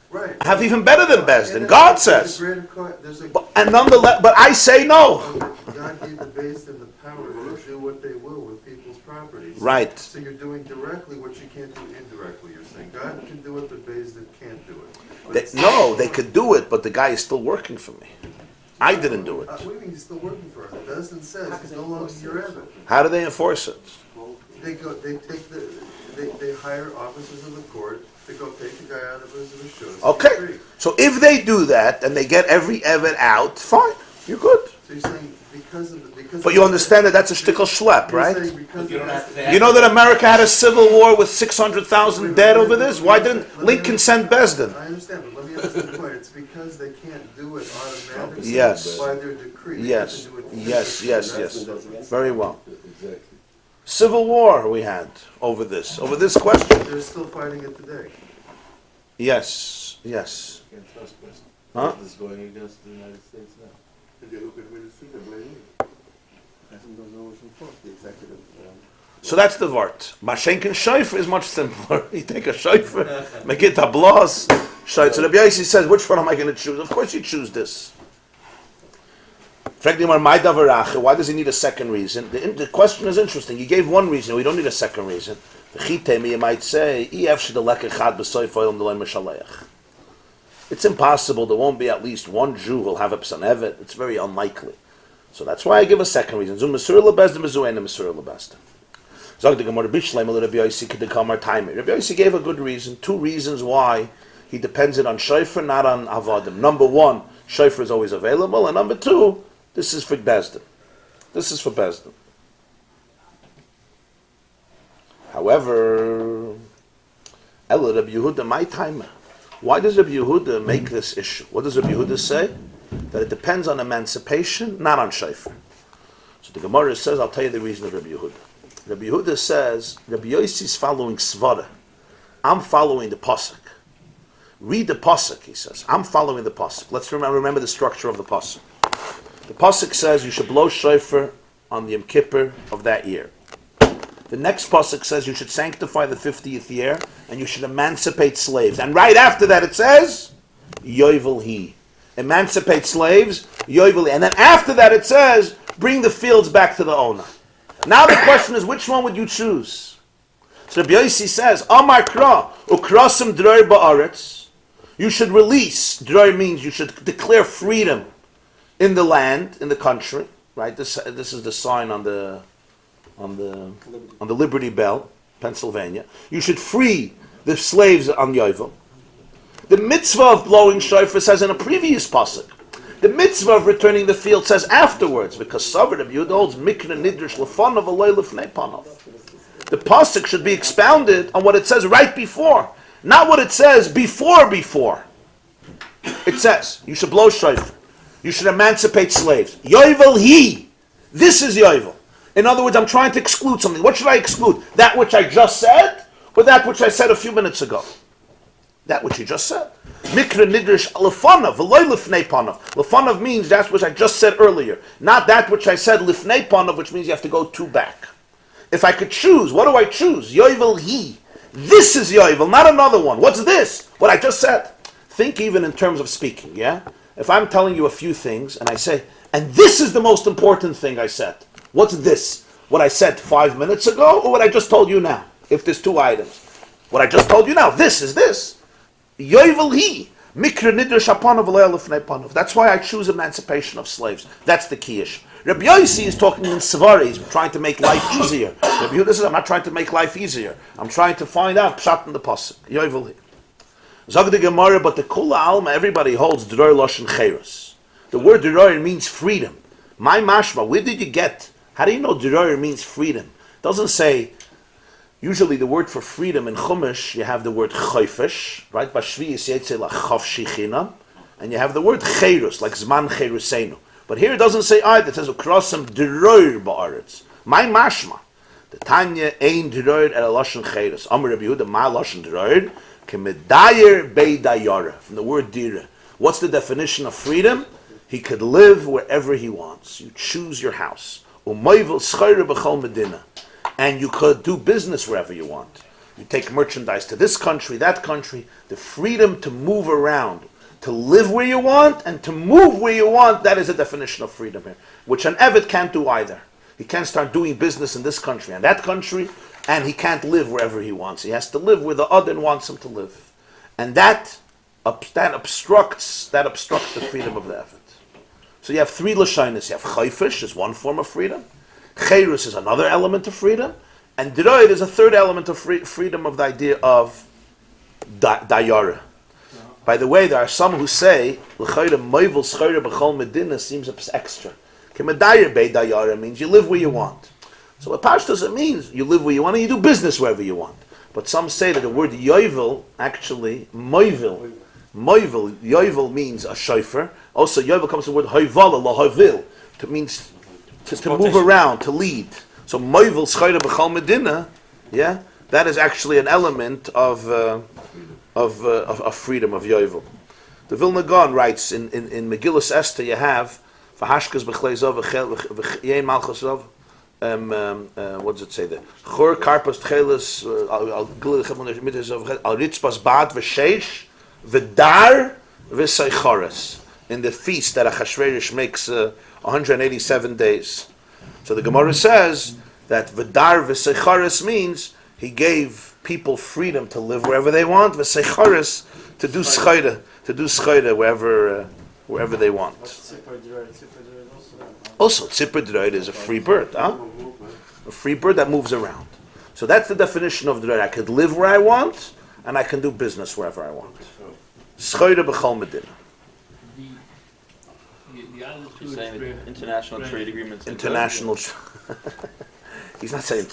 Right. Have even better than Bezdin. And God there's says. a greater there's a And nonetheless, but I say no. God gave the based in the power to do what they will with people's properties. Right. So you're doing directly what you can't do indirectly. You're saying God can do it, but based can't do it. But it's- No, they could do it, but the guy is still working for me. I didn't do it. What do you mean he's still working for us? It doesn't says How it's can no they longer enforce your it? evidence. How do they enforce it? They go, they take the, they hire officers of the court to go take the guy out of his shoes. Okay. So if they do that and they get every Evid out, fine. You're good. So you're saying because of the, because. But you understand that that's a shtickle schlep, You're right? saying because You don't of have to that- say- You know that America had a civil war with 600,000 dead over this? Why didn't Lincoln send Bezdin? I understand, but let me understand the point. It's because they can't do it automatically. Yes. By their decree. They Yes. have to do it Yes, physically. yes, That's yes. what it does. Very well. Exactly. Civil war we had over this question. They're still fighting it today. Yes, yes. Can't trust us. Huh? This is going against the United States now. If you look at where the street, they're blaming you. I think those always enforce the executive. So that's the vart. Mashenkin shofar is much simpler. You take a shofar, make it a blas. So Rabbi Yossi says, which one am I going to choose? Of course you choose this. Why does he need a second reason? The question is interesting. You gave one reason. We don't need a second reason. You might say, it's impossible. There won't be at least one Jew who'll have a psan evet. It's very unlikely. So that's why I give a second reason. Zum Mesur lebezdim, zu eine Mesur lebezdim. Zog the Gemarah Bishleim al Rabbi Yossi could come our time. Rabbi Yossi gave a good reason. Two reasons why he depends it on shofar, not on avodim. Number one, shofar is always available, and number two, this is for Bezdin. This is for Bezdin. However, Ella Rabbi Yehuda, my time. Why does Rabbi Yehuda make this issue? What does Rabbi Yehuda say? That it depends on emancipation, not on shofar. So the Gemara says, I'll tell you the reason of Rabbi Yehuda. Rabbi Yehuda says, Rabbi Yossi is following Svara. I'm following the Pasuk. Read the Pasuk, he says. I'm following the Pasuk. Let's remember the structure of the Pasuk. The Pasuk says you should blow shofar on the Yom Kippur of that year. The next Pasuk says you should sanctify the 50th year and you should emancipate slaves. And right after that it says, Yovel he. Emancipate slaves, Yovel he. And then after that it says, bring the fields back to the owner. Now the question is, which one would you choose? So Rabbi Yossi says, Amar Kra, Ukrasim Dror Ba'aretz. You should release. Dror means you should declare freedom in the land, in the country. Right? This is the sign on the Liberty Bell, Pennsylvania. You should free the slaves on Yovel. The mitzvah of blowing shofar says in a previous pasuk. The mitzvah of returning the field says afterwards, because Savar Rabbi Yehuda holds mikra nidrish lefanav alei lefnei panav. The pasuk should be expounded on what it says right before, not what it says before. It says you should blow shofar, you should emancipate slaves. Yovel he, this is Yovel. In other words, I'm trying to exclude something. What should I exclude? That which I just said, or that which I said a few minutes ago? That which you just said. Mikra nidrish lefanav, v'loy lifnei panav. Lefanav means that's what I just said earlier. Not that which I said lifnei panav, which means you have to go two back. If I could choose, what do I choose? Yovel he. This is Yovel, not another one. What's this? What I just said. Think even in terms of speaking, yeah? If I'm telling you a few things, and I say, and this is the most important thing I said. What's this? What I said 5 minutes ago, or what I just told you now? If there's two items. What I just told you now, this is this. Yovel he, mikra nidrish apanav v'lo lefnei panav. That's why I choose emancipation of slaves. That's the key issue. Rabbi Yossi is talking in Savari. He's trying to make life easier. Rabbi Yehuda says, I'm not trying to make life easier. I'm trying to find out pshat in the pasuk. Yovel he. Zog the Gemarah, but the kula alma, everybody holds dror loshen cheirus. The word dror means freedom. My mashma, where did you get? How do you know dror means freedom? It doesn't say. Usually the word for freedom in Chumash, you have the word chayfish, right? Bashvi yisayetze lachafshi chinam. And you have the word cherus, like zman cherusenu. But here it doesn't say either. It says ukrosem droir ba'aretz. My mashma. The Tanya ein droir el lashon cherus. Amar Rabbi Yehuda ma lashon droir kemedayer beidayara. From the word dira. What's the definition of freedom? He could live wherever he wants. You choose your house. Umayvel schayre b'chol medina. And you could do business wherever you want. You take merchandise to this country, that country. The freedom to move around, to live where you want and to move where you want, that is a definition of freedom here. Which an Eved can't do either. He can't start doing business in this country and that country, and he can't live wherever he wants. He has to live where the Adon wants him to live. And that obstructs the freedom of the Eved. So you have three lashonos. You have chayfish is one form of freedom. Cherus is another element of freedom. And droid is a third element of freedom of the idea of dayara. By the way, there are some who say l'chayra moivel schayra b'chol medina seems extra. Kemedayar bei dayara means you live where you want. So what pashtus it means you live where you want and you do business wherever you want. But some say that the word yovel actually moivel yovel means a shofar. Also yovel comes from the word hoivala lahavil. It means to move around, to lead. So moivel schayra b'chol medina, yeah, that is actually an element of freedom, of yovel. The Vilna Gaon writes in Megillus Esther, you have v'hashkas b'chleizov v'yein malchusov. What does it say there? Chor karpas tchelis al ritzpas bad v'sheish v'dar v'seichoras. In the feast that Achashverosh makes 187 days. So the Gemara says that v'dar v'seichoras means he gave people freedom to live wherever they want, v'seichoras to do schayda wherever they want. Also, tzipor droid is a free bird, huh? A free bird that moves around. So that's the definition of droid. I could live where I want, and I can do business wherever I want. Schayda b'chol medina. You're saying international trade agreements. International. He's not saying.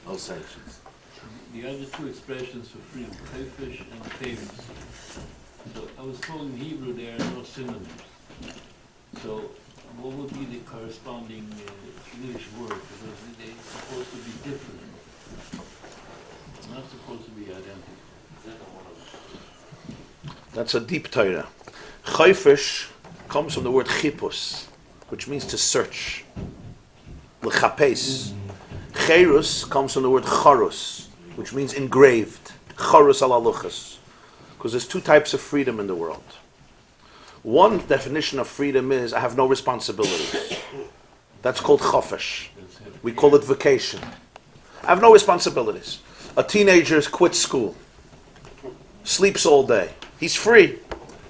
No sanctions. The other two expressions for freedom, chayfish and famous. So I was told in Hebrew there are no synonyms. So what would be the corresponding English word? Because they're supposed to be different. They're not supposed to be identical. That's a deep Torah. Chayfish comes from the word chipus, which means to search. L'chapes. Cherus comes from the word charus, which means engraved. Charus ala luchas. Because there's two types of freedom in the world. One definition of freedom is I have no responsibilities. That's called chofesh. We call it vacation. I have no responsibilities. A teenager quits school, sleeps all day. He's free.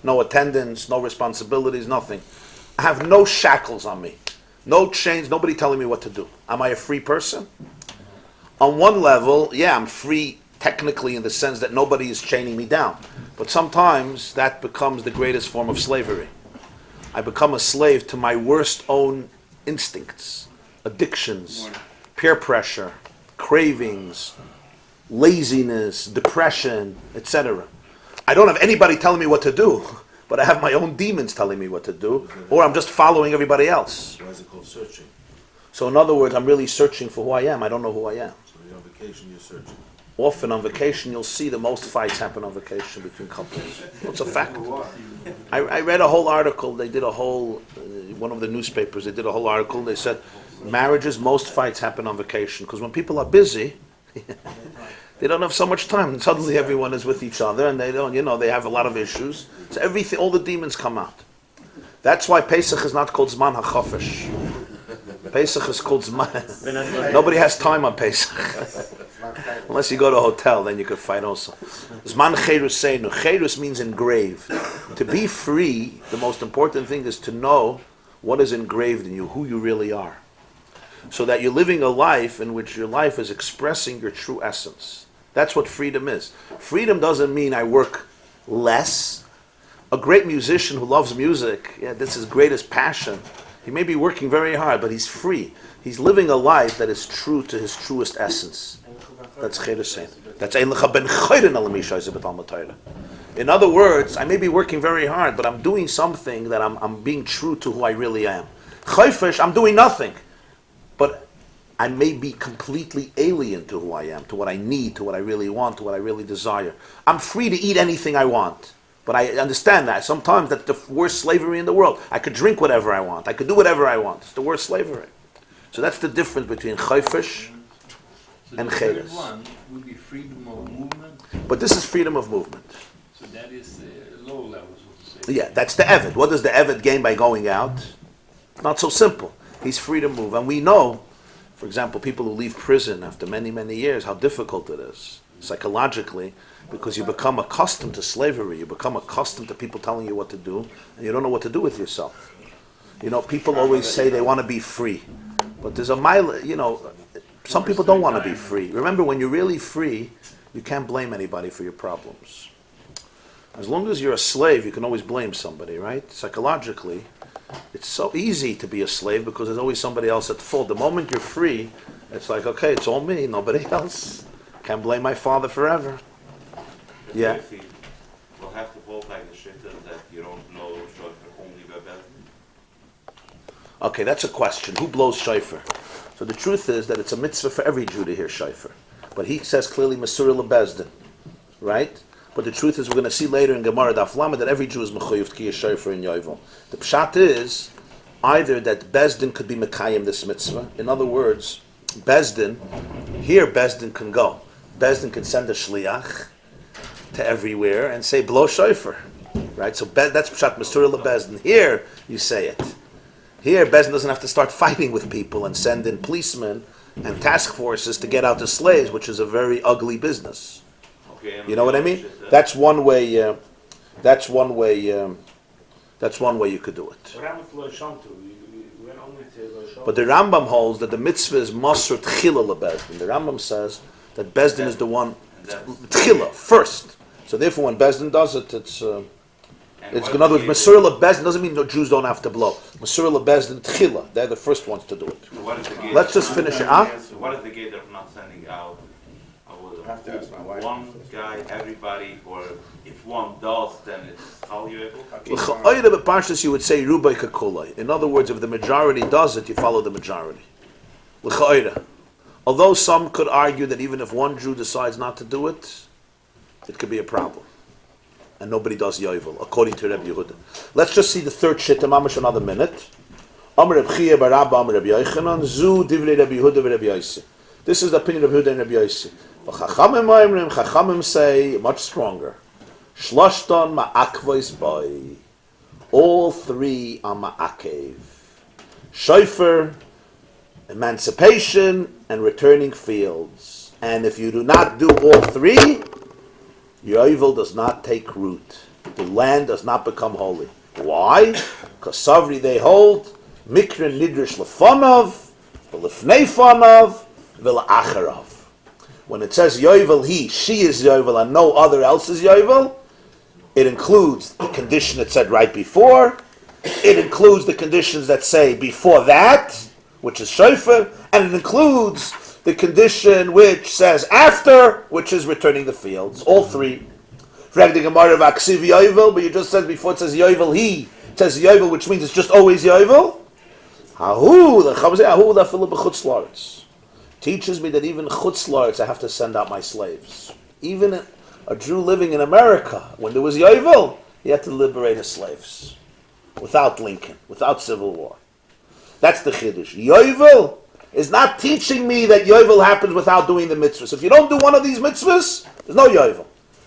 No attendance, no responsibilities, nothing. I have no shackles on me. No chains, nobody telling me what to do. Am I a free person? On one level, yeah, I'm free technically in the sense that nobody is chaining me down. But sometimes that becomes the greatest form of slavery. I become a slave to my worst own instincts, addictions, peer pressure, cravings, laziness, depression, etc. I don't have anybody telling me what to do, but I have my own demons telling me what to do, or I'm just following everybody else. Why is it called searching? So in other words, I'm really searching for who I am. I don't know who I am. So you're on vacation, you're searching. Often on vacation, you'll see the most fights happen on vacation between couples. It's a fact. I read a whole article. They did a whole, one of the newspapers, they did a whole article. They said, marriages, most fights happen on vacation. Because when people are busy, they don't have so much time. And suddenly everyone is with each other and they don't, they have a lot of issues. So everything, all the demons come out. That's why Pesach is not called Zman HaChofesh. Pesach is called Zman. Nobody has time on Pesach. Unless you go to a hotel, then you could fight also. Zman Cheruseinu. Cherus means engraved. To be free, the most important thing is to know what is engraved in you, who you really are. So that you're living a life in which your life is expressing your true essence. That's what freedom is. Freedom doesn't mean I work less. A great musician who loves music, this is his greatest passion. He may be working very hard, but he's free. He's living a life that is true to his truest essence. That's Cherusein. That's Ein Lecha Ben Chayrin Al Misha Is Bet Al Matayra. In other words, I may be working very hard, but I'm doing something that I'm being true to who I really am. Chayfish, I'm doing nothing, but I may be completely alien to who I am, to what I need, to what I really want, to what I really desire. I'm free to eat anything I want, but I understand that sometimes that's the worst slavery in the world. I could drink whatever I want. I could do whatever I want. It's the worst slavery. So that's the difference between chayfish and the third cheres. one would be freedom of movement. But this is freedom of movement. So that is low level, so to say. Yeah, that's the Eved. What does the Eved gain by going out? Not so simple. He's free to move. And we know, for example, people who leave prison after many, many years, how difficult it is psychologically, because you become accustomed to slavery. You become accustomed to people telling you what to do, and you don't know what to do with yourself. You know, people always say they want to be free. But there's a mile, you know, some people don't want to be free. Remember, when you're really free, you can't blame anybody for your problems. As long as you're a slave, you can always blame somebody, right? Psychologically, it's so easy to be a slave because there's always somebody else at fault. The moment you're free, it's like, okay, it's all me, nobody else. Can't blame my father forever. Yeah. We'll have to hold like the shit that you don't know shofar only by Bezdin. Okay, that's a question. Who blows shofar? So the truth is that it's a mitzvah for every Jew to hear shofar. But he says clearly Mesurah leBezdin, right? But the truth is, we're going to see later in Gemarah Daf Lamed that every Jew is mechuyev to hear shofar in Yovel. The pshat is either that Bezdin could be mekayim this mitzvah. In other words, Bezdin, here Bezdin can go. Bezdin can send a shliach to everywhere and say blow shofar, right? So that's pshat Mesurah leBezdin. Here you say it. Here, Bezdin doesn't have to start fighting with people and send in policemen and task forces to get out the slaves, which is a very ugly business. Okay, You know what I mean? That's one way. That's one way. That's one way you could do it. But the Rambam holds that the mitzvah is Masur Tchila leBezdin. The Rambam says that Bezdin is the one Tchila first. So therefore, when Bezdin does it, it's in other words, Mesurah leBezdin doesn't mean no Jews don't have to blow. Mesurah leBezdin Tchila, they're the first ones to do it. Let's just finish it. What is the gate of not sending out? I have to ask my wife. One guy, everybody, or if one does, then it's how you able? L'cha'ayda you would say Rubai Kakulai. In other words, if the majority does it, you follow the majority. L'cha'ayda. Although some could argue that even if one Jew decides not to do it, it could be a problem. And nobody does Yovel, according to Rabbi Yehuda. Let's just see the third shit, mamash another minute. Amar Reb Chiya bar Rabba, Amar Rabbi Yochanan, Zu divrei Rabbi Yehuda v'Rabbi Yossi. This is the opinion of Yehuda and Rabbi Yossi. Chachamim say, much stronger. Shloshton ma'akvois boy. All three are ma'akev. Shofar, emancipation, and returning fields. And if you do not do all three, Yovel does not take root. The land does not become holy. Why? Because Savri they hold Mikra Nidrish Lefonov, Lefnei Fonov, V'la'acharav. When it says Yovel she is Yovel, and no other else is Yovel, it includes the condition that said right before, it includes the conditions that say before that, which is Shofar, and it includes the condition which says after, which is returning the fields. All three. Frag the Gemarah Vaksiv Yovel, but you just said before it says Yovel it says Yovel, which means it's just always Yovel. Teaches me that even Chutz La'aretz I have to send out my slaves. Even a Jew living in America, when there was Yovel, he had to liberate his slaves. Without Lincoln, without Civil War. That's the Chiddush. Yovel is not teaching me that Yovel happens without doing the mitzvahs. If you don't do one of these mitzvahs, there's no Yovel.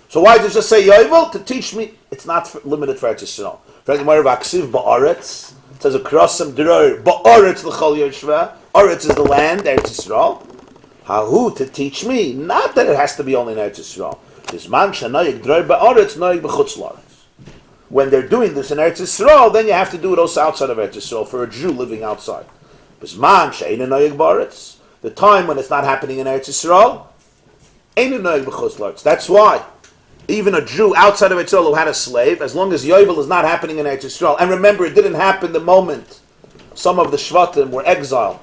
So why does it just say Yovel? To teach me, it's not limited for Eretz Yisrael. It says across some dror, Ba'aretz l'chol yoshva. Aretz is the land, Eretz Yisrael. Hahu, to teach me, not that it has to be only in Eretz Yisrael. When they're doing this in Eretz Yisrael, then you have to do it also outside of Eretz Yisrael for a Jew living outside. The time when it's not happening in Eretz Yisrael, that's why even a Jew outside of Eretz Yisrael who had a slave, as long as Yovel is not happening in Eretz Yisrael, and remember, it didn't happen the moment some of the Shvatim were exiled.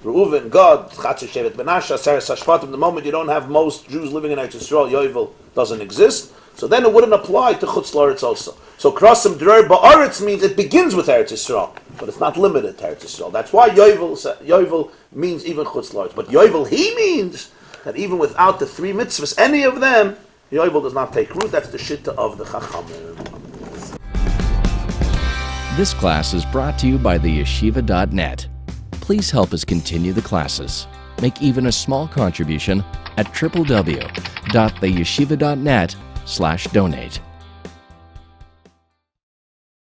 Reuven, Gad, Chatzir, Shevat, Menashe, Aseres HaShvatim, the moment you don't have most Jews living in Eretz Yisrael, Yovel doesn't exist. So then it wouldn't apply to Chutz La'aretz also. So Krasim D'Rer Ba'aretz means it begins with Eretz Yisrael, but it's not limited to Eretz Yisrael. That's why Yovel means even Chutz La'aretz. But Yovel, he means that even without the 3 mitzvahs, any of them, Yovel does not take root. That's the shitta of the Chachamim. This class is brought to you by theyeshiva.net. Please help us continue the classes. Make even a small contribution at www.theyeshiva.net/donate.